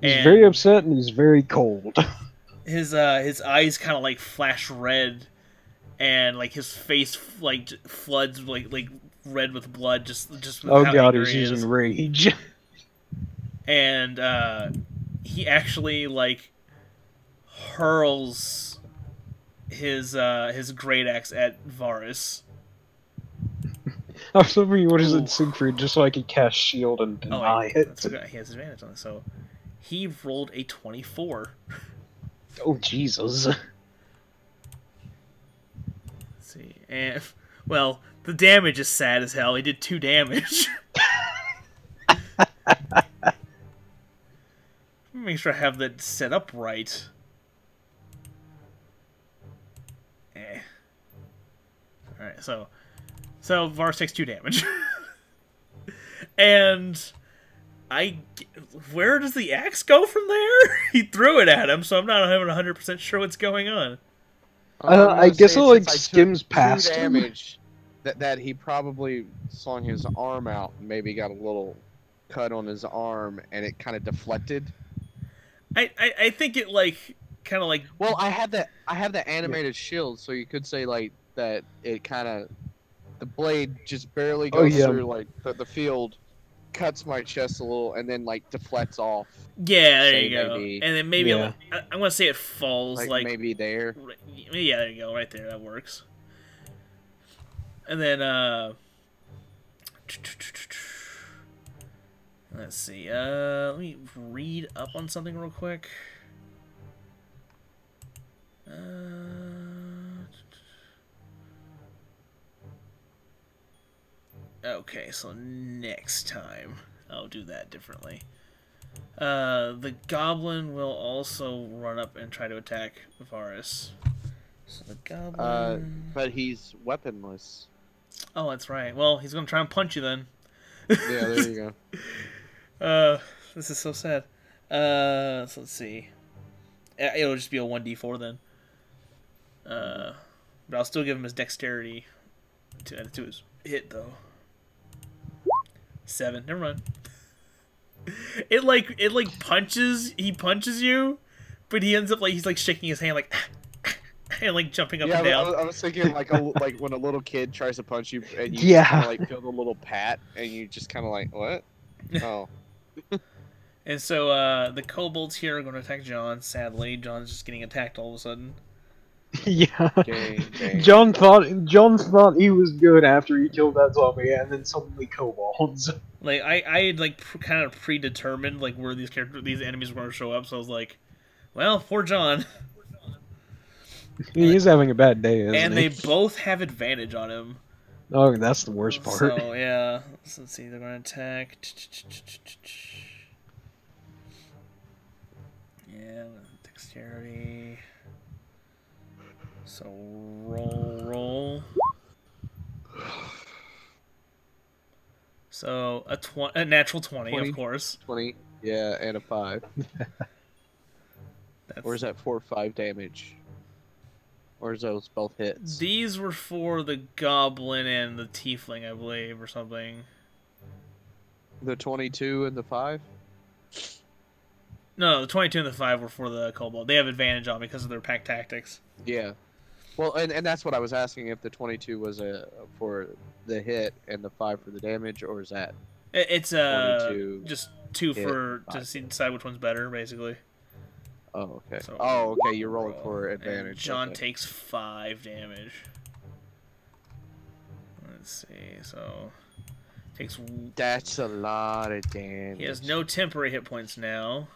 Speaker 2: He's very upset and he's very cold.
Speaker 1: His eyes kind of like flash red, and like his face like floods like red with blood. Just with
Speaker 2: oh
Speaker 1: how
Speaker 2: god,
Speaker 1: angry
Speaker 2: he's using rage.
Speaker 1: And he actually like hurls his great axe at Varus.
Speaker 2: I was hoping you would have
Speaker 1: Ooh.
Speaker 2: said Siegfried just so I could cast shield and
Speaker 1: Oh,
Speaker 2: deny
Speaker 1: wait.
Speaker 2: it.
Speaker 1: That's okay. He has advantage on it. So he rolled a 24.
Speaker 2: Oh, Jesus.
Speaker 1: Let's see. And, well, the damage is sad as hell. He did 2 damage. Make sure I have that set up right. Alright, so Vars takes 2 damage. And where does the axe go from there? He threw it at him, so I'm not 100% sure what's going on.
Speaker 2: I guess it like skims
Speaker 3: took
Speaker 2: past
Speaker 3: 2
Speaker 2: him.
Speaker 3: damage. That he probably swung his arm out and maybe got a little cut on his arm, and it kind of deflected.
Speaker 1: I think it like kind of like.
Speaker 3: Well, I have the animated shield, so you could say like that. It kind of the blade just barely goes through like the field, cuts my chest a little, and then like deflects off.
Speaker 1: Yeah, there you go. And then maybe
Speaker 2: Yeah.
Speaker 1: I'm gonna say it falls like
Speaker 3: maybe there.
Speaker 1: Yeah, there you go, right there. That works. And then let's see. Let me read up on something real quick. Okay, so next time I'll do that differently. The goblin will also run up and try to attack Varus. So the goblin.
Speaker 3: But he's weaponless.
Speaker 1: Oh, that's right. Well, he's gonna try and punch you then.
Speaker 3: Yeah, there you go.
Speaker 1: This is so sad. So let's see. It'll just be a 1d4 then. But I'll still give him his dexterity to his hit though. 7. Never mind. It like punches. He punches you, but he ends up like he's like shaking his hand like. And like jumping up and down.
Speaker 3: I was thinking like like when a little kid tries to punch you and you just kinda, like feel the little pat and you just kind of like what? Oh.
Speaker 1: And so the kobolds here are going to attack John. Sadly, John's just getting attacked all of a sudden.
Speaker 2: Yeah.
Speaker 3: Dang.
Speaker 2: John thought he was good after he killed that zombie, and then suddenly kobolds.
Speaker 1: Like I had like kind of predetermined like where these enemies were going to show up, so I was like, well, poor John.
Speaker 2: He is having a bad day, isn't
Speaker 1: and
Speaker 2: he?
Speaker 1: they both have advantage on him.
Speaker 2: Oh, that's the worst part.
Speaker 1: So yeah, so let's see. They're going to attack. Yeah, dexterity. So roll. So a natural 20, of course.
Speaker 3: 20, yeah, and a 5. Or is that 4 or 5 damage? Or is those both hits?
Speaker 1: These were for the goblin and the tiefling, I believe, or something.
Speaker 3: The 22 and the 5?
Speaker 1: No, the 22 and the 5 were for the kobold. They have advantage on because of their pack tactics.
Speaker 3: Yeah. Well, and that's what I was asking, if the 22 was for the hit and the 5 for the damage, or is that...
Speaker 1: It's
Speaker 3: 22
Speaker 1: just 2 to decide which one's better, basically.
Speaker 3: Oh, okay.
Speaker 1: So,
Speaker 3: okay, you're rolling for advantage.
Speaker 1: And John takes 5 damage. Let's see, so... takes...
Speaker 3: That's a lot of damage.
Speaker 1: He has no temporary hit points now.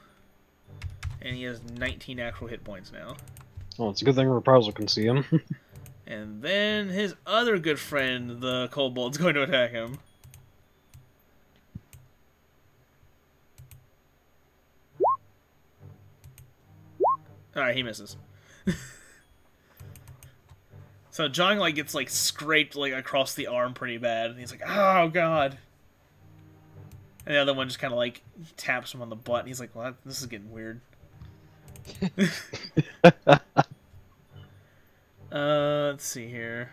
Speaker 1: And he has 19 actual hit points now.
Speaker 2: Well, it's a good thing Reprisal can see him.
Speaker 1: And then his other good friend, the kobold's going to attack him. Alright, he misses. So John like gets like scraped like across the arm pretty bad, and he's like, "Oh god!" And the other one just kind of like taps him on the butt, and he's like, "Well, this is getting weird." Let's see here.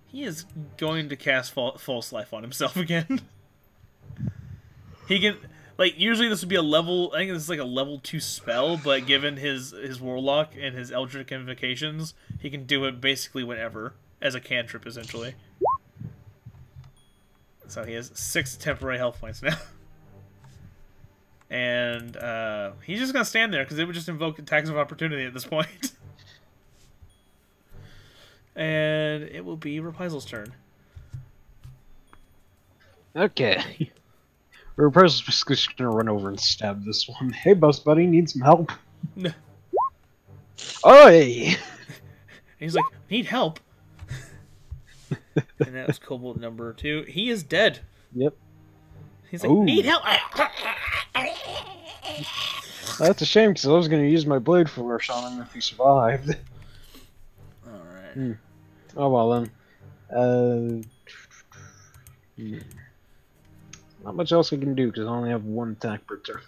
Speaker 1: He is going to cast false life on himself again. He can. Like, usually this would be a level... I think this is like a level 2 spell, but given his Warlock and his Eldritch Invocations, he can do it basically whenever, as a cantrip, essentially. So he has 6 temporary health points now. And he's just going to stand there, because it would just invoke attacks of opportunity at this point. And it will be Reprisal's turn.
Speaker 2: Okay. Reprisal's just gonna run over and stab this one. Hey, boss buddy, need some help? Oi!
Speaker 1: He's like, need help. And that was Kobold number 2. He is dead.
Speaker 2: Yep.
Speaker 1: He's like, need help.
Speaker 2: That's a shame, because I was going to use my blade flourish on him if he survived.
Speaker 1: Alright.
Speaker 2: Oh well then. Not much else I can do, because I only have one attack per turn.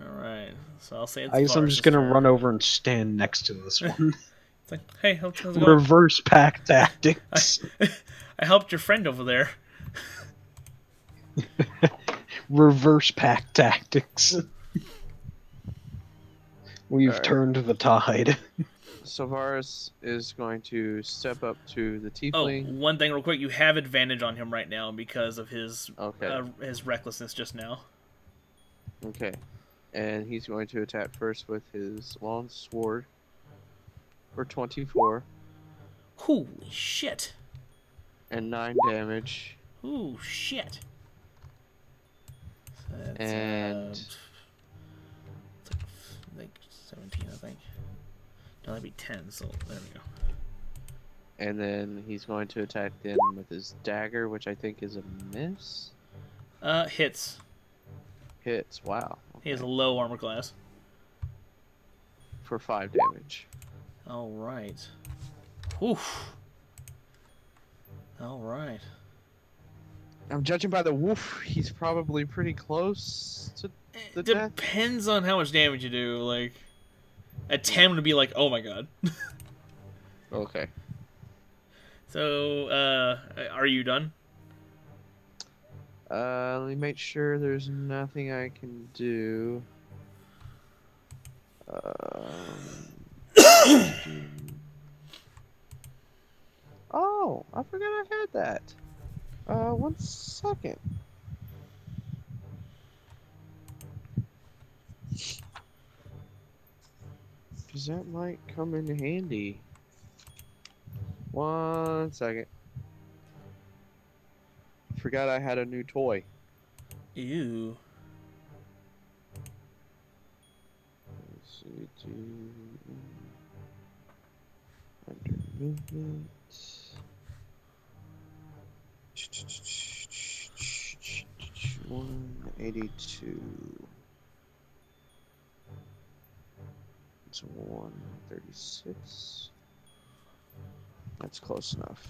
Speaker 1: Alright. So I'll say it's
Speaker 2: I guess I'm just going to run over and stand next to this one.
Speaker 1: It's like, hey, how's it going?
Speaker 2: Reverse pack tactics.
Speaker 1: I helped your friend over there.
Speaker 2: Reverse pack tactics. We've turned the tide.
Speaker 3: Savaris is going to step up to the
Speaker 1: Oh,
Speaker 3: tiefling.
Speaker 1: one thing real quick. You have advantage on him right now because of his his recklessness just now.
Speaker 3: Okay. And he's going to attack first with his long sword for 24.
Speaker 1: Holy shit.
Speaker 3: And 9 damage.
Speaker 1: Ooh, shit. So that's,
Speaker 3: And
Speaker 1: it's like 17, I think. No, that'd be 10, so there we go.
Speaker 3: And then he's going to attack then with his dagger, which I think is a miss.
Speaker 1: Hits.
Speaker 3: Hits, wow. Okay.
Speaker 1: He has a low armor class.
Speaker 3: For 5 damage.
Speaker 1: Alright. Oof. Alright.
Speaker 3: I'm judging by the woof, he's probably pretty close to the death.
Speaker 1: Depends on how much damage you do. Like, a 10 would be like, oh my god.
Speaker 3: Okay.
Speaker 1: So, are you done?
Speaker 3: Let me make sure there's nothing I can do. Oh, I forgot I had that. 1 second. Because that might come in handy. 1 second. Forgot I had a new toy.
Speaker 1: Ew.
Speaker 3: Let's see, under movement. 182. It's 136. That's close enough.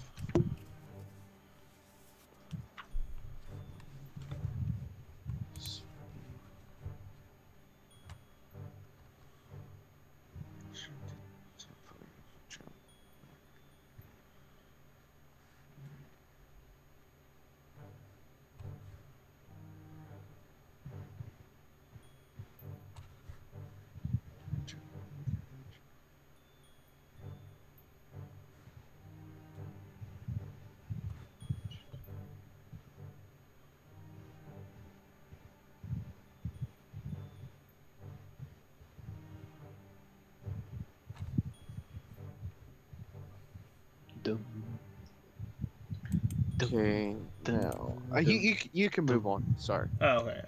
Speaker 3: Okay, now you can move on. Sorry.
Speaker 1: Oh, okay.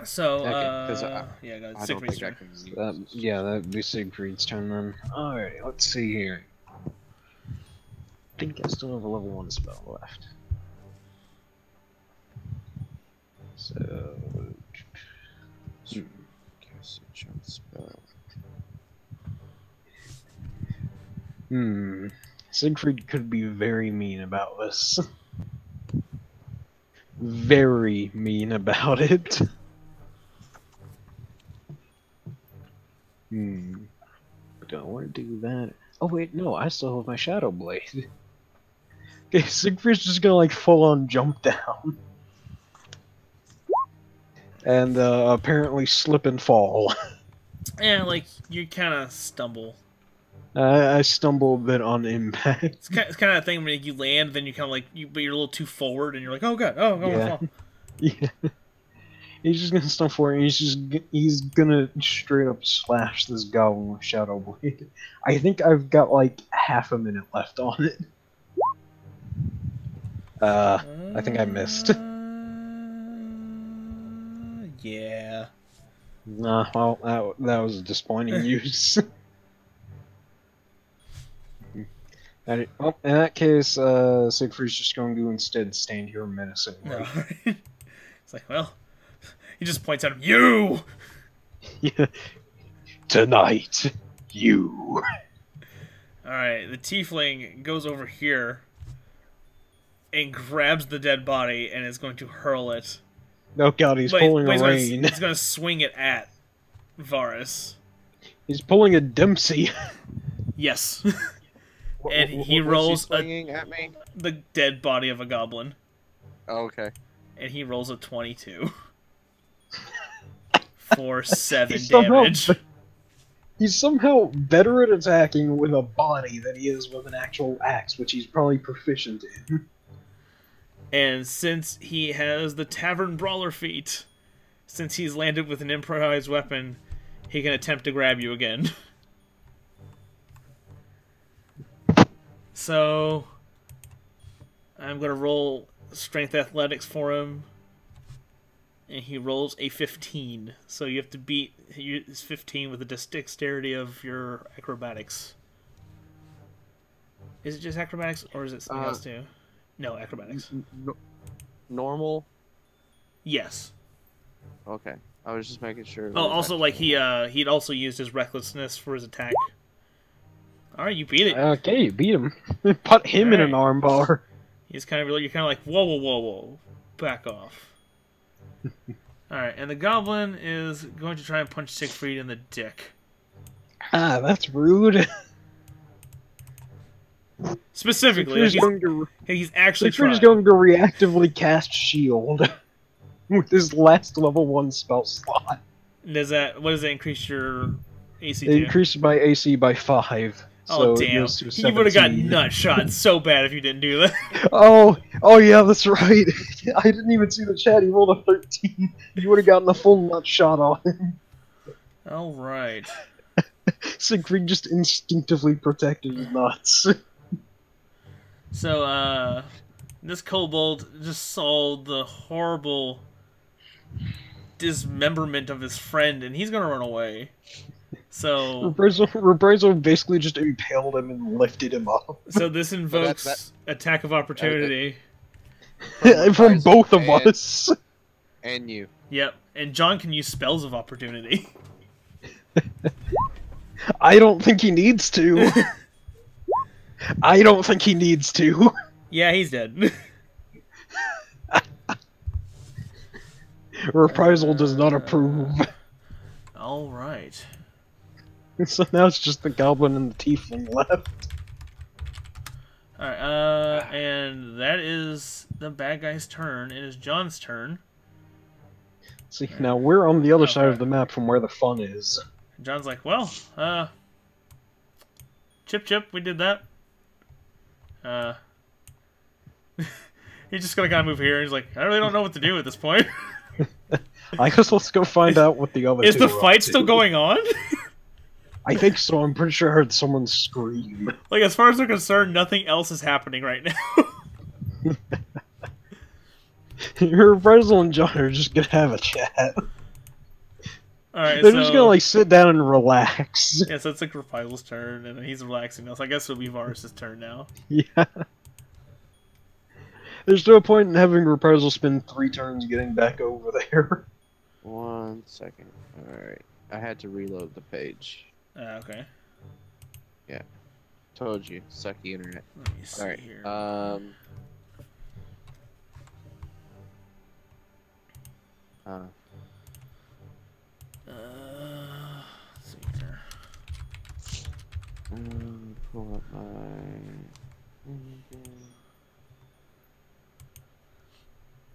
Speaker 1: So,
Speaker 3: okay,
Speaker 1: yeah, go
Speaker 3: I don't
Speaker 1: Siegfried's
Speaker 3: think I
Speaker 1: turn.
Speaker 3: can.
Speaker 2: Yeah, that'd be Siegfried's turn then. Alrighty, let's see here. I think I still have a level 1 spell left. So...
Speaker 3: Cast a jump spell.
Speaker 2: Siegfried could be very mean about this. Very mean about it. Do I want to do that? Oh wait, no, I still have my Shadow Blade. Okay, Siegfried's just gonna like full on jump down. And apparently slip and fall.
Speaker 1: Yeah, like, you kind of stumble.
Speaker 2: I stumble a bit on impact.
Speaker 1: It's kind of that thing when you land, then you kind of like, but you're a little too forward, and you're like, oh god, oh, I'm gonna fall.
Speaker 2: Yeah. He's just gonna stop for it. He's gonna straight up slash this goblin with Shadow Blade. I think I've got like half a minute left on it. I think I missed.
Speaker 1: Yeah.
Speaker 2: Nah, well, that was a disappointing use. Well, in that case, Siegfried's just going to instead stand here menacingly.
Speaker 1: No. It's like, well, he just points at him. You.
Speaker 2: Yeah. Tonight, you.
Speaker 1: All right, the tiefling goes over here and grabs the dead body and is going to hurl it.
Speaker 2: Oh god, he's pulling a rain.
Speaker 1: He's going to swing it at Varus.
Speaker 2: He's pulling a Dempsey.
Speaker 1: Yes. And he rolls
Speaker 3: swinging at me?
Speaker 1: The dead body of a goblin.
Speaker 3: Oh, okay.
Speaker 1: And he rolls a 22 for 7 damage.
Speaker 2: He's somehow better at attacking with a body than he is with an actual axe, which he's probably proficient in.
Speaker 1: And since he has the Tavern Brawler feat, since he's landed with an improvised weapon, he can attempt to grab you again. So, I'm going to roll Strength Athletics for him. And he rolls a 15. So you have to beat his 15 with the dexterity of your acrobatics. Is it just acrobatics, or is it something else too? No, acrobatics.
Speaker 3: Normal?
Speaker 1: Yes.
Speaker 3: Okay. I was just making sure.
Speaker 1: Oh, also, like, he'd also used his recklessness for his attack. Alright, you beat it.
Speaker 2: Okay, you beat him. Put him in an armbar.
Speaker 1: He's kind of, you're kind of like, whoa, whoa, whoa, whoa. Back off. Alright, and the goblin is going to try and punch Siegfried in the dick.
Speaker 2: Ah, that's rude.
Speaker 1: Specifically, he's actually trying.
Speaker 2: Siegfried is going to reactively cast Shield with his last level 1 spell slot.
Speaker 1: What does that increase your AC
Speaker 2: It
Speaker 1: to?
Speaker 2: increases my AC by 5.
Speaker 1: Oh,
Speaker 2: so
Speaker 1: damn. You would have got nut shot so bad if you didn't do that.
Speaker 2: Oh yeah, that's right. I didn't even see the chat. He rolled a 13. You would have gotten a full nut shot on him.
Speaker 1: Alright.
Speaker 2: Siegfried just instinctively protected his nuts.
Speaker 1: So, this kobold just saw the horrible dismemberment of his friend, and he's gonna run away. So
Speaker 2: Reprisal basically just impaled him and lifted him up.
Speaker 1: So this invokes attack of opportunity
Speaker 2: from both of us.
Speaker 3: And you.
Speaker 1: Yep, and John can use spells of opportunity.
Speaker 2: I don't think he needs to. I don't think he needs to.
Speaker 1: Yeah, he's dead.
Speaker 2: Reprisal does not approve.
Speaker 1: Alright.
Speaker 2: So now it's just the goblin and the tiefling left.
Speaker 1: Alright, and that is the bad guy's turn. It is John's turn.
Speaker 2: See, now we're on the other side of the map from where the fun is.
Speaker 1: John's like, well, Chip, we did that. He's just gonna kind of move here, and he's like, I really don't know what to do at this point.
Speaker 2: I guess let's go find out what the other
Speaker 1: Is the fight still going on?
Speaker 2: I think so. I'm pretty sure I heard someone scream.
Speaker 1: Like, as far as they're concerned, nothing else is happening right now.
Speaker 2: Reprisal and John are just gonna have a chat.
Speaker 1: Alright,
Speaker 2: They're just gonna, like, sit down and relax.
Speaker 1: Yeah, so it's like Reprisal's turn, and he's relaxing now, so I guess it'll be Varus' turn now.
Speaker 2: Yeah. There's no point in having Reprisal spend 3 turns getting back over there.
Speaker 3: 1 second. Alright. I had to reload the page.
Speaker 1: Okay.
Speaker 3: Yeah. Told you. Sucky internet.
Speaker 1: Let me see here. Let's see here.
Speaker 3: Pull up my...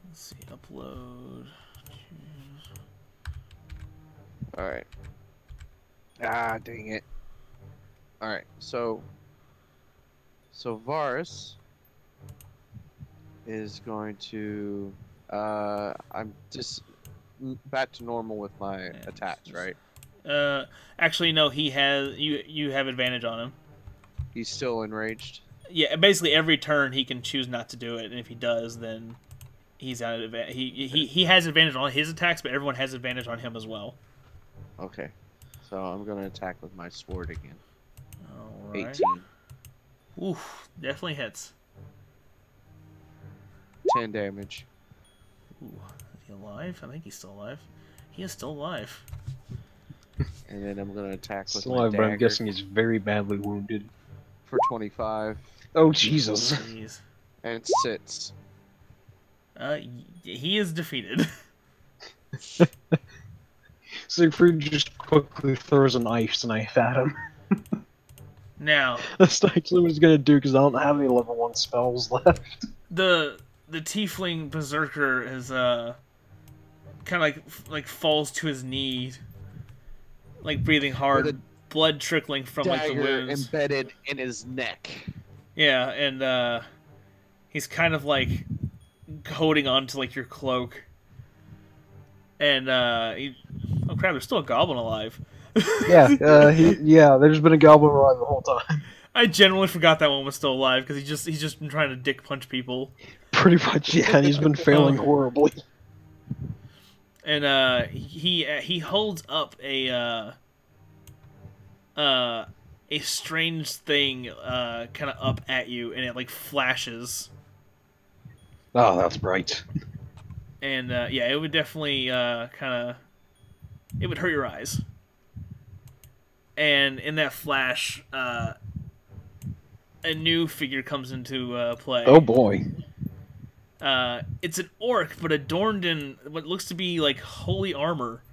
Speaker 1: Let's see, upload.
Speaker 3: Alright. Ah, dang it. Alright, so Varus is going to, back to normal with my attacks, right?
Speaker 1: Actually, no. He has you have advantage on him.
Speaker 3: He's still enraged.
Speaker 1: Yeah, basically every turn he can choose not to do it, and if he does, then he's out of advantage. He has advantage on his attacks, but everyone has advantage on him as well.
Speaker 3: Okay, so I'm gonna attack with my sword again.
Speaker 1: All right.
Speaker 3: 18.
Speaker 1: Oof, definitely hits.
Speaker 3: 10 damage.
Speaker 1: Ooh, is he alive? I think he's still alive. He is still alive.
Speaker 3: And then I'm gonna attack with
Speaker 2: Still
Speaker 3: my
Speaker 2: alive, but I'm
Speaker 3: dagger
Speaker 2: guessing he's very badly wounded.
Speaker 3: for 25.
Speaker 2: Oh, Jesus.
Speaker 1: Jeez.
Speaker 3: And it sits.
Speaker 1: He is defeated.
Speaker 2: Siegfried just quickly throws a knife at him.
Speaker 1: Now,
Speaker 2: That's actually what he's gonna do, because I don't have any level 1 spells left.
Speaker 1: the tiefling berserker is kind of like falls to his knee, like breathing hard,
Speaker 3: With a
Speaker 1: blood trickling from like the
Speaker 3: Dagger
Speaker 1: wounds.
Speaker 3: embedded in his neck.
Speaker 1: Yeah, and he's kind of like holding on to like your cloak. And oh crap, there's still a goblin alive.
Speaker 2: Yeah, there's been a goblin alive the whole time.
Speaker 1: I genuinely forgot that one was still alive because he's just been trying to dick punch people.
Speaker 2: Pretty much, yeah, and he's been failing horribly.
Speaker 1: And he holds up a strange thing kind of up at you, and it like flashes.
Speaker 2: Oh, that's bright.
Speaker 1: And yeah, it would definitely it would hurt your eyes. And in that flash, a new figure comes into play.
Speaker 2: Oh boy.
Speaker 1: It's an orc, but adorned in what looks to be like holy armor,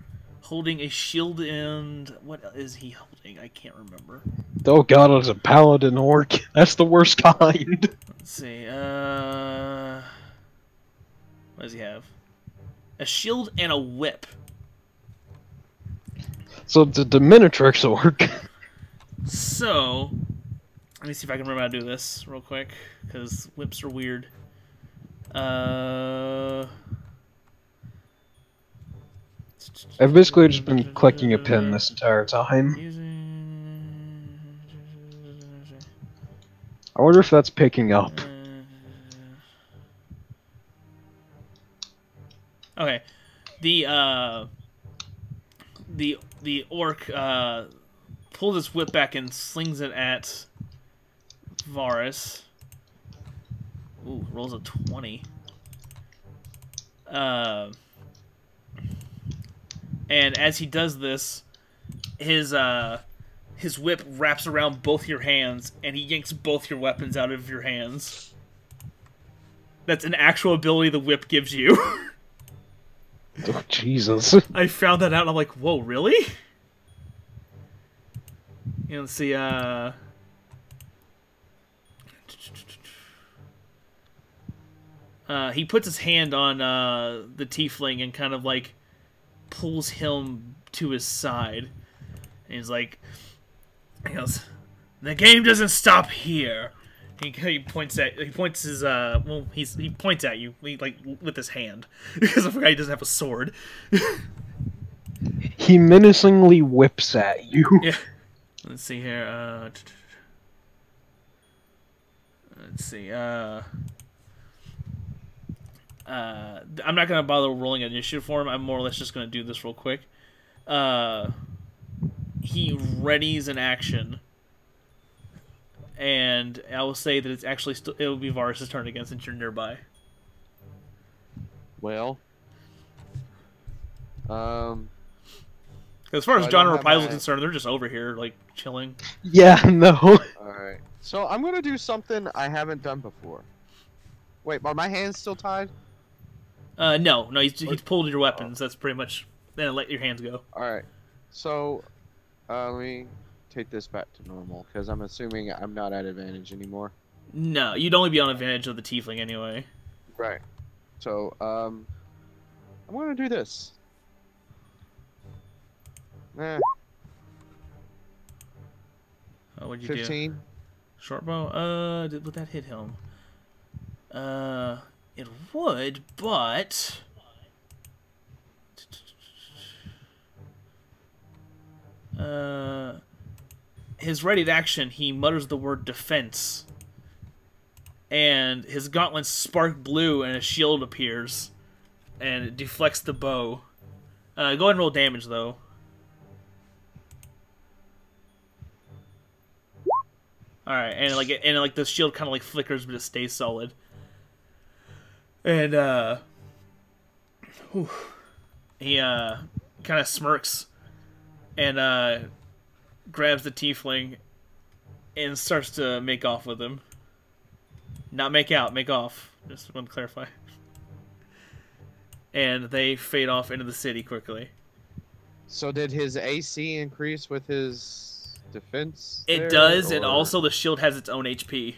Speaker 1: holding a shield and... What is he holding? I can't remember.
Speaker 2: Oh god, it's a paladin orc. That's the worst kind.
Speaker 1: Let's see, what does he have? A shield and a whip.
Speaker 2: So it's a Dominatrix orc.
Speaker 1: So, let me see if I can remember how to do this real quick, because whips are weird.
Speaker 2: I've basically just been clicking a pin this entire time. I wonder if that's picking up.
Speaker 1: Okay, the orc pulls his whip back and slings it at Varus. Ooh, rolls a 20. And as he does this, his whip wraps around both your hands, and he yanks both your weapons out of your hands. That's an actual ability the whip gives you.
Speaker 2: Oh, Jesus.
Speaker 1: I found that out, and I'm like, whoa, really? You know, let's see, he puts his hand on the tiefling and kind of like pulls him to his side. And he goes, "The game doesn't stop here." He points his he points at you like with his hand because I forgot he doesn't have a sword.
Speaker 2: He menacingly whips at you.
Speaker 1: Yeah. Let's see here. Let's see. I'm not gonna bother rolling an initiative for him. I'm more or less just gonna do this real quick. He readies an action, and I will say that it's actually it will be Varus' turn again since you're nearby.
Speaker 3: Well,
Speaker 1: as far as John and Reprisal is concerned, they're just over here like chilling.
Speaker 2: Yeah, no.
Speaker 3: Alright. So I'm gonna do something I haven't done before. Wait, are my hands still tied?
Speaker 1: No, he's pulled your weapons. That's pretty much. Then let your hands go.
Speaker 3: Alright. So, let me take this back to normal, because I'm assuming I'm not at advantage anymore.
Speaker 1: No, you'd only be on advantage of the tiefling anyway.
Speaker 3: Right. So, I'm gonna do this. Eh.
Speaker 1: Oh, what'd you do?
Speaker 3: 15.
Speaker 1: Short bow. Would that hit him? It would, but His ready action, he mutters the word defense. And his gauntlets spark blue and a shield appears. And it deflects the bow. Go ahead and roll damage, though. Alright, and like the shield kind of like flickers, but it stays solid. And he kind of smirks and grabs the tiefling and starts to make off with him. Not make out, make off. Just want to clarify. And they fade off into the city quickly.
Speaker 3: So did his AC increase with his defense?
Speaker 1: It does, and also the shield has its own HP.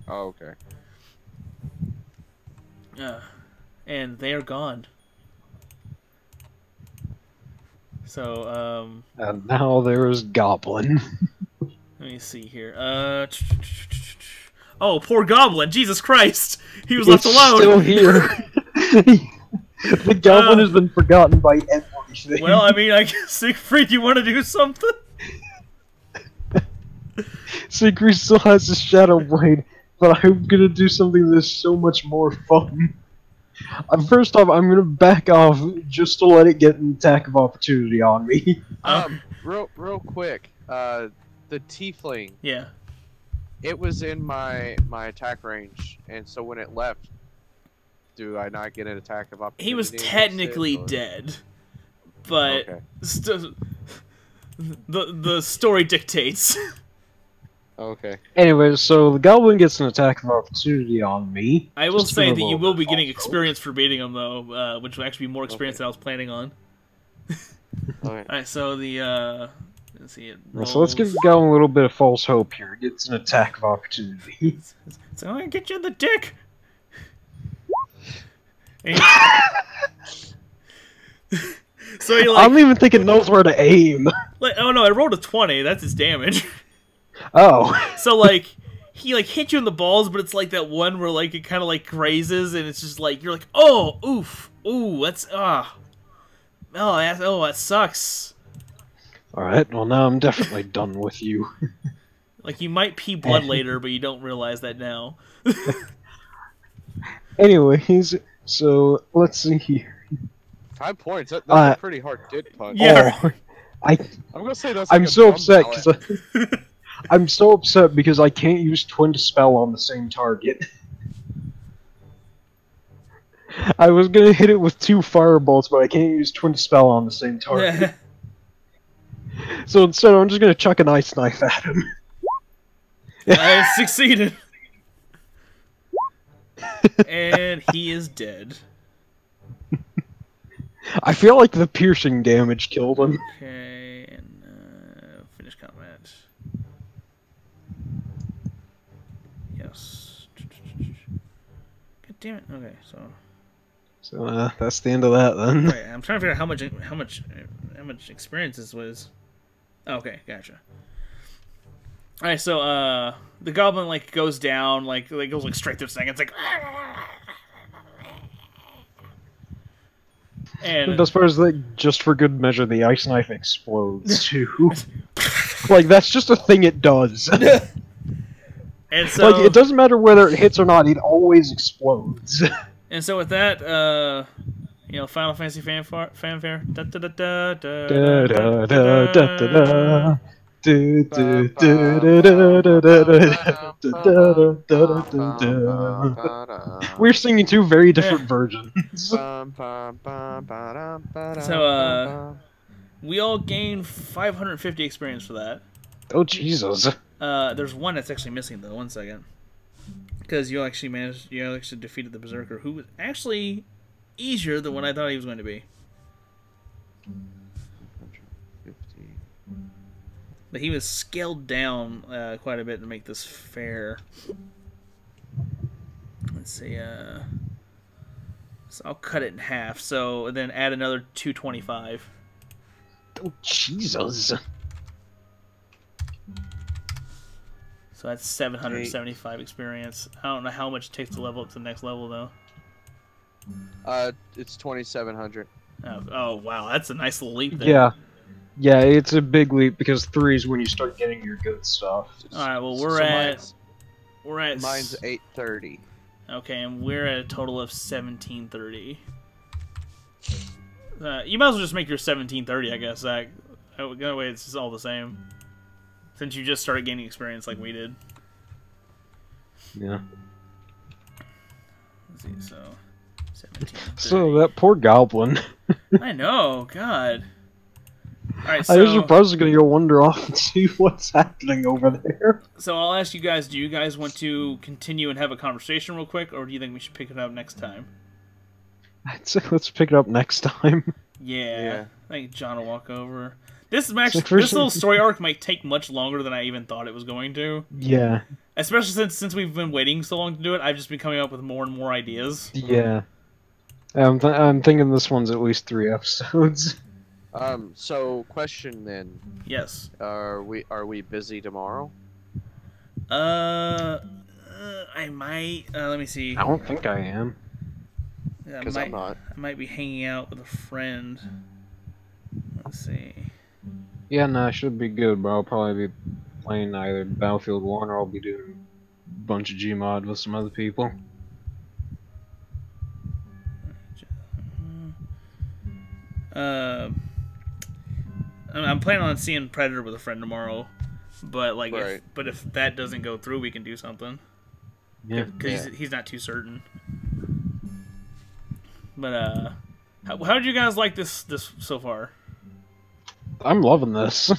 Speaker 3: Oh, okay.
Speaker 1: And they are gone. So,
Speaker 2: And now there is Goblin.
Speaker 1: let me see here. Oh, poor Goblin! Jesus Christ! He was left alone!
Speaker 2: Still here. The Goblin has been forgotten by everything.
Speaker 1: Well, I mean, I guess, Siegfried, you want to do something?
Speaker 2: Siegfried still has his Shadow Blade, but I'm gonna do something that's so much more fun. First off, I'm gonna back off just to let it get an attack of opportunity on me.
Speaker 3: Real quick, the tiefling.
Speaker 1: Yeah.
Speaker 3: It was in my attack range, and so when it left, do I not get an attack of opportunity?
Speaker 1: He was technically dead, but
Speaker 3: okay.
Speaker 1: The story dictates.
Speaker 3: Okay.
Speaker 2: Anyway, so the Goblin gets an attack of opportunity on me.
Speaker 1: I will say that you will be getting experience for beating him, though, which will actually be more experience than I was planning on. Alright, so the, let's see, it rolls.
Speaker 2: So let's give the Goblin a little bit of false hope here. It gets an attack of opportunity.
Speaker 1: So I'm gonna get you in the dick! So he, like,
Speaker 2: I don't even think it knows where to aim.
Speaker 1: Like, oh no, I rolled a 20, that's his damage.
Speaker 2: Oh.
Speaker 1: So, like, he, like, hit you in the balls, but it's like that one where, like, it kind of, like, grazes, and it's just like, you're like, oh, oof, ooh, that's, that sucks.
Speaker 2: Alright, well now I'm definitely done with you.
Speaker 1: Like, you might pee blood later, but you don't realize that now.
Speaker 2: Anyways, so, let's see here.
Speaker 3: 5 points, that's a pretty hard dick punch.
Speaker 1: Yeah.
Speaker 2: Oh,
Speaker 3: I'm gonna say that's like
Speaker 2: I'm so upset because I'm so upset because I can't use Twin Dispel on the same target. I was gonna hit it with 2 firebolts, but I can't use Twin Dispel on the same target. So instead, I'm just gonna chuck an ice knife at him.
Speaker 1: I succeeded. And he is dead.
Speaker 2: I feel like the piercing damage killed him.
Speaker 1: Okay, and finish combat. Yes. God damn it. Okay, so.
Speaker 2: So that's the end of that then.
Speaker 1: Right, I'm trying to figure out how much experience this was. Okay, gotcha. All right, so the goblin like goes down, like goes like straight through the thing. It's like. And
Speaker 2: the best part is that, just for good measure, the ice knife explodes too. Like that's just a thing it does.
Speaker 1: And so,
Speaker 2: like it doesn't matter whether it hits or not; it always explodes.
Speaker 1: And so with that, you know, Final Fantasy fanfare. Da da da da da
Speaker 2: Da da da da da. We're singing 2 very different versions.
Speaker 1: So, we all gain 550 experience for that.
Speaker 2: Oh, Jesus.
Speaker 1: There's one that's actually missing, though. 1 second. Because you actually defeated the Berserker, who was actually easier than what I thought he was going to be. But he was scaled down quite a bit to make this fair. Let's see. So I'll cut it in half. So then add another 225.
Speaker 2: Oh, Jesus.
Speaker 1: So that's 775 experience. I don't know how much it takes to level up to the next level, though.
Speaker 3: It's 2,700.
Speaker 1: Oh wow, that's a nice little leap there.
Speaker 2: Yeah. Yeah, it's a big leap because 3 is when you start getting your good stuff.
Speaker 1: All right. Well, we're at
Speaker 3: mine's 8:30.
Speaker 1: Okay, and we're at a total of 17:30. You might as well just make your 17:30, I guess, Zach. That way it's all the same. Since you just started gaining experience like we did.
Speaker 2: Yeah.
Speaker 1: Let's see, so 17:30.
Speaker 2: So that poor goblin.
Speaker 1: I know, God. Alright,
Speaker 2: I was
Speaker 1: so
Speaker 2: surprised gonna go wander off and see what's happening over there.
Speaker 1: so I'll ask you guys, do you guys want to continue and have a conversation real quick, or do you think we should pick it up next time?
Speaker 2: I'd say let's pick it up next time.
Speaker 1: Yeah. I think John will walk over. This little story arc might take much longer than I even thought it was going to.
Speaker 2: Yeah.
Speaker 1: Especially since we've been waiting so long to do it, I've just been coming up with more and more ideas.
Speaker 2: Yeah. I'm thinking this one's at least 3 episodes.
Speaker 3: So question then.
Speaker 1: Yes.
Speaker 3: Are we busy tomorrow?
Speaker 1: I might. Let me see.
Speaker 2: I don't think I am.
Speaker 3: Because I'm not.
Speaker 1: I might be hanging out with a friend. Let's see.
Speaker 2: Yeah, no, I should be good, but I'll probably be playing either Battlefield 1 or I'll be doing a bunch of Gmod with some other people.
Speaker 1: I'm planning on seeing Predator with a friend tomorrow, but like,
Speaker 3: Right.
Speaker 1: if that doesn't go through, we can do something.
Speaker 2: Yeah.
Speaker 1: Because he's not too certain. But how did you guys like this so far?
Speaker 2: I'm loving this.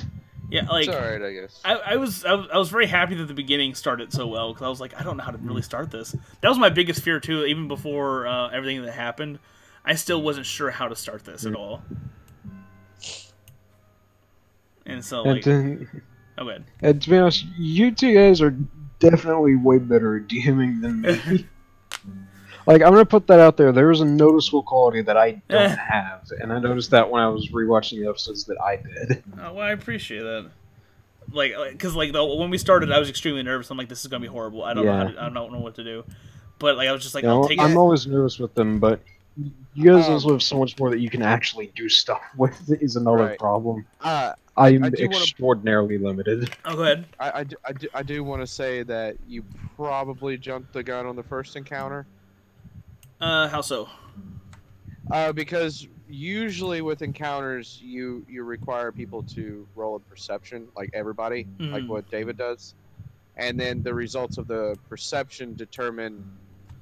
Speaker 1: Yeah, like
Speaker 3: It's alright, I guess.
Speaker 1: I was very happy that the beginning started so well because I was like, I don't know how to really start this. That was my biggest fear too. Even before everything that happened, I still wasn't sure how to start this at all. And so, like,
Speaker 2: and
Speaker 1: oh, good.
Speaker 2: And to be honest, you two guys are definitely way better at DMing than me. Like, I'm gonna put that out there. There is a noticeable quality that I don't have, and I noticed that when I was rewatching the episodes that I did.
Speaker 1: Oh, well, I appreciate that. Like, because when we started, I was extremely nervous. I'm like, this is gonna be horrible. I don't know what to do. But like, I was just like, I'll take it.
Speaker 2: I'm always nervous with them, but you guys also have so much more that you can actually do stuff with. Is another problem. I'm extraordinarily limited.
Speaker 1: Oh, go ahead.
Speaker 3: I do want to say that you probably jumped the gun on the first encounter.
Speaker 1: How so?
Speaker 3: Because usually with encounters, you require people to roll a perception, like everybody, like what David does, and then the results of the perception determine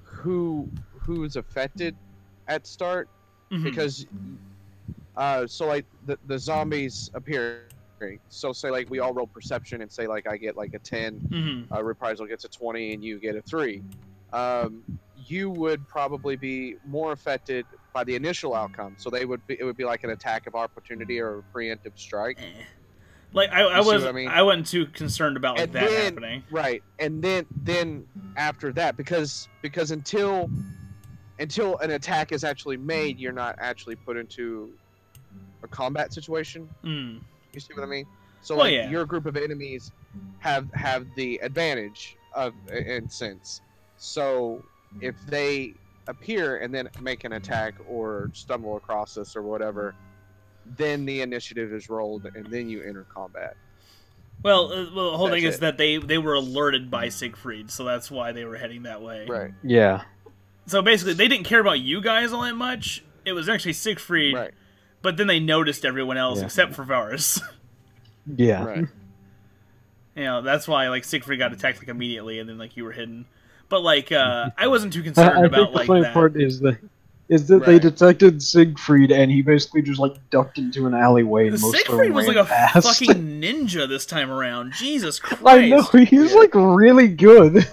Speaker 3: who's affected at start. Because so like the zombies appear. So say like we all roll perception and say like I get like a 10, Reprisal gets a 20, and you get a 3. You would probably be more affected by the initial outcome. So it would be like an attack of opportunity or a preemptive strike.
Speaker 1: Like I wasn't too concerned about like that happening.
Speaker 3: Right, and then after that, because until an attack is actually made, you're not actually put into a combat situation. You see what I mean? So your group of enemies have the advantage of in sense. So if they appear and then make an attack or stumble across us or whatever, then the initiative is rolled and then you enter combat.
Speaker 1: Well, the whole thing is that they were alerted by Siegfried, so that's why they were heading that way.
Speaker 3: Right.
Speaker 2: Yeah.
Speaker 1: So basically, they didn't care about you guys all that much. It was actually Siegfried,
Speaker 3: right.
Speaker 1: But then they noticed everyone else except for Varus.
Speaker 2: Yeah.
Speaker 3: Right.
Speaker 1: You know, that's why like Siegfried got attacked like immediately, and then like you were hidden. But like, I wasn't too concerned about like that.
Speaker 2: The funny part is that they detected Siegfried, and he basically just like ducked into an alleyway. And
Speaker 1: Siegfried was like a fucking ninja this time around. Jesus Christ!
Speaker 2: I know, he's like really good.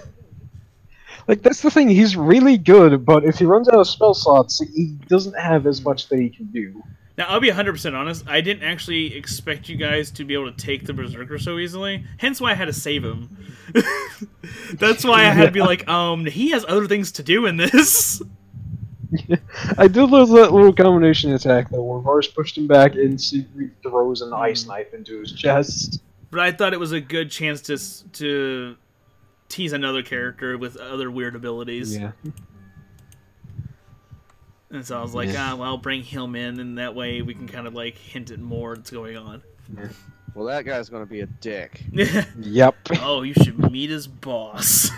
Speaker 2: Like that's the thing, he's really good, but if he runs out of spell slots, he doesn't have as much that he can do.
Speaker 1: Now, I'll be 100% honest, I didn't actually expect you guys to be able to take the Berserker so easily, hence why I had to save him. That's why I had to be like, he has other things to do in this.
Speaker 2: Yeah. I did love that little combination attack, though, where Varus pushed him back and Siegfried throws an ice knife into his chest.
Speaker 1: But I thought it was a good chance to tease another character with other weird abilities.
Speaker 2: Yeah.
Speaker 1: And so I was like, well, bring him in, and that way we can kind of like hint at more that's going on.
Speaker 2: Yeah.
Speaker 3: Well, that guy's gonna be a dick.
Speaker 2: Yep.
Speaker 1: Oh, you should meet his boss.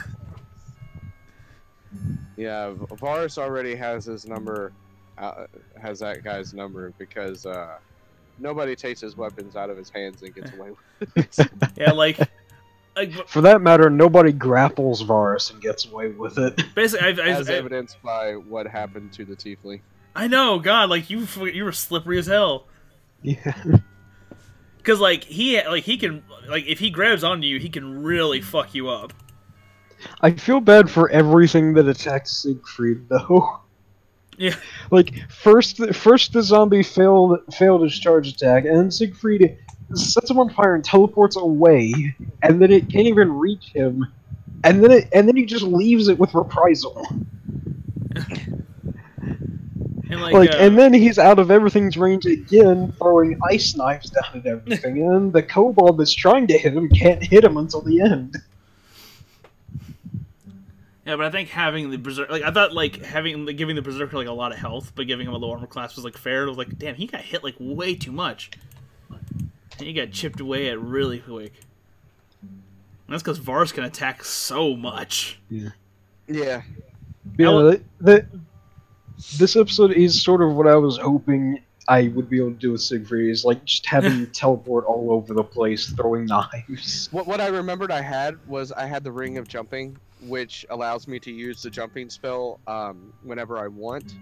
Speaker 3: Yeah, Varus already has his number, has that guy's number because nobody takes his weapons out of his hands and gets away with it.
Speaker 1: Yeah, like
Speaker 2: For that matter, nobody grapples Varus and gets away with it.
Speaker 1: basically,
Speaker 3: as evidenced by what happened to the tiefling.
Speaker 1: I know, God, like you were slippery as hell.
Speaker 2: Yeah.
Speaker 1: Because like he can like if he grabs onto you, he can really fuck you up.
Speaker 2: I feel bad for everything that attacks Siegfried, though.
Speaker 1: Yeah.
Speaker 2: Like first the zombie failed his charge attack, and then Siegfried sets him on fire and teleports away, and then it can't even reach him, and then he just leaves it with reprisal.
Speaker 1: And
Speaker 2: and then he's out of everything's range again, throwing ice knives down at everything, and the kobold that's trying to hit him can't hit him until the end.
Speaker 1: yeah, but I think having the berserker, like I thought, like giving the berserker like a lot of health, but giving him a low armor class was like fair. It was like, damn, he got hit like way too much, and he got chipped away at really quick. And that's because Varus can attack so much.
Speaker 2: Yeah.
Speaker 3: Yeah.
Speaker 2: Yeah, this episode is sort of what I was hoping I would be able to do with Siegfried, is like just having him teleport all over the place, throwing knives.
Speaker 3: What I remembered I had the Ring of Jumping, which allows me to use the jumping spell whenever I want.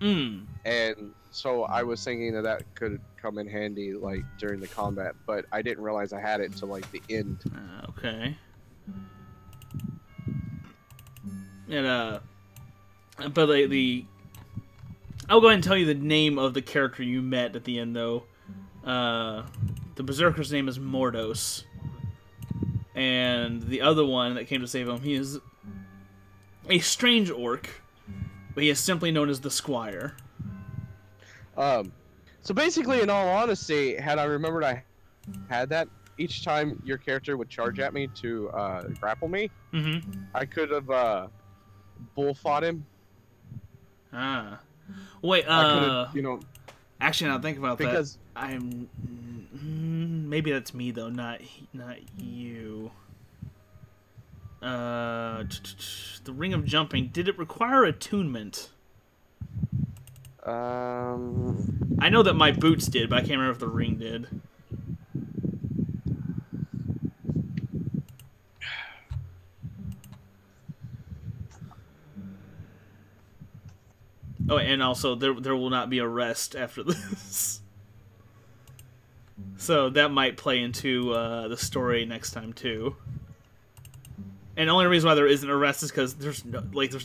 Speaker 1: Mm.
Speaker 3: And so I was thinking that could come in handy like during the combat, but I didn't realize I had it until like the end.
Speaker 1: Okay. And but I'll go ahead and tell you the name of the character you met at the end, though. The berserker's name is Mordos, and the other one that came to save him, he is a strange orc, but he is simply known as the Squire.
Speaker 3: So basically, in all honesty, had I remembered I had that, each time your character would charge at me to grapple me, I could have bull fought him.
Speaker 1: Ah. Wait, actually, now think about that. I'm maybe that's me though, not you. The Ring of Jumping, did it require attunement? I know that my boots did, but I can't remember if the ring did. Oh, and also there will not be a rest after this, so that might play into the story next time too. And the only reason why there isn't a rest is because there's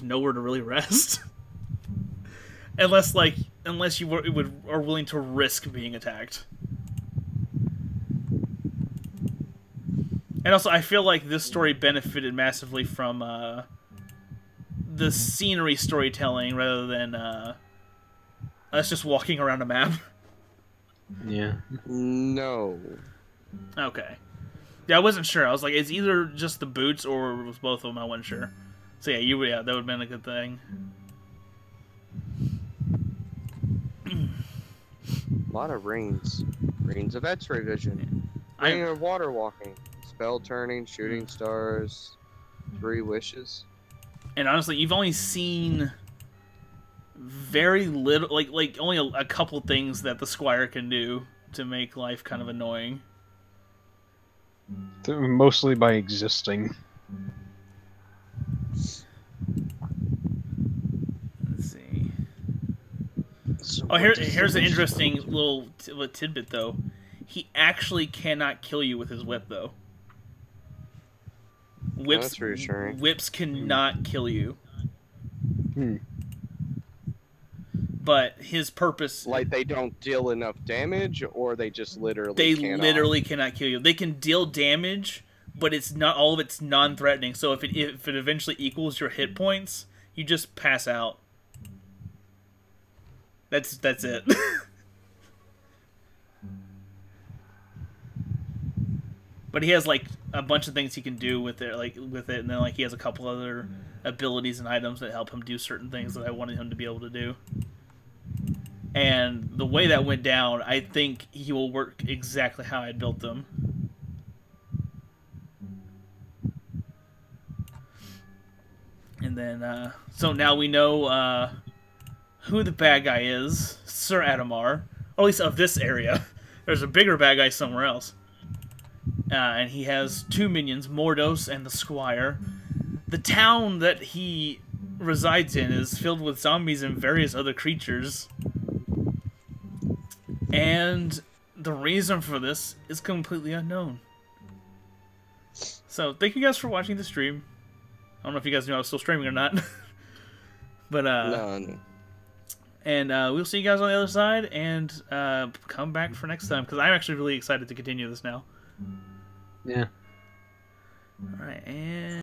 Speaker 1: nowhere to really rest, unless you are willing to risk being attacked. And also, I feel like this story benefited massively from the scenery storytelling rather than us just walking around a map.
Speaker 2: Yeah.
Speaker 3: No.
Speaker 1: Okay. Yeah, I wasn't sure. I was like, it's either just the boots or it was both of them. I wasn't sure. So yeah, that would have been a good thing.
Speaker 3: A lot of rings. Rings of X-ray vision. Ring of water walking. Spell turning, shooting stars. 3 wishes.
Speaker 1: And honestly, you've only seen very little, like only a couple things that the Squire can do to make life kind of annoying.
Speaker 2: Mostly by existing.
Speaker 1: Let's see.
Speaker 3: So
Speaker 1: here's an interesting little tidbit, though. He actually cannot kill you with his whip, though.
Speaker 3: That's reassuring.
Speaker 1: Whips cannot kill you.
Speaker 2: Hmm.
Speaker 1: But his purpose...
Speaker 3: Like, they don't deal enough damage, or they just literally
Speaker 1: literally cannot kill you. They can deal damage, but it's not all of it's non-threatening. So if it eventually equals your hit points, you just pass out. That's it. But he has like a bunch of things he can do with it, and then like he has a couple other abilities and items that help him do certain things that I wanted him to be able to do. And the way that went down, I think he will work exactly how I built them. And then, so now we know who the bad guy is, Sir Adamar, or at least of this area. There's a bigger bad guy somewhere else. And he has 2 minions, Mordos and the Squire. The town that he resides in is filled with zombies and various other creatures. And the reason for this is completely unknown. So, thank you guys for watching the stream. I don't know if you guys knew I was still streaming or not. But,
Speaker 3: No.
Speaker 1: And we'll see you guys on the other side, and come back for next time, because I'm actually really excited to continue this now.
Speaker 2: Yeah.
Speaker 1: Alright, and...